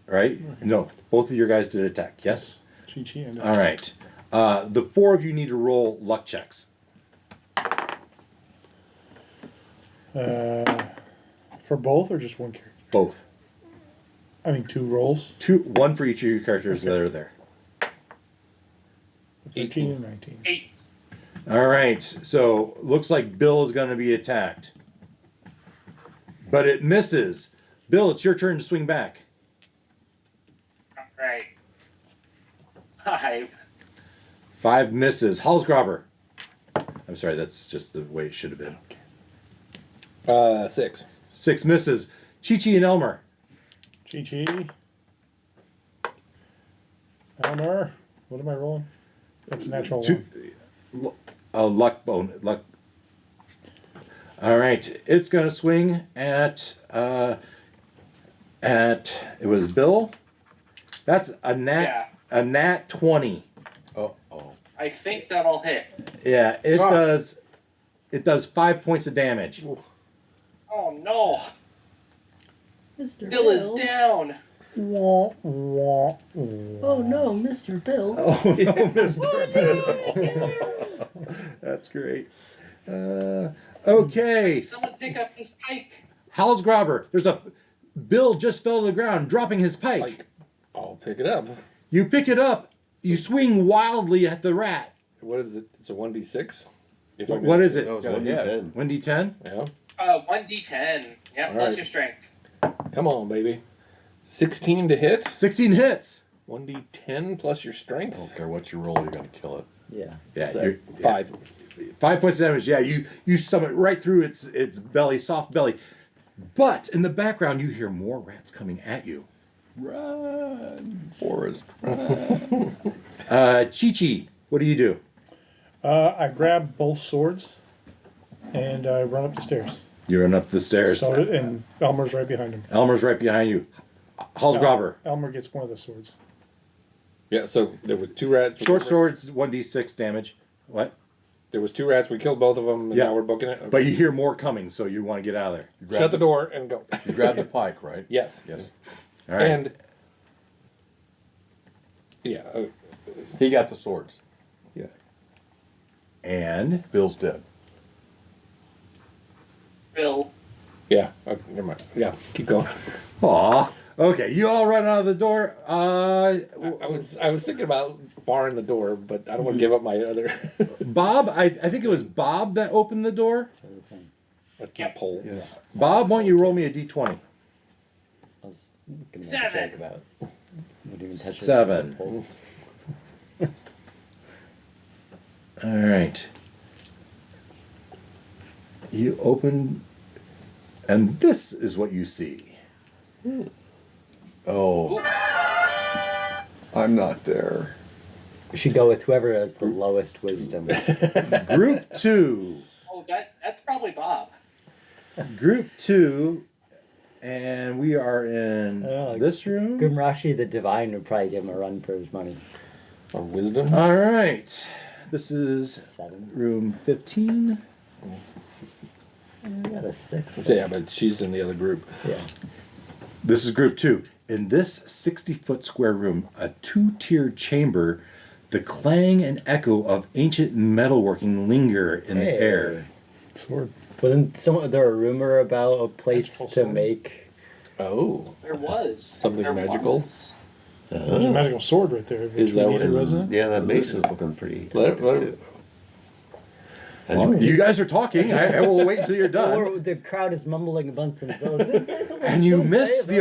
right? No, both of your guys did attack. Yes. Chi-Chi and All right. The 4 of you need to roll luck checks. For both or just one character? Both. I mean, 2 rolls. 1 for each of your characters that are there. 13 and 19. 8. All right. So looks like Bill is going to be attacked, but it misses. Bill, it's your turn to swing back. All right. 5. 5 misses. Halsgrabber. I'm sorry, that's just the way it should have been. 6. 6 misses. Chi-Chi and Elmer. Chi-Chi. Elmer. What am I rolling? That's a natural 1. Luck bone. Luck. All right. It's going to swing at it was Bill. That's a nat. Yeah. A nat 20. Oh. I think that'll hit. Yeah, it Ah. does. It does 5 points of damage. Oh no. Mr. Bill is down. Wah, wah, wah. Oh no, Mr. Bill. Oh no, Mr. Bill. That's great. Okay, Someone pick up his pike. Halsgrabber. Bill just fell to the ground, dropping his pike. Like, I'll pick it up. You pick it up. You swing wildly at the rat. What is it? It's a 1d6? What is it? That was Got a 1d10. 1d10? Yeah. 1d10. Yep, All plus right. your strength. Come on, baby. 16 to hit. 16 hits. 1d10 plus your strength. I don't care what you roll, you're going to kill it. Yeah. Yeah, So, you're 5. 5 points of damage. Yeah, you summon it right through its belly, soft belly. But in the background, you hear more rats coming at you. Run, Forrest. Chi-Chi, what do you do? I grab both swords and I run up the stairs. You run up the stairs. And Elmer's right behind him. Elmer's right behind you. Halsgrabber. Elmer gets one of the swords. Yeah, so there were 2 rats. Short swords, 1d6 damage. What? There was 2 rats. We killed both of them, and Yeah. now we're booking it. Okay. But you hear more coming, so you want to get out of there. You grab Shut the door and go. You grab the pike, right? Yes. Yes. All right. And yeah, He got the swords. And Bill's dead. Bill. yeah. Never mind. Yeah, keep going. aw. Okay, you all run out of the door. I was thinking about barring the door, but I don't want to give up my other. Bob, I think it was Bob that opened the door. That's my pole. Yeah. Bob, why don't you roll me a d20? I was gonna make a 7. joke about. Would even touch it. 7. All right. You open, and this is what you see. Oh. I'm not there. We should go with whoever has the lowest wisdom. Group 2. Oh, that's probably Bob. Group 2, and we are in I don't know, like this room. Grimrashi the Divine would probably give him a run for his money. Or wisdom. All right. This is 7. room 15. I got a 6. Yeah, but she's in the other group. Yeah. This is group 2. In this 60-foot square room, a 2-tiered chamber, the clang and echo of ancient metalworking linger in the air. Sword. Wasn't there a rumor about a place Magical to sword. make? Oh. There was Something there magical? was. There's a magical sword right there. Is that what it was? Wasn't it? Yeah, that mace is looking pretty. Let- active, let- too. Well, you guys are talking. I will wait until you're done. Or the crowd is mumbling amongst themselves. And you miss the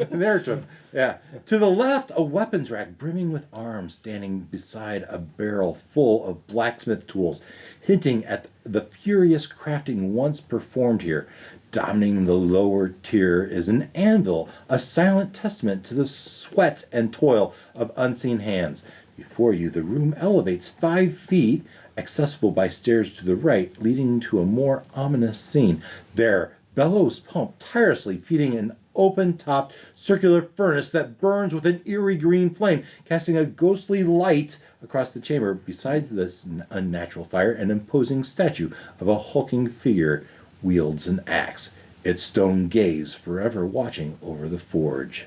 Yeah. narrative. Yeah. To the left, a weapons rack brimming with arms standing beside a barrel full of blacksmith tools, hinting at the furious crafting once performed here. Dominating the lower tier is an anvil, a silent testament to the sweat and toil of unseen hands. Before you, the room elevates 5 feet, accessible by stairs to the right, leading to a more ominous scene. There, bellows pump tirelessly, feeding an open-topped circular furnace that burns with an eerie green flame, casting a ghostly light across the chamber. Besides this unnatural fire, an imposing statue of a hulking figure wields an axe, its stone gaze forever watching over the forge.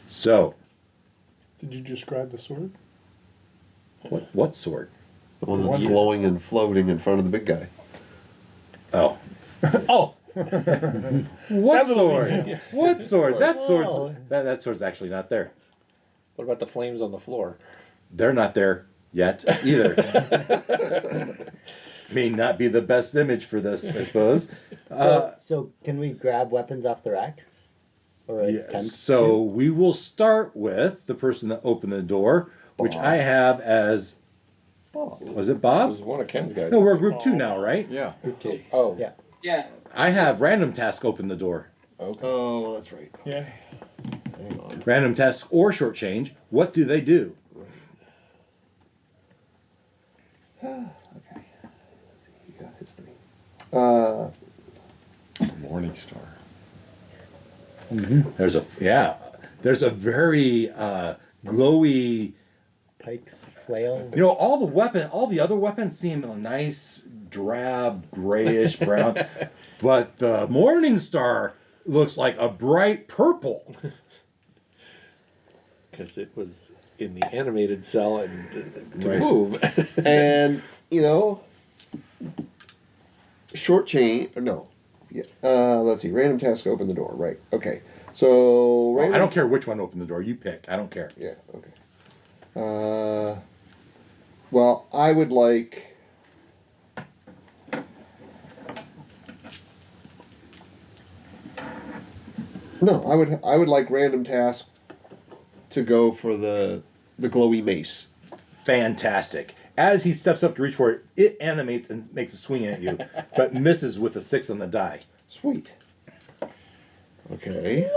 So, Did you describe the sword? what sword? The one that's glowing and floating in front of the big guy. Oh. Oh, What That's a sword? little- What sword? That Whoa. sword's that sword's actually not there. What about the flames on the floor? They're not there yet either. May not be the best image for this, I suppose. So can we grab weapons off the rack? Or Yeah, attempt so we will start with the person that opened the door, which I have as. Was it It Bob? was one of Ken's guys. No, we're group 2 now, right? Yeah. to? Oh. Yeah. Yeah. I have random task open the door. Okay. Oh, that's right. yeah. Hang on. Random task or short change. What do they do? Morning Star. There's a very glowy. Pikes, flail. You know, all the other weapons seem a nice drab, grayish brown, but the Morning Star looks like a bright purple. Because it was in the animated cell and to Right. move. And, short chain, no. Yeah, let's see, random task open the door, right, okay. So, random, I don't care which one opened the door. You pick. I don't care. Yeah, okay. Well, I would like. No, I would like random task to go for the glowy mace. Fantastic. As he steps up to reach for it, it animates and makes a swing at you, but misses with a 6 on the die. Sweet. Okay.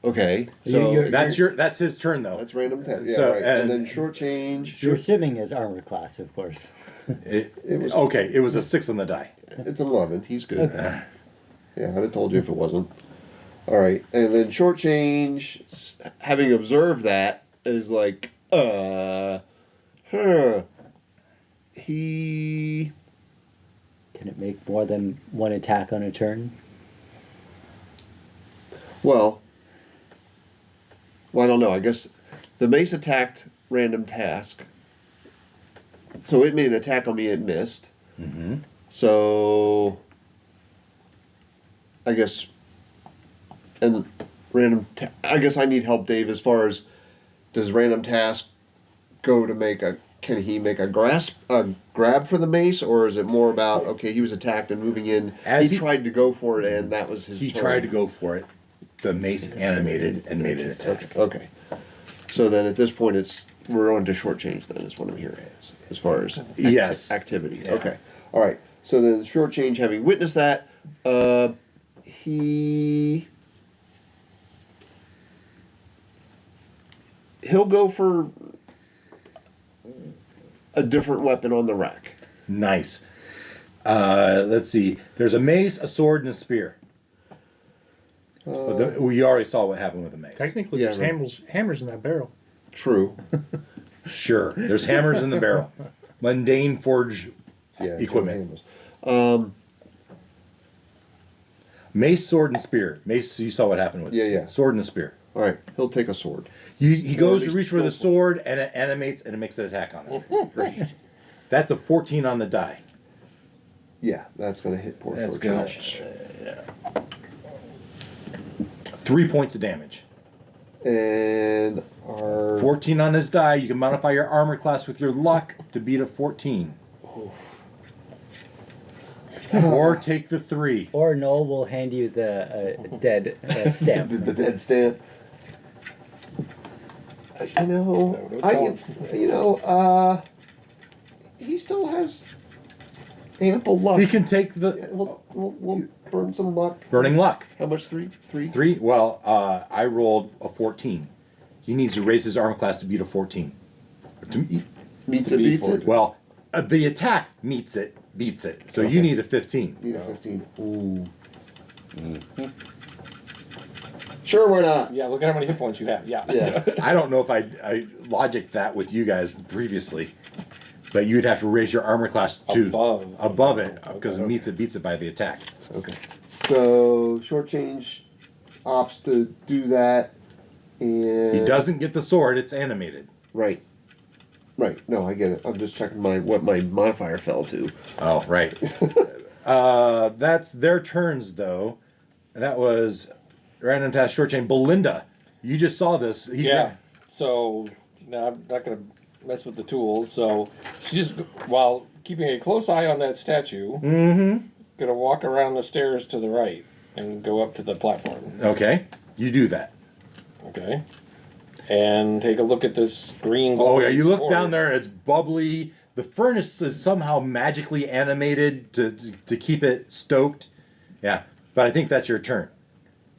Okay. So You're- That's his turn though. that's random task. Yeah, So, right. And and- then short change. You're assuming his armor class, of course. It was- was a 6 on the die. It's an 11. He's good. Yeah, I'd have told you if it wasn't. All right, and then short change. Having observed that is like, he. Can it make more than one attack on a turn? Well, I don't know. I guess the mace attacked random task, so it made an attack on me. It missed. Mm-hmm. So, I guess, and I guess I need help, Dave. As far as does random task go to make a? Can he make a grab for the mace, or is it more about okay, he was attacked and moving in? As He he- tried to go for it, and that was his. He turn. tried to go for it. The mace animated and made an attack. Okay. So then at this point, we're on to short change. Then is what I'm hearing. As far as Yes. activity. Yeah. Okay. All right. So then short change, having witnessed that, he'll go for a different weapon on the rack. Nice. Let's see. There's a mace, a sword, and a spear. We already saw what happened with the mace. Technically, Yeah, there's right. hammers in that barrel. True. Sure. There's hammers in the barrel. mundane forge Yeah. equipment. Um, Mace, sword, and spear. Mace, you saw what happened with Yeah, yeah. sword and a spear. all right, he'll take a sword. He Or goes at to least reach for go the for it. sword, and it animates, and it makes an attack on it. Great. That's a 14 on the die. Yeah, that's gonna hit poor That's short gonna- change. 3 points of damage. And our 14 on this die. You can modify your armor class with your luck to beat a 14. Or take the 3. Or Noel will hand you the dead stamp. the dead stamp. He still has ample luck. He can take Yeah, the we'll burn some luck. burning luck. How much? 3? 3? 3? Well, I rolled a 14. He needs to raise his armor class to beat a 14. Meets To it, be beats it. Well, the attack meets it, beats it. So you Okay. need a 15. Need a 15. Ooh. Sure, why not? Yeah, look at how many hit points you have. Yeah. Yeah. I don't know if I logicked that with you guys previously, but you'd have to raise your armor class to Above. it because it Okay. meets it, beats it by the attack. Okay. So shortchange opts to do that, and He doesn't get the sword; it's animated. Right. Right. No, I get it. I'm just checking what my modifier fell to. Oh, right. That's their turns, though. That was random task short chain. Belinda, you just saw this. Yeah. So now I'm not gonna mess with the tools. So she's just while keeping a close eye on that statue. Gonna walk around the stairs to the right and go up to the platform. Okay, you do that. Okay. And take a look at this green. Oh yeah, you look glowing down orb. there and it's bubbly. The furnace is somehow magically animated to keep it stoked. Yeah, but I think that's your turn.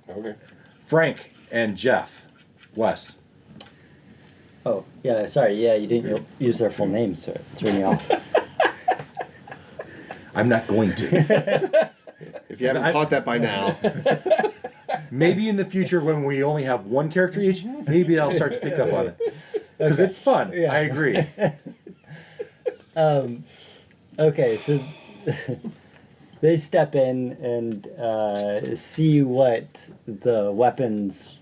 Okay. Frank and Jeff, Wes. Oh, yeah, sorry. Yeah, you didn't use their full names, so it threw me off. I'm not going to. If you haven't caught that by now. Maybe in the future when we only have one character each, maybe I'll start to pick up on it. Because it's fun. Yeah. I agree. Okay, so they step in and see what the weapons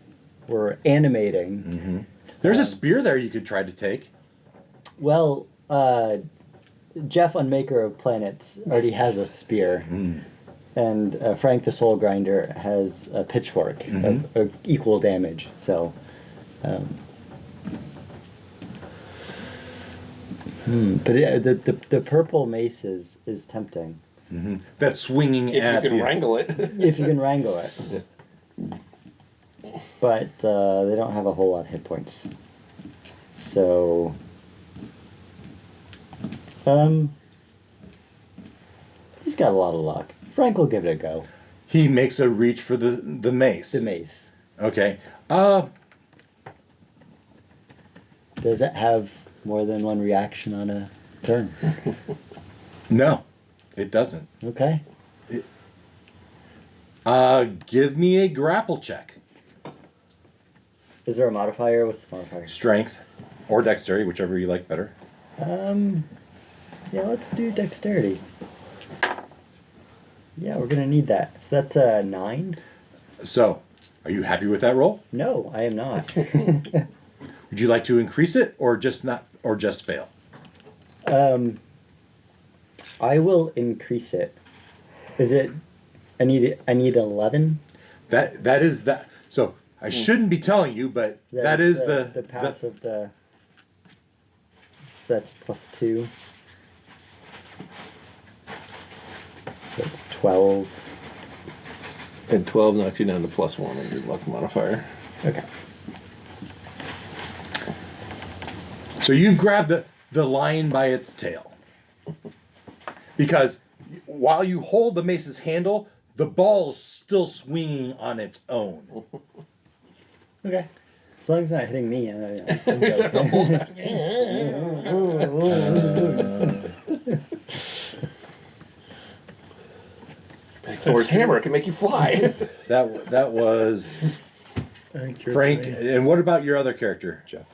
were animating. There's a spear there you could try to take. Well, Jeff, Unmaker of Planets, already has a spear. And Frank the Soul Grinder has a pitchfork of equal damage. So, but the purple mace is tempting That's swinging If at you can the... wrangle it. if you can wrangle it. But they don't have a whole lot of hit points. So, he's got a lot of luck. Frank will give it a go. He makes a reach for the mace. The mace. Okay. Does it have more than one reaction on a turn? No, it doesn't. Okay. Give me a grapple check. Is there a modifier? What's the modifier? Strength or dexterity, whichever you like better. Yeah, let's do dexterity. Yeah, we're gonna need that. So that's 9? So, are you happy with that roll? No, I am not. Would you like to increase it or just fail? I will increase it. Is it? I need 11. That is that. So I shouldn't be telling you, but that is the pass of the. So that's +2. That's 12. And 12 knocks you down to +1 on your luck modifier. Okay. So you've grabbed the lion by its tail. Because while you hold the mace's handle, the ball's still swinging on its own. Okay. As long as it's not hitting me. You have to hold that. Thor's hammer can make you fly. That was I think you're Frank. right. And what about your other character? Jeff.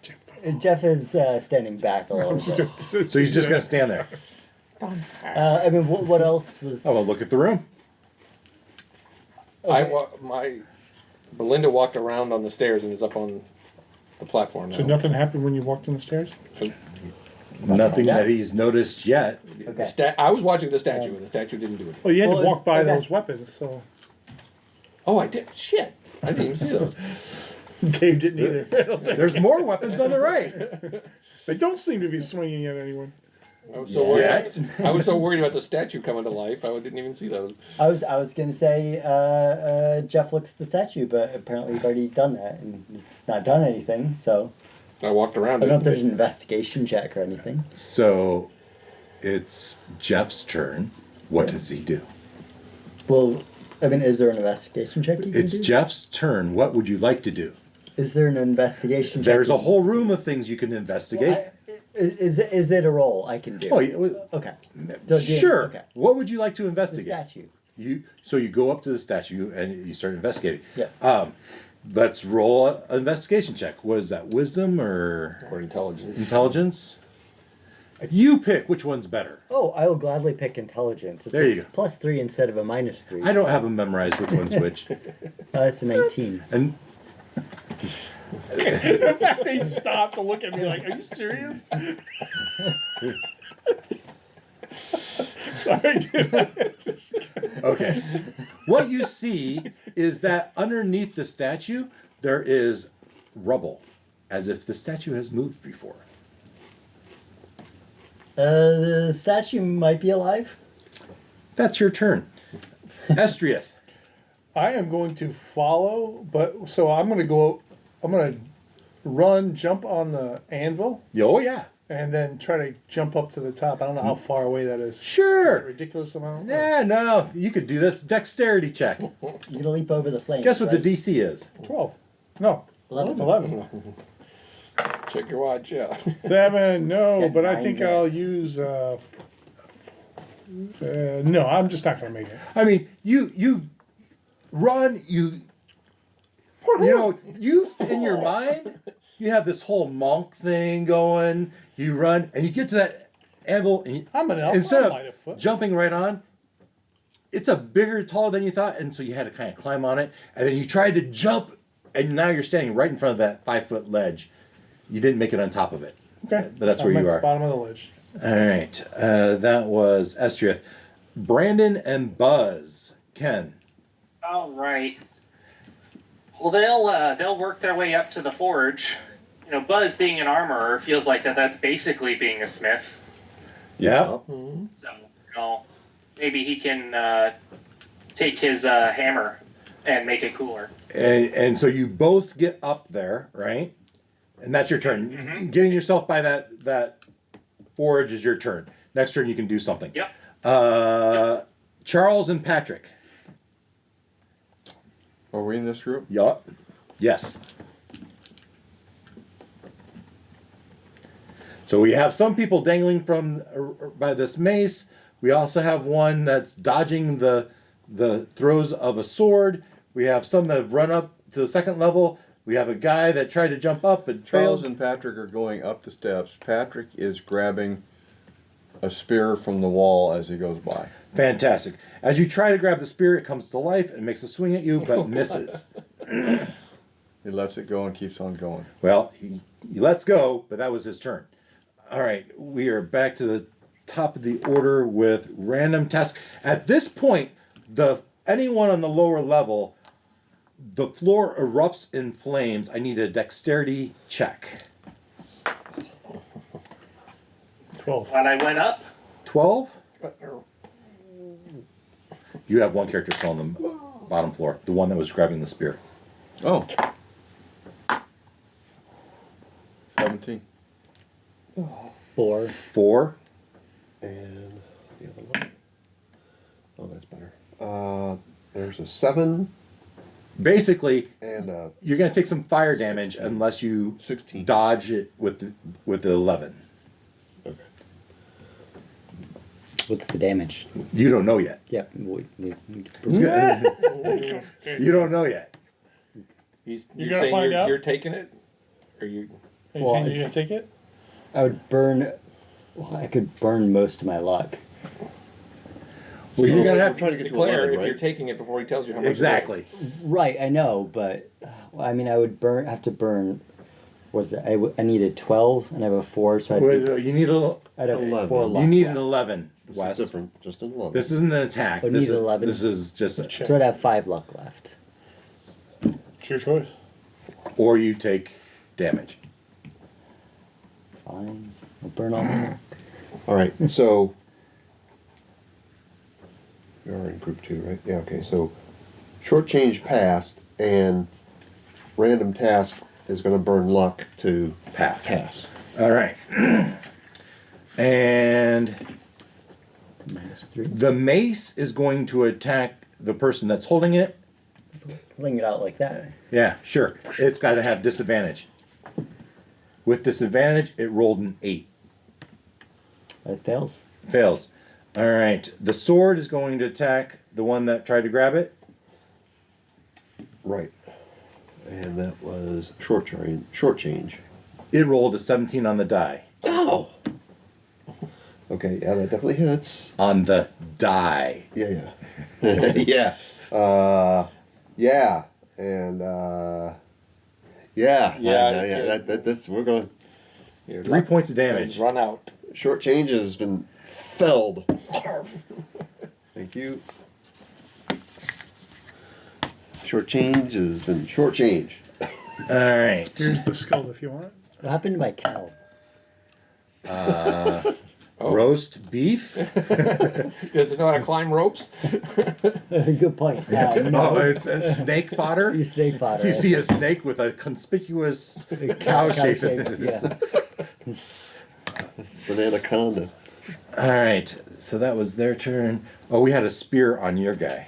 Jeff. Jeff is standing back a little bit. So he's just gonna stand there. I mean, what else was? Oh, well, look at the room. Belinda walked around on the stairs and is up on the platform now. So nothing happened when you walked in the stairs? Nothing that he's noticed yet. Okay. I was watching the statue, and the statue didn't do it. Well, you had Well, to walk by okay. those weapons, so Oh, I did. Shit. I didn't even see those. Dave didn't either. I don't think. There's more weapons on the right. They don't seem to be swinging at anyone. I was so worried. Yet. I was so worried about the statue coming to life. I didn't even see those. I was gonna say Jeff looks at the statue, but apparently you've already done that, and it's not done anything. So I walked I around. don't know if there's an investigation check or anything. So it's Jeff's turn. What does he do? Well, I mean, is there an investigation check you can It's do? Jeff's turn. What would you like to do? Is there an investigation check? There's you- a whole room of things you can Well, investigate. is it a roll I can do? Oh, yeah, Okay. So, sure. Okay. What would you like to The investigate? statue. You go up to the statue and you start investigating. Yeah. Let's roll an investigation check. What is that? Wisdom or Or intelligence. intelligence? You pick which one's better. Oh, I will gladly pick intelligence. It's There a you go. +3 instead of a -3. I don't have them memorized which one's which. It's an 18. And The fact they stopped to look at me like, are you serious? Sorry, dude. okay. What you see is that underneath the statue there is rubble, as if the statue has moved before. The statue might be alive. That's your turn. Estriath. I am going to follow, but so I'm going to run, jump on the anvil, Oh, yeah. and then try to jump up to the top. I don't know how far away that is. Sure. Ridiculous amount. Yeah, no, you could do this. Dexterity check. You're gonna leap over the flames. Guess what right? the DC is? 12. No. 11. Check your watch, yeah. 7. No, Yeah, but I 9 think I'll minutes. use. No, I'm just not going to make it. I mean, you run, you know, you in your mind, you have this whole monk thing going. You run, and you get to that anvil, and you, I'm an elf. instead I'll light a of foot. jumping right on, it's a bigger, taller than you thought, and so you had to kind of climb on it, and then you tried to jump, and now you're standing right in front of that 5-foot ledge. You didn't make it on top of it. Okay. But that's I'm where at you the are. bottom of the ledge. All right, that was Estriath. Brandon and Buzz. Ken. All right. Well, they'll work their way up to the forge. You know, Buzz being an armorer feels like that's basically being a smith. Yeah. So, you know, maybe he can take his hammer and make it cooler. And so you both get up there, right? And that's your turn. Mm-hmm. Getting yourself by that forge is your turn. Next turn you can do something. Yep. Charles and Patrick. Are we in this group? Yup. Yes. So we have some people dangling from by this mace. We also have one that's dodging the throws of a sword. We have some that have run up to the second level. We have a guy that tried to jump up and Charles failed. and Patrick are going up the steps. Patrick is grabbing a spear from the wall as he goes by. Fantastic. As you try to grab the spear, it comes to life and makes a swing at you, but misses. He lets it go and keeps on going. Well, he lets go, but that was his turn. All right, we are back to the top of the order with random tasks. At this point, anyone on the lower level, the floor erupts in flames. I need a dexterity check. 12. When I went up, 12? You have one character still on the bottom floor, the one that was grabbing the spear. Oh. 17. 4. 4. And the other one. Oh, that's better. There's a 7 Basically, and a you're going to take some fire damage unless you 16. dodge it with the 11. Okay. What's the damage? You don't know yet. Yep. It's gonna- you don't know yet. You're gonna saying find out? you're taking it? Or you? Are you Well, saying you're it's- gonna take it? I would burn. Well, I could burn most of my luck. Well, you're gonna We're have trying to to get to Declare 11, if right? you're taking it before he tells you how much. exactly. Right, I know, but I mean, I would have to burn. Was it? I needed 12, and I have a 4, so Wait, you need I'd have 11. 4 luck. you need an left. 11, This Wes. is different. Just an 11. This isn't an attack. Oh, this need is 11? This is just a, Check. So I'd have 5 luck left. It's your choice. or you take damage. Fine, I'll burn all my luck. All right, so we are in group 2, right? Yeah. Okay. So short change passed, and random task is going to burn luck to Pass. pass. All right. And -3. the mace is going to attack the person that's holding it. Pulling it out like that. Yeah, sure. It's got to have disadvantage. With disadvantage, it rolled an 8. That fails. Fails. All right. The sword is going to attack the one that tried to grab it. Right. And that was short change. Short change. It rolled a 17 on the die. Oh. Okay. Yeah, that definitely hits. On the die. Yeah. Yeah. Yeah. And yeah. Yeah, That's we're going. Your 3 luck points of has damage. Run out. Short change has been felled. Thank you. Short change has been short change. All right. Here's the skull if you want it. What happened to my cow? Oh. Roast beef. Does it know how to climb ropes? Good point. Oh, No, it's a snake fodder. you snake fodder. You see a snake with a conspicuous cow shape in it. Yeah. It's an anaconda. All right. So that was their turn. Oh, we had a spear on your guy.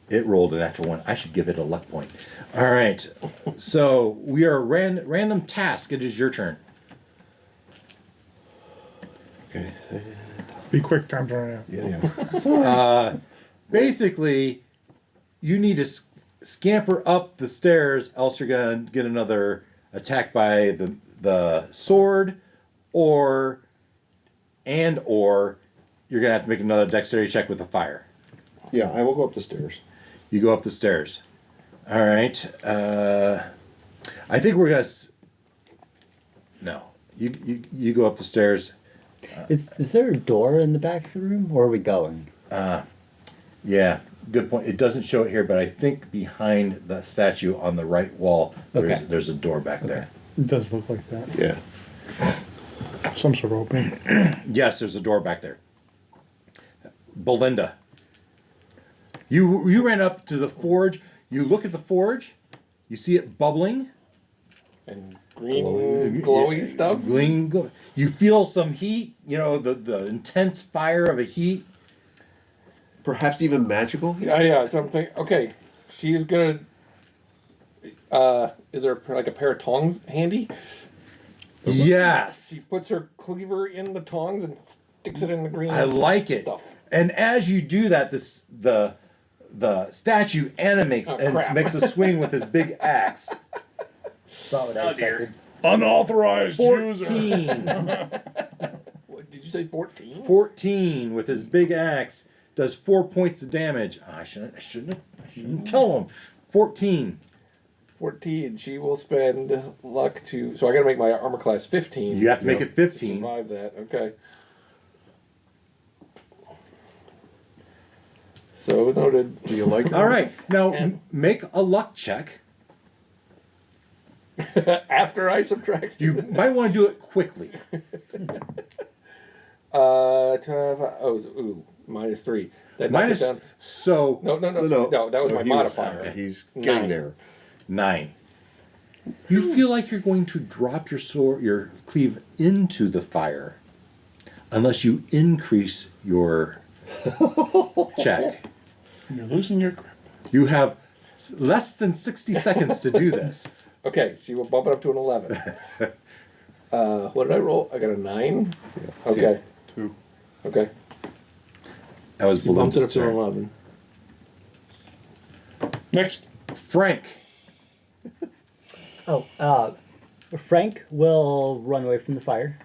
It rolled a natural 1. I should give it a luck point. All right. So we are random task. It is your turn. Okay. Be quick, time's running out. Yeah. Basically, you need to scamper up the stairs, else you're gonna get another attack by the sword, or you're gonna have to make another dexterity check with the fire. Yeah, I will go up the stairs. You go up the stairs. All right. I think we're gonna. No, you go up the stairs. Is there a door in the back of the room, or are we going? Yeah, good point. It doesn't show it here, but I think behind the statue on the right wall, Okay. there's a door back there. It does look like that. Yeah. Some sort of opening. Yes, there's a door back there. Belinda, you ran up to the forge. You look at the forge. You see it bubbling. And green glowy stuff. You feel some heat. You know the intense fire of a heat. Perhaps even magical. Yeah. So I'm thinking, okay, she's gonna. Is there like a pair of tongs handy? She Yes, puts her cleaver in the tongs and sticks it in the green. I like it. Stuff. And as you do that, the statue animates and crap. makes a swing with his big axe. Not what I Oh, dear. expected. Unauthorized user. 14. What, did you say 14? 14 with his big axe does 4 points of damage. I shouldn't tell him. 14. 14. She will spend luck to. So I got to make my armor class 15. You have to make it to 15. survive that. Okay. So noted. Do you like it? All right. Now And- make a luck check. After I subtract. You might want to do it quickly. 12, ooh, -3. That knocks it Minus. down. So No, that was my he modifier. He's getting 9. there. 9. You feel like you're going to drop your sword, your cleave into the fire, unless you increase your check. You're losing your grip. You have less than 60 seconds to do this. Okay, she will bump it up to an 11. What did I roll? I got a 9? Okay. 2. Okay. That was You bumped it up Belinda's to an turn. 11. Next. Frank. Oh, Frank will run away from the fire.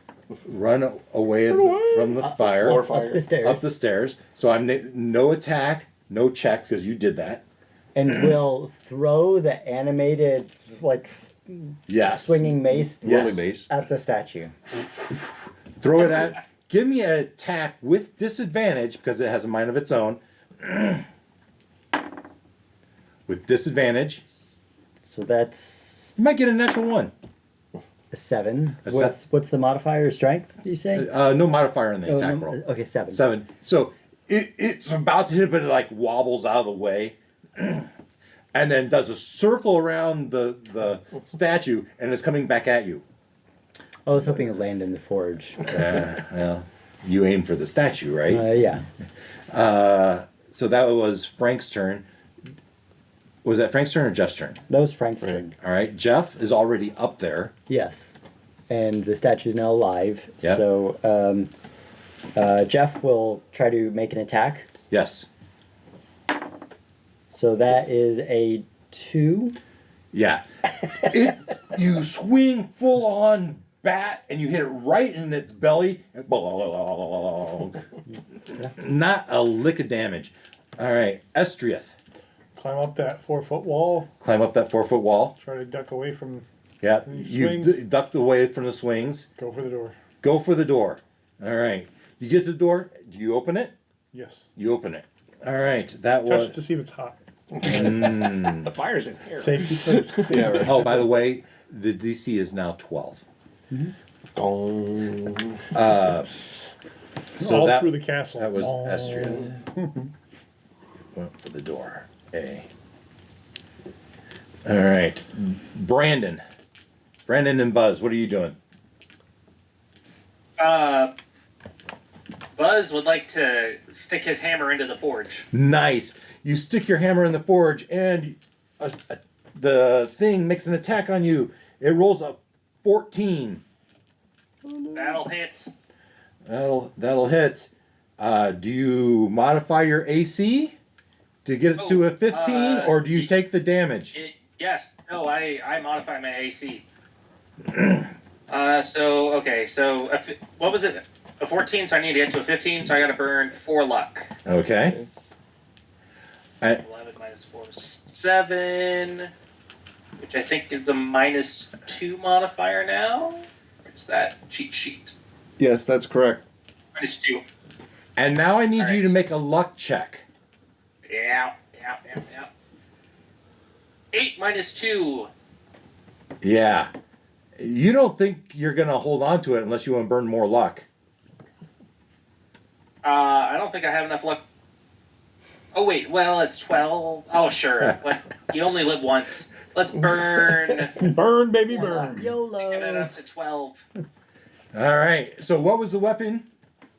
Run away from the fire. Floor Up fire. the stairs. Up the stairs. So I'm no attack, no check because you did that. And will throw the animated, like, Yes. swinging mace Yes. Rolling base. at the statue. Throw it at. Give me an attack with disadvantage because it has a mind of its own. With disadvantage, So that's you might get a natural one. a 7. A se- What's the modifier? Strength, do you say? No modifier on the Oh, attack no, roll. okay, 7. 7. So it's about to hit, but it like wobbles out of the way, and then does a circle around the statue, and is coming back at you. I was hoping to land in the forge. Well, you aim for the statue, right? Yeah. So that was Frank's turn. Was that Frank's turn or Jeff's turn? That was Frank's turn. All right, Jeff is already up there. Yes. And the statue is now alive. Yep. So Jeff will try to make an attack. Yes. So that is a 2. Yeah. You swing full on bat and you hit it right in its belly. Not a lick of damage. All right, Estriath. Climb up that 4-foot wall. Climb up that 4-foot wall. Try to duck away from. Yeah, These you swings. ducked away from the swings. Go for the door. Go for the door. All right. You get to the door. Do you open it? Yes. You open it. All right. That Touch was. it to see if it's hot. The fire's in here. Safety first. Yeah, right. Oh, by the way, the DC is now 12. Gong. So All that, through the castle. that was Oh. Estriath. Went for the door. A. All right. Brandon. Brandon and Buzz, what are you doing? Buzz would like to stick his hammer into the forge. Nice. You stick your hammer in the forge, and the thing makes an attack on you. It rolls a 14. That'll hit. That'll hit. Do you modify your AC to get it to a 15, or do you take the damage? Yes. No, I modify my AC. So what was it? A 14, so I need to get to a 15, so I gotta burn 4 luck. Okay. 11 minus 4 is 7, which I think is a -2 modifier now. Where's that cheat sheet? Yes, that's correct. -2. And now I need All you right. to make a luck check. Yeah. 8 minus 2. Yeah. You don't think you're going to hold on to it unless you want to burn more luck. I don't think I have enough luck. Oh wait, well it's 12. Oh sure, but you only live once. Let's burn. Burn, baby, burn. Get it YOLO. up to 12. All right. So what was the weapon?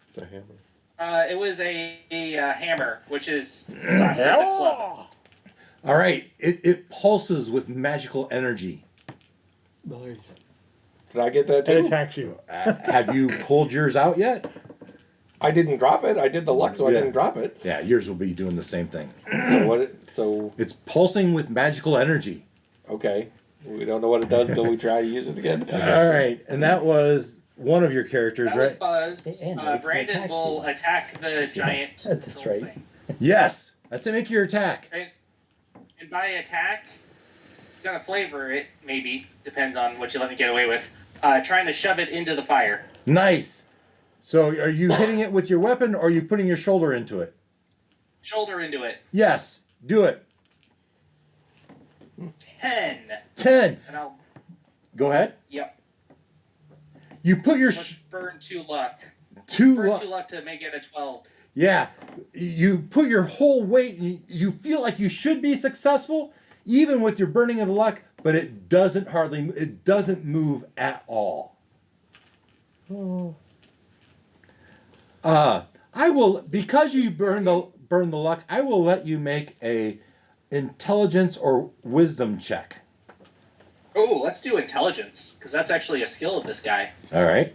It's a hammer. It was a hammer, which is classed as a club. All right. It pulses with magical energy. Nice. Did I get that It too? attacks you. Have you pulled yours out yet? I didn't drop it. I did the luck, so I Yeah. didn't drop it. Yeah, yours will be doing the same thing. So what? So It's pulsing with magical energy. okay, we don't know what it does until we try to use it again. All right. And that was one of your characters, That was right? Buzz. And it's Brandon attacks will you. attack the giant. At this little rate. thing. Yes. That's to make your attack. And by attack, gonna flavor it, maybe, depends on what you let me get away with. Trying to shove it into the fire. Nice. So are you hitting it with your weapon or are you putting your shoulder into it? Shoulder into it. Yes. Do it. 10. 10. And I'll, Go ahead. yep. You put your Let's burn 2 luck. two. Burn 2 luck to make it a 12. Yeah. You put your whole weight and you feel like you should be successful even with your burning of the luck, but it doesn't move at all. I will, because you burn the luck, I will let you make a intelligence or wisdom check. Oh, let's do intelligence, because that's actually a skill of this guy. All right.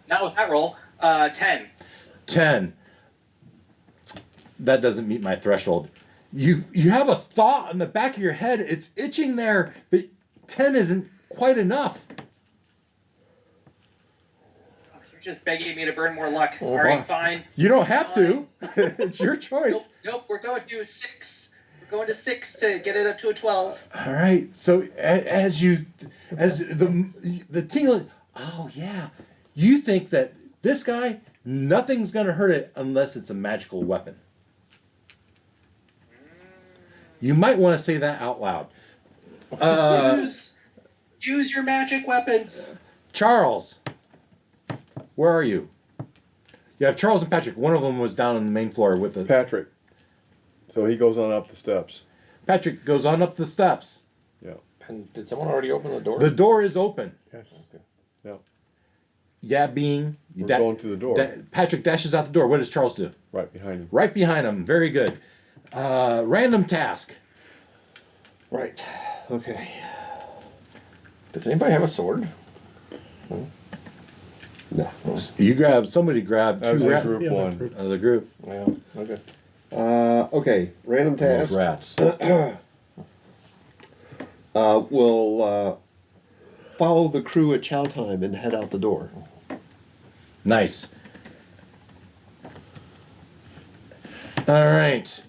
Not with that roll. 10. 10. That doesn't meet my threshold. You have a thought in the back of your head. It's itching there, but 10 isn't quite enough. just begging me to burn more luck. Oh, All right, fine. You don't have to. It's your choice. Nope, we're going to 6. We're going to 6 to get it up to a 12. All right. So as the tingling, oh yeah, you think that this guy, nothing's gonna hurt it unless it's a magical weapon. You might want to say that out loud. Use your magic weapons. Charles, where are you? You have Charles and Patrick. One of them was down on the main floor with the... Patrick. So he goes on up the steps. Patrick goes on up the steps. Yeah. And did someone already open the door? The door is open. Yes. Okay. Yeah. Yeah, being... We're going to the door. Patrick dashes out the door. What does Charles do? Right behind him. Right behind him. Very good. Random task. Right. Okay. Does anybody have a sword? No. Somebody grab That was two in rats group Yeah, one. that's group. of the group. Yeah. Okay. Okay, random Those task. rats. We'll follow the crew at chow time and head out the door. Nice. All right.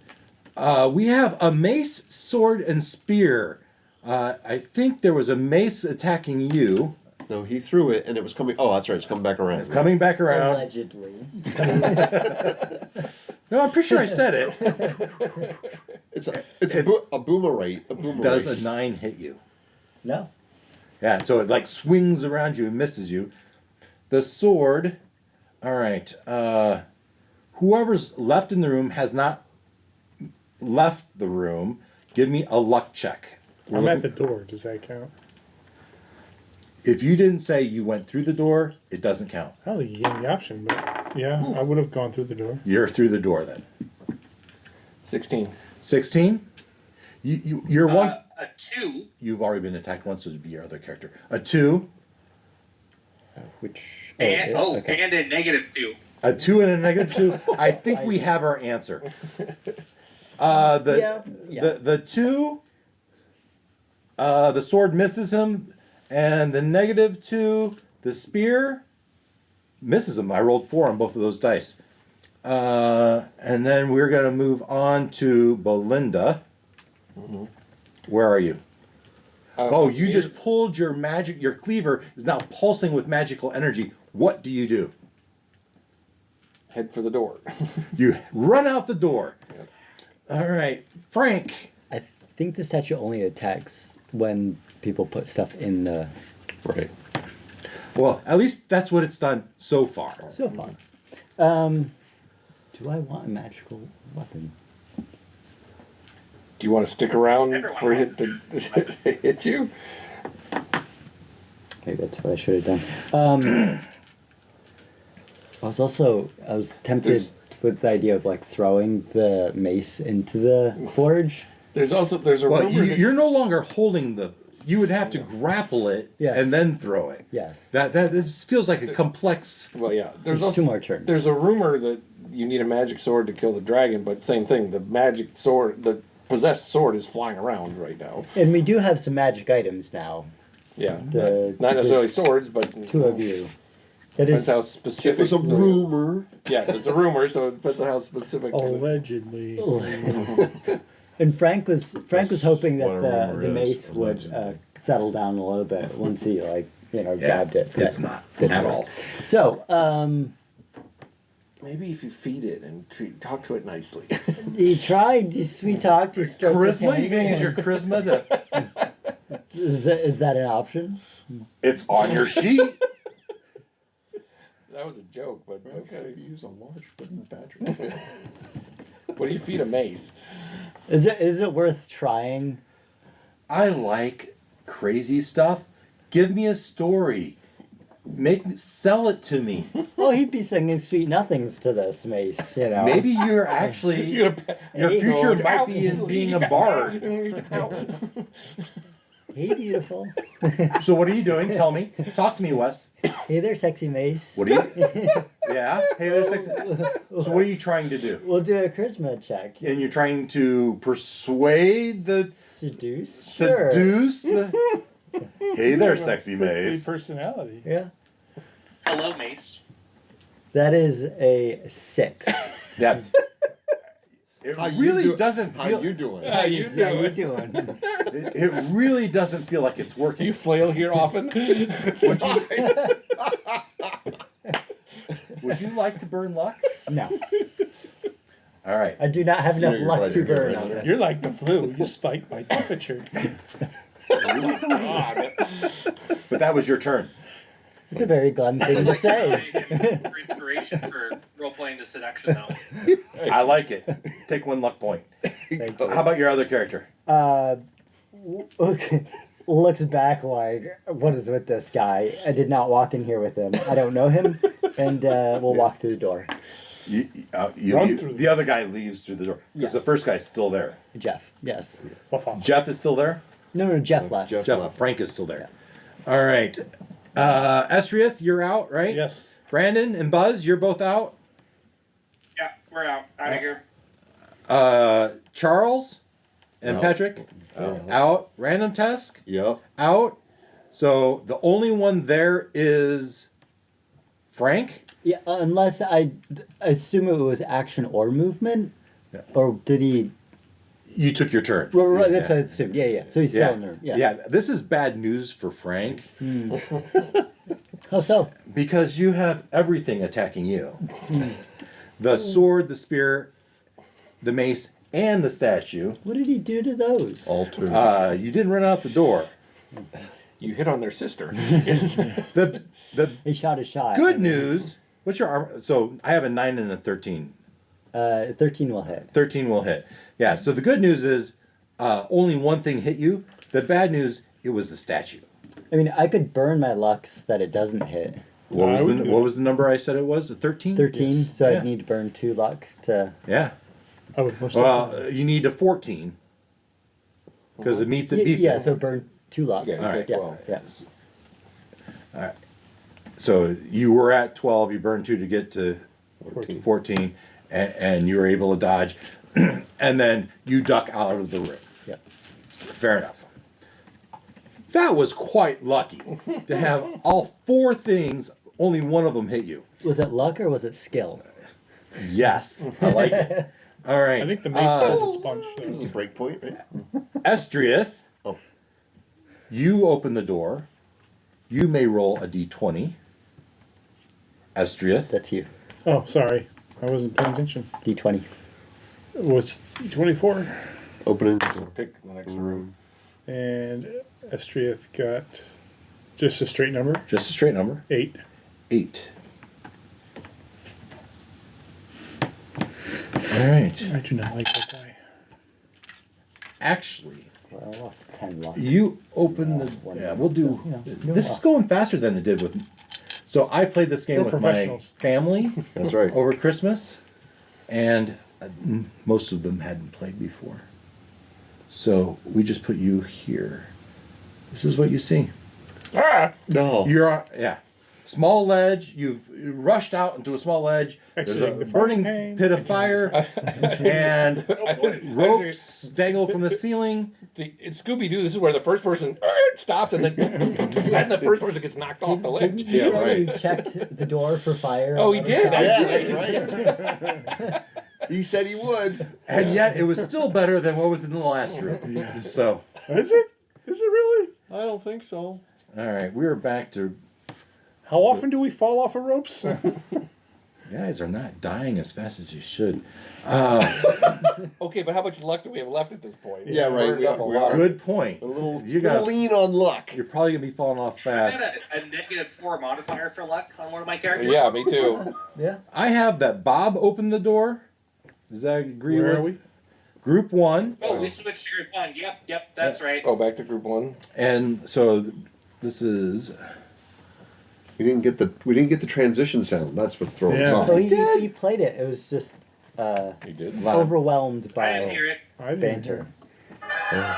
We have a mace, sword, and spear. I think there was a mace attacking you. No, he threw it and it was coming. Oh, that's right. It's coming back around. It's coming back around. Allegedly. No, I'm pretty sure I said it. It's a boomerang. A boomerang. Does a 9 hit you? No. Yeah, so it like swings around you and misses you. The sword. All right. Whoever's left in the room has not left the room. Give me a luck check. I'm at the door. Does that count? If you didn't say you went through the door, it doesn't count. I don't think you gave me the option, but yeah, I would have gone through the door. You're through the door then. 16. 16. You're one. A 2. You've already been attacked once, so it'd be your other character. A 2. Which. And, yeah, okay. and a -2. A 2 and a -2. I think we have our answer. The 2. The sword misses him, and the -2. The spear misses him. I rolled 4 on both of those dice. And then we're going to move on to Belinda. Mm-hmm. Where are you? You just pulled your magic. Your cleaver is now pulsing with magical energy. What do you do? Head for the door. You run out the door. Yep. All right, Frank. I think the statue only attacks when people put stuff in the. Right. Well, at least that's what it's done so far. So far. Do I want a magical weapon? Do you want to stick around Everyone for it to hit you? Maybe that's what I should have done. I was tempted with the idea of like throwing the mace into the forge. There's a Well, rumor. you're no longer holding the. You would have to grapple it Yes. and then throw it. Yes. That this feels like a complex. Well, yeah. There's It's also 2 more turns. There's a rumor that you need a magic sword to kill the dragon, but same thing. The magic sword, the possessed sword, is flying around right now. And we do have some magic items now. Yeah. The- not necessarily swords, but 2 of you. That Depends is how It specific. was a rumor. Yes, it's a rumor, so it depends on how specific. Allegedly. And Frank was hoping that What a the rumor is, mace would allegedly. settle down a little bit once he grabbed it. but It's not didn't at work. all. So, Maybe if you feed it and talk to it nicely. he tried. We talked. He stroked his Charisma? hand. You gonna use your charisma to? Is that an option? It's on your sheet. That was a joke, but okay. You use a large wooden badger. What do you feed a mace? Is it worth trying? I like crazy stuff. Give me a story. Sell it to me. Well, he'd be singing sweet nothings to this mace, you know. Maybe you're actually your future might be in being a bard. Hey, beautiful. So what are you doing? Tell me. Talk to me, Wes. Hey there, sexy mace. What are you? Yeah. Hey, there's six. So what are you trying to do? We'll do a charisma check. And you're trying to persuade the Seduce? Sure. seduce the. Hey there, sexy Quickly maze. personality. Yeah. Hello, mates. That is a 6. Yeah. It How you really do- doesn't How feel. you doing? How you How you doing? doing? It really doesn't feel like it's Do working. you flail here often? Would you like to burn luck? No, All right. I do not have enough you're luck right, to you're burn right. on this. You're like the flu. You spike my temperature. God. But that was your turn. It's a very Glenn thing to say. For inspiration for role playing the seduction, though. I like it. Take 1 luck point. Thank you. How about your other character? Okay. Looks back like, what is with this guy? I did not walk in here with him. I don't know him, and we'll walk through the door. The other guy leaves through the door because the Yes. first guy's still there. Jeff, yes. Jeff is still there. No, Jeff left. Jeff Jeff, left. Frank is still there. All right. Estriath, you're out, right? Yes. Brandon and Buzz, you're both out. Yeah, we're out of here. Charles and Out. Patrick out. Random Tusk Yep. out. So the only one there is Frank. Yeah, unless I assume it was action or movement, Yeah. or did he? You took your turn. Right, that's Yeah. what I assumed. Yeah. So he's still in there. Yeah. This is bad news for Frank How so? because you have everything attacking you. The sword, the spear, the mace, and the statue. What did he do to those? All 2. You didn't run out the door. You hit on their sister. The He shot a shot. good news. What's your armor? So I have a 9 and a 13. 13 will hit. 13 will hit. Yeah. So the good news is only one thing hit you. The bad news, it was the statue. I mean, I could burn my lucks that it doesn't hit. What I was would the do what that. was the number I said it was? 13. 13, so Yeah. I'd need to burn 2 luck to. Yeah. I would most Well, you need a 14 because it meets it beats Yeah, it. so burn 2 luck. Yeah, All right. Yeah, 12. yeah. So you were at 12. You burned 2 to get to 14, and you were able to dodge, and then you duck out of the ring. Yeah. Fair enough. That was quite lucky to have all 4 things. Only one of them hit you. Was it luck or was it skill? Yes, I like it. All right. I think the mace does its punch. This is a break point, right? Estriath, Oh. you open the door. You may roll a d20. Estriath. That's you. Oh, sorry. I wasn't paying attention. D20. What's 24? Opening the door. Pick the next room. And Estriath got just a straight number, Just a straight number. 8. 8. All right. I do not like that guy. Actually, Well, I lost 10 luck. you open the. Yeah, we'll do. This is going faster than it did with. So I played this game We're with my professionals. family That's right. over Christmas, and most of them hadn't played before. So we just put you here. This is what you see. Ah! No. You're yeah, small ledge. You've rushed out into a small ledge. There's Exiting a the burning frying pan. pit of fire, and ropes dangle from the ceiling. See, in Scooby Doo, this is where the first person stops and then and the first person gets knocked off the ledge. Didn't you Yeah, say right. you checked the door for fire? Oh, on he the did. other I side? Yeah, that's right. He said he would. And yet, it was still better than what was in the last room. So, Is it? Is it really? I don't think so. all right, we're back to. How often do we fall off of ropes? You guys are not dying as fast as you should. Okay, but how much luck do we have left at this point? Yeah, right, Burned we up a are- we lot. are. Good point. A little, You got. lean on luck. You're probably gonna be falling off I fast. had a -4 modifier for luck on one of my characters. Yeah, me too. Yeah. I have that Bob opened the door. Does that agree Where with are we? Group 1? Oh, we switched to group 1. Yep, that's right. Oh, back to group 1. And so this is. We didn't get the transition sound. That's what's throwing Yeah. us Oh, off. he played it. It was just You did. a lot of- overwhelmed I didn't by hear it. I didn't banter. There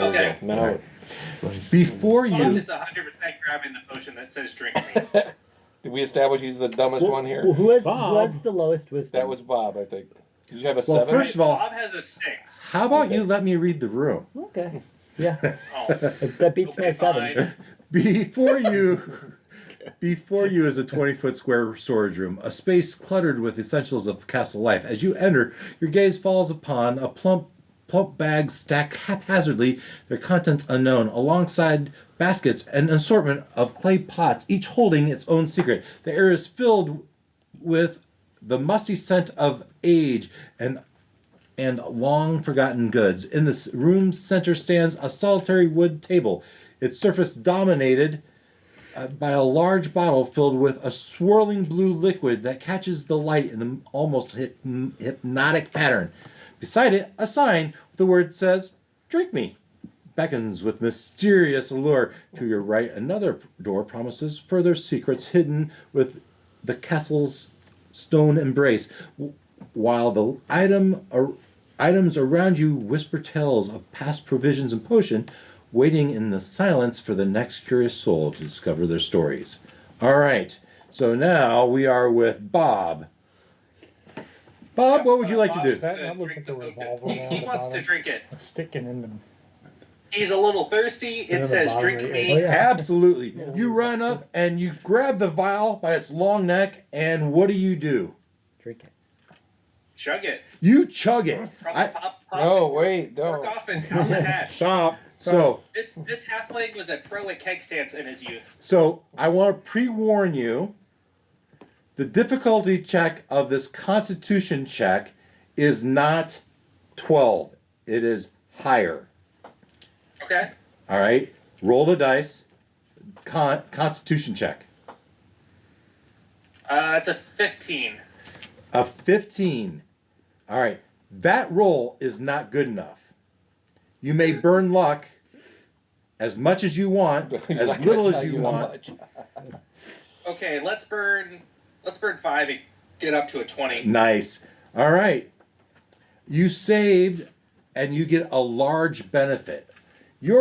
we Okay. go. Now, Before Bob you. is 100% grabbing the potion that says drink me. did we establish he's the dumbest one here? Who was Bob. the lowest wisdom? That was Bob, I think. Did you have a Well, 7? first of all, Bob has a 6. how about you let me read the room? Okay. Yeah. Oh, That beats my okay, 7. fine. Before you Before you is a 20-foot square storage room, a space cluttered with essentials of castle life. As you enter, your gaze falls upon a plump bags stacked haphazardly, their contents unknown, alongside baskets and an assortment of clay pots, each holding its own secret. The air is filled with the musty scent of age and long forgotten goods. In the room's center stands a solitary wood table, its surface dominated by a large bottle filled with a swirling blue liquid that catches the light in an almost hypnotic pattern. Beside it, a sign with the word says, "Drink me," beckons with mysterious allure. To your right, another door promises further secrets hidden with the castle's stone embrace, while the items around you whisper tales of past provisions and potion, waiting in the silence for the next curious soul to discover their stories. All right, so now we are with Bob. Bob, what would you like to do? I'm looking at the revolver. He wants to drink it. Sticking in the. He's a little thirsty. It Another says, bottle "Drink right me." there. Oh, yeah. Absolutely. You run up and you grab the vial by its long neck, and what do? Drink it. Chug it. You chug it. Pop, No, wait, cork don't. off and down the hatch. Stop. So This halfling was a pro at keg stands in his youth. So I want to pre-warn you, the difficulty check of this Constitution check is not 12. It is higher. Okay. All right? Roll the dice. Constitution check. It's a 15. A 15. All right. That roll is not good enough. You may burn luck as much as you want, as little as you want. Okay, let's burn 5 and get up to a 20. Nice. All right. You saved and you get a large benefit. The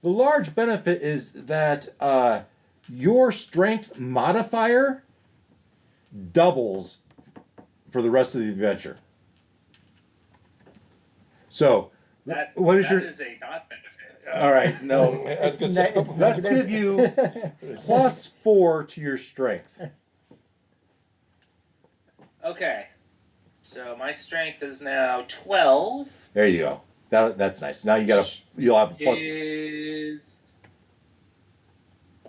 large benefit is that your strength modifier doubles for the rest of the adventure. So, what is that your... is a not benefit. All right, no. Let's give you +4 to your strength. Okay. So my strength is now 12. There you go. That's nice. Now you'll have a plus. Is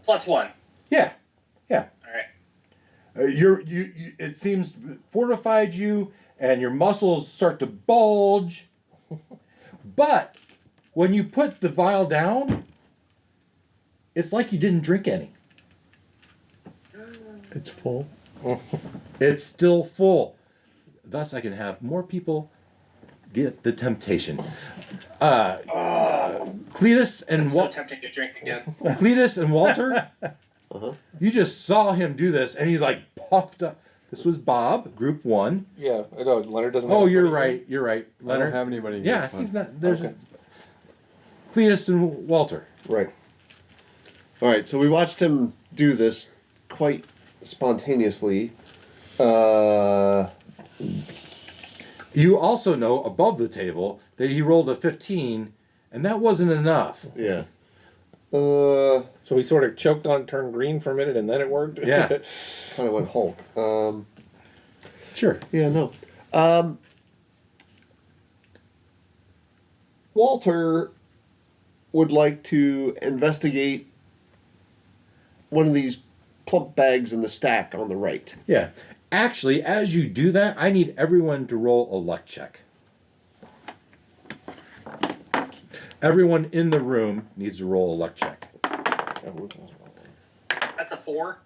+1. Yeah. All right. It seems fortified you, and your muscles start to bulge. But when you put the vial down, it's like you didn't drink any. It's full. It's still full. Thus, I can have more people get the temptation. Cletus and It's so tempting to drink again. Cletus and Walter, you just saw him do this, and he like puffed up. This was Bob, Group 1. Yeah, I know. Leonard doesn't. Oh, have you're anybody. right. You're right. I Leonard. don't have anybody. in Yeah, group he's one. not. There's Okay. Cletus and Walter. Right. All right. So we watched him do this quite spontaneously. You also know above the table that he rolled a 15, and that wasn't enough. Yeah. So he sort of choked on, turned green for a minute, and then it worked. Yeah. Kind of went Hulk. Sure. Yeah. No. Walter would like to investigate one of these plump bags in the stack on the right. Yeah. Actually, as you do that, I need everyone to roll a luck check. Everyone in the room needs to roll a luck check. That's a 4.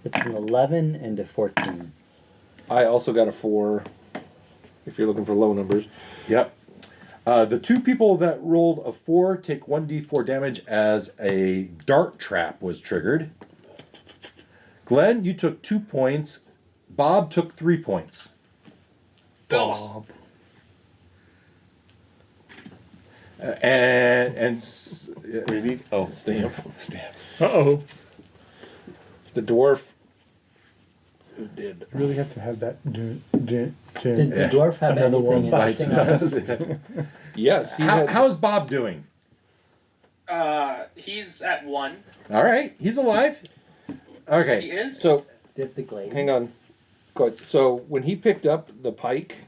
It's an 11 and a 14. I also got a 4. If you're looking for low numbers. Yep. The two people that rolled a 4 take 1d4 damage as a dart trap was triggered. Glenn, you took 2 points. Bob took 3 points. Bob. Maybe. Oh, Stamp. stamp. Uh-oh. The dwarf is dead. You really have to have that. Did the dwarf have Another one anything bites interesting on it? Yes. He had, How's Bob doing? He's at 1. All right, he's alive. He Okay, is. So Dip the glade. hang on. Good. So when he picked up the pike,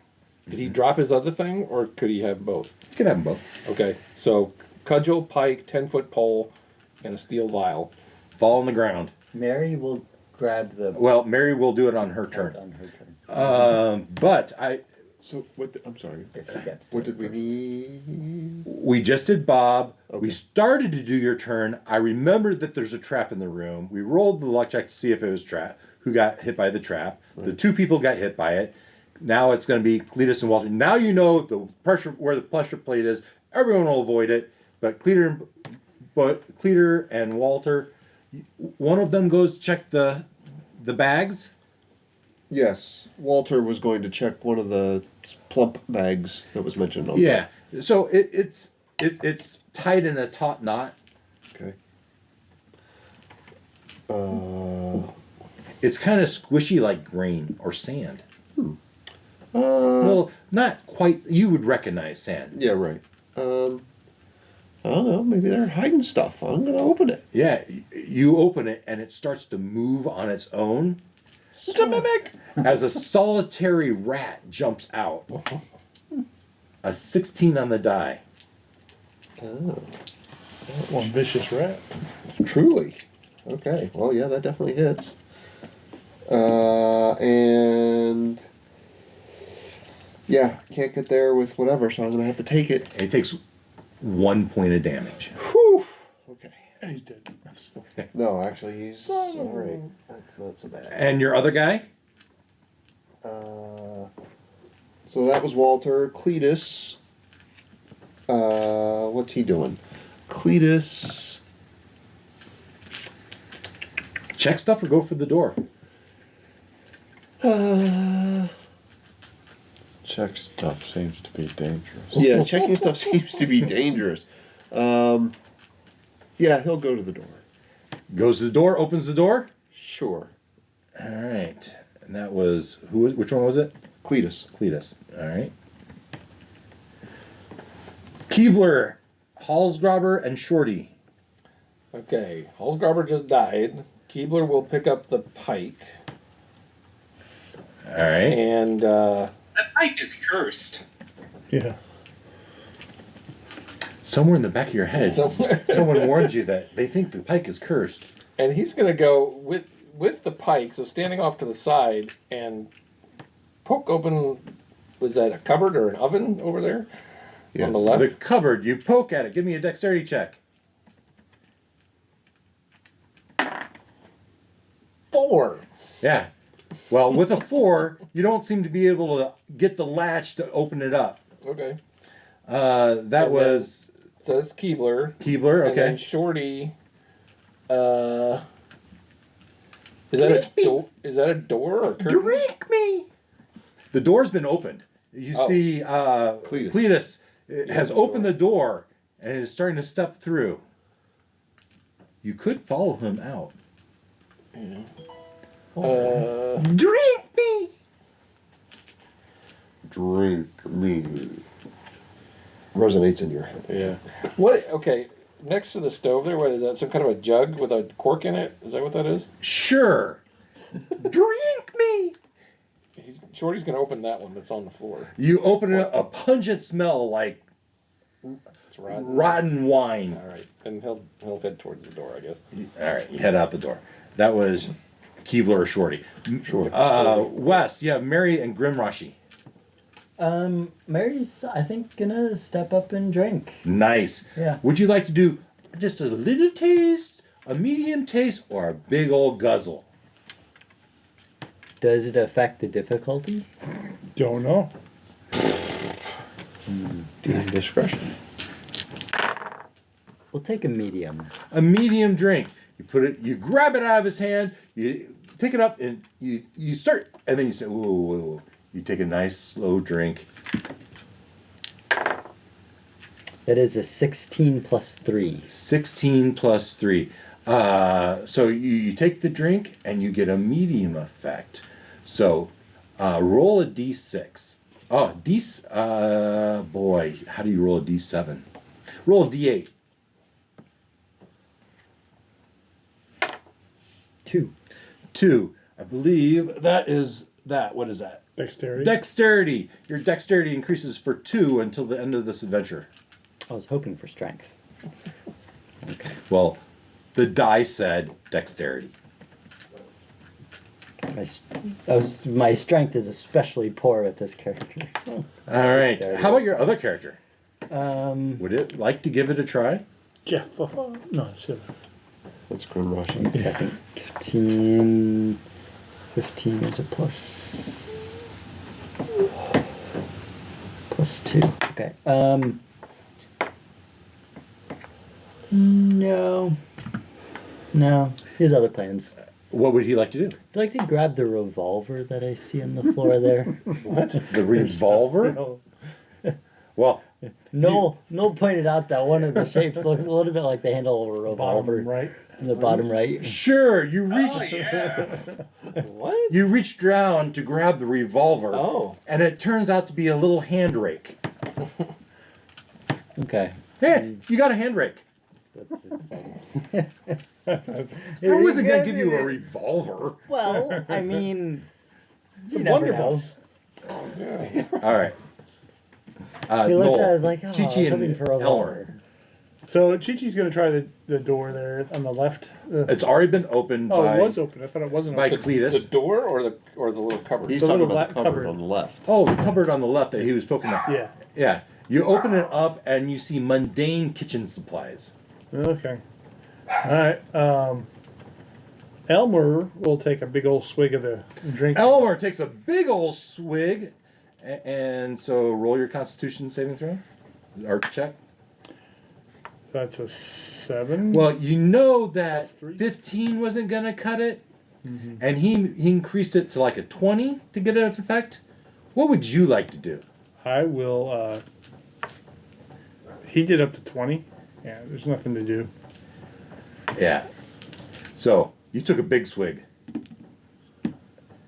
did he drop his other thing, or could he have both? you can have them both. Okay. So cudgel, pike, 10-foot pole, and a steel vial. Fall on the ground. Mary will grab the Well, Mary will do it on her turn. on her turn. But So what? I'm sorry. If she gets to What it did we first. need? we just did Bob. We Okay. started to do your turn. I remembered that there's a trap in the room. We rolled the luck check to see if it was trap. Who got hit by the trap? The 2 people got hit by it. Now it's going to be Cletus and Walter. Now you know the pressure where the pressure plate is. Everyone will avoid it, but Cleater and Walter, one of them goes check the bags. Yes, Walter was going to check one of the plump bags that was mentioned on. Yeah. So it's tied in a taut knot. Okay. It's kind of squishy like grain or sand. Uh, Well, not quite. You would recognize sand. yeah, right. I don't know. Maybe they're hiding stuff. I'm gonna open it. Yeah. You open it and it starts to move on its own. It's a mimic. As a solitary rat jumps out. A 16 on the die. Oh, One vicious rat. truly. Okay. Well, yeah, that definitely hits. And yeah, can't get there with whatever, so I'm gonna have to take it. And it takes 1 point of damage. Whew. Okay. And he's dead. No, actually, he's all right. That's not so bad. And your other guy? So that was Walter. Cletus. What's he doing? Cletus. Check stuff or go for the door? Check stuff seems to be dangerous. Yeah, checking stuff seems to be dangerous. Yeah, he'll go to the door. Goes to the door, opens the door. Sure. All right. And that was, which one was it? Cletus. Cletus. All right. Keebler, Halsgrabber, and Shorty. Okay. Halsgrabber just died. Keebler will pick up the pike. All right. And That pike is cursed. Yeah. Somewhere in the back of your head, somewhere. someone warned you that they think the pike is cursed. And he's going to go with the pike, so standing off to the side, and poke open, was that a cupboard or an oven over there? Yes. On the left? The cupboard, you poke at it. Give me a dexterity check. 4. Yeah. Well, with a 4, you don't seem to be able to get the latch to open it up. Okay. That And was So that's Keebler. Keebler, And then okay. Shorty, is that a door or a curtain? Drink me! The door's been opened. You Oh. see Cletus. Cletus has opened the door and is starting to step through. You could follow him out. Drink me! Drink me. Resonates in your head. Yeah. What? Okay. Next to the stove there, what is that? Some kind of a jug with a cork in it? Is that what that is? Sure. Drink me! Shorty's gonna open that one that's on the floor. You open it, a pungent smell like It's rotten. rotten wine. All right, and he'll head towards the door, I guess. All right, you head out the door. That was Keebler or Shorty. Sure. Wes, you have Mary and Grimrashi. Mary's, I think, gonna step up and drink. Nice. Yeah. Would you like to do just a little taste, a medium taste, or a big old guzzle? Does it affect the difficulty? Don't know. Discretion. We'll take a medium. A medium drink. You put it, you grab it out of his hand, you take it up, and you start, and then you say, whoa, whoa, whoa. You take a nice slow drink. That is a 16 plus 3. 16 plus 3. So you take the drink and you get a medium effect. So roll a d6. Oh, boy, how do you roll a d7? Roll a d8. 2. 2. I believe that is that. What is that? Dexterity. Dexterity. Your dexterity increases for 2 until the end of this adventure. I was hoping for strength. Well, the die said dexterity. My strength is especially poor with this character. All right. Dexterity. How about your other character? Um, Would it like to give it a try? Jeff. No, it's silly. That's grim rushing. 1 second. 15. 15 is a plus. Plus 2. Okay. No. No. He has other plans. What would he like to do? I'd like to grab the revolver that I see on the floor there. What? The revolver? No. Well, No pointed out that one of the shapes looks a little bit like the handle of a revolver. Bottom right. In the bottom right. sure. You Oh reached. yeah. What? You reached down to grab the revolver. Oh. And it turns out to be a little hand rake. Okay. Hey, you got a hand rake. That's exciting. I wasn't gonna give you a revolver. Well, I mean, you Some never know. blunderbuss. All right. He looks Noel, at us like, oh, Chi-Chi I was hoping and for a revolver. So Chi-Chi's going to try the door there on the left. It's already been opened Oh, by, it was open. I thought it wasn't by open. The Cletus. door or the little cupboard? He's The talking little about the black cupboard cupboard. on the left. Oh, the cupboard on the left that he was poking at. Yeah. Yeah. You open it up and you see mundane kitchen supplies. Okay. All right. Elmer will take a big old swig of the drink. Elmer takes a big old swig, and so roll your Constitution saving throw, art check. That's a 7. Well, you know that That's 3. 15 wasn't gonna cut it, and he increased it to like a 20 to get it into effect. What would you like to do? I will. He did up to 20. Yeah, there's nothing to do. Yeah. So you took a big swig. Yeah,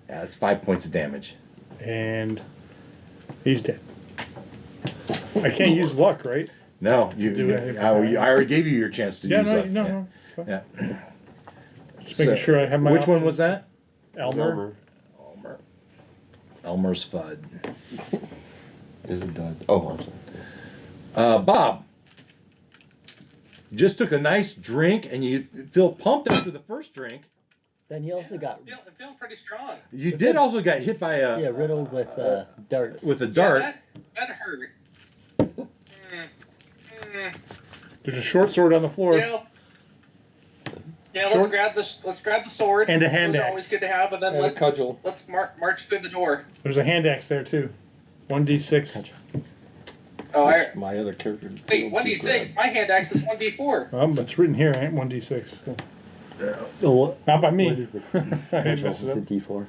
that's 5 points of damage. And he's dead. I can't use luck, right? No, do anything for I that. already gave you your chance to Yeah, use no, that. no. It's fine. Yeah. Just making sure I have my. Which one options. was that? Elmer. Elmer's Fudd. Is it done? Oh, I'm sorry. Bob. You just took a nice drink and you feel pumped after the first drink. Then he also got I'm feeling pretty strong. You did also get hit by a riddled with darts. with a dart. Yeah, that hurt. There's a short sword on the floor. Yeah, Short- let's grab the sword. And a hand Those are axe. always good to have, and then And a cudgel. let's march through the door. There's a hand axe there too. 1d6. Oh, My other character. wait, 1d6. My hand axe is 1d4. It's written here, ain't 1d6. Oh, what? Not by What me. is the I didn't mess It's it a up. D4.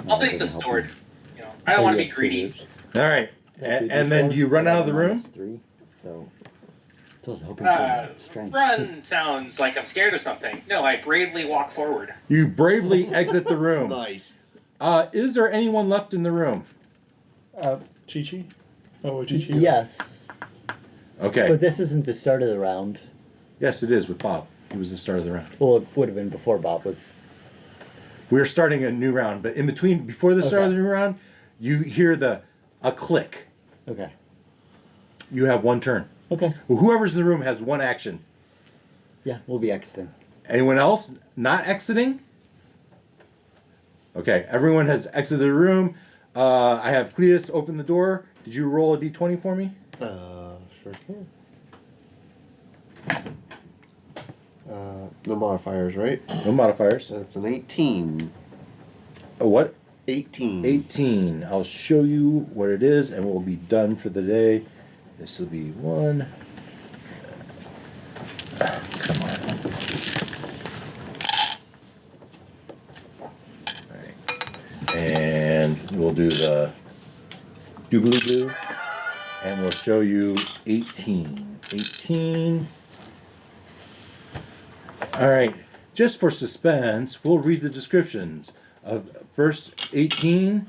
I'll take the sword. You know, I don't want to be greedy. All right. And then you run out of the room. 3. So I was hoping for strength. Run sounds like I'm scared of something. No, I bravely walk forward. You bravely exit the room. Nice. Is there anyone left in the room? Chi-Chi? Oh, Chi-Chi. Yes. Okay. But this isn't the start of the round. Yes, it is with Bob. He was the start of the round. Well, it would have been before Bob was. We're starting a new round, but in between, before the start of the new round, you hear a click. Okay. You have one turn. Okay. Well, whoever's in the room has one action. Yeah, we'll be exiting. Anyone else not exiting? Okay, everyone has exited the room. I have Cletus open the door. Did you roll a d20 for me? Sure can. No modifiers, right? No modifiers. That's an 18. A what? 18. 18. I'll show you what it is and we'll be done for the day. This will be 1. Come on. All right. And we'll do the doobly blue. And we'll show you 18. 18. All right. Just for suspense, we'll read the descriptions of verse 18.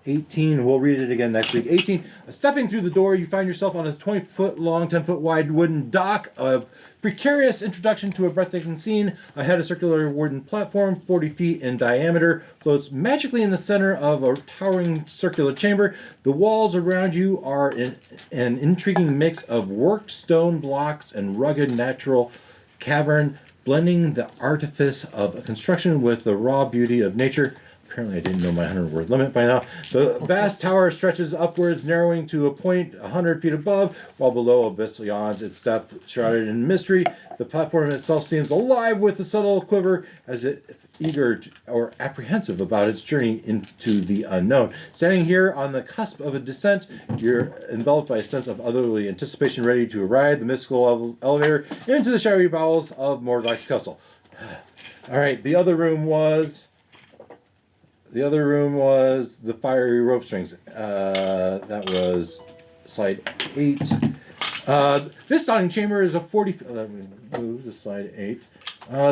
18. We'll read it again next week. 18. Stepping through the door, you find yourself on a 20-foot long, 10-foot wide wooden dock. A precarious introduction to a breathtaking scene. Ahead, a circular wooden platform, 40 feet in diameter, floats magically in the center of a towering circular chamber. The walls around you are an intriguing mix of worked stone blocks and rugged natural cavern, blending the artifice of construction with the raw beauty of nature. Apparently I didn't know my 100-word limit by now. The vast tower stretches upwards, narrowing to a point 100 feet above, while below abyss yawns its depth, shrouded in mystery. The platform itself seems alive with a subtle quiver, as if eager or apprehensive about its journey into the unknown. Standing here on the cusp of a descent, you're enveloped by a sense of otherly anticipation, ready to ride the mystical elevator into the shadowy bowels of Mordlach's castle. All right, the other room was the fiery rope strings. That was slide 8. This daunting chamber is a 40. Let me move the slide 8.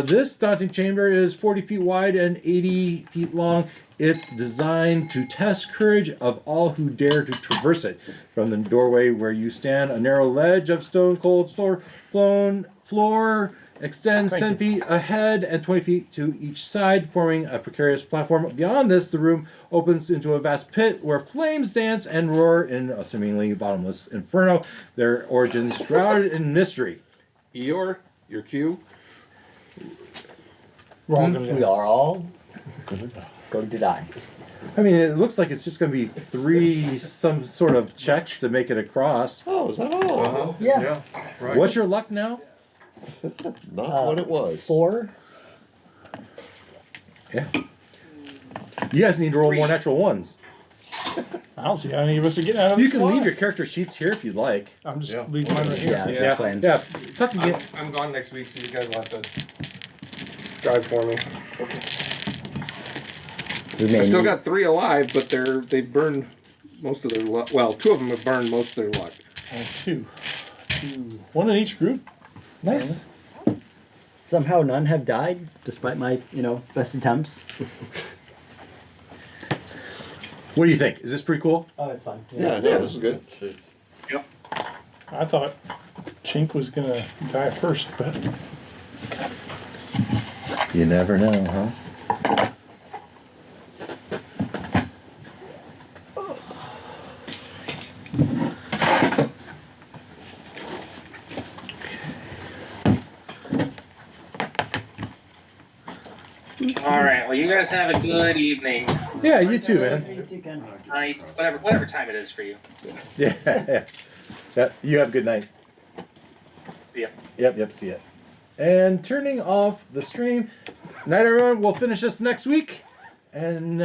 This daunting chamber is 40 feet wide and 80 feet long. It's designed to test courage of all who dare to traverse it. From the doorway where you stand, a narrow ledge of stone cold floor extends 10 feet ahead and 20 feet to each side, forming a precarious platform. Beyond this, the room opens into a vast pit where flames dance and roar in a seemingly bottomless inferno, their origins shrouded in mystery. Eeyore, your cue. We are all going to die. I mean, it looks like it's just going to be 3 some sort of checks to make it across. Oh, is that all? Yeah. Right. What's your luck now? Not what it was. 4. Yeah. You guys need to roll more natural ones. I don't see how any of us are getting out of You this can slot. leave your character sheets here if you'd like. I'm just Yeah. leaving mine right here. Yeah, Yeah, plans. yeah. Tuck again. I'm gone next week, so you guys will have to drive for me. We may I still need- got 3 alive, but they've burned most of their luck. Well, 2 of them have burned most of their luck. Two. One in each group. Nice. Somehow none have died, despite my, best attempts. What do you think? Is this pretty cool? Oh, it's fun. Yeah, no, this is good. Yep. I thought Chink was gonna die first, but You never know, huh? All right. Well, you guys have a good evening, Yeah, you too, man. night, whatever time it is for you. Yeah, yeah. You have a good night. See ya. Yep, see it. And turning off the stream. Night, everyone. We'll finish this next week. And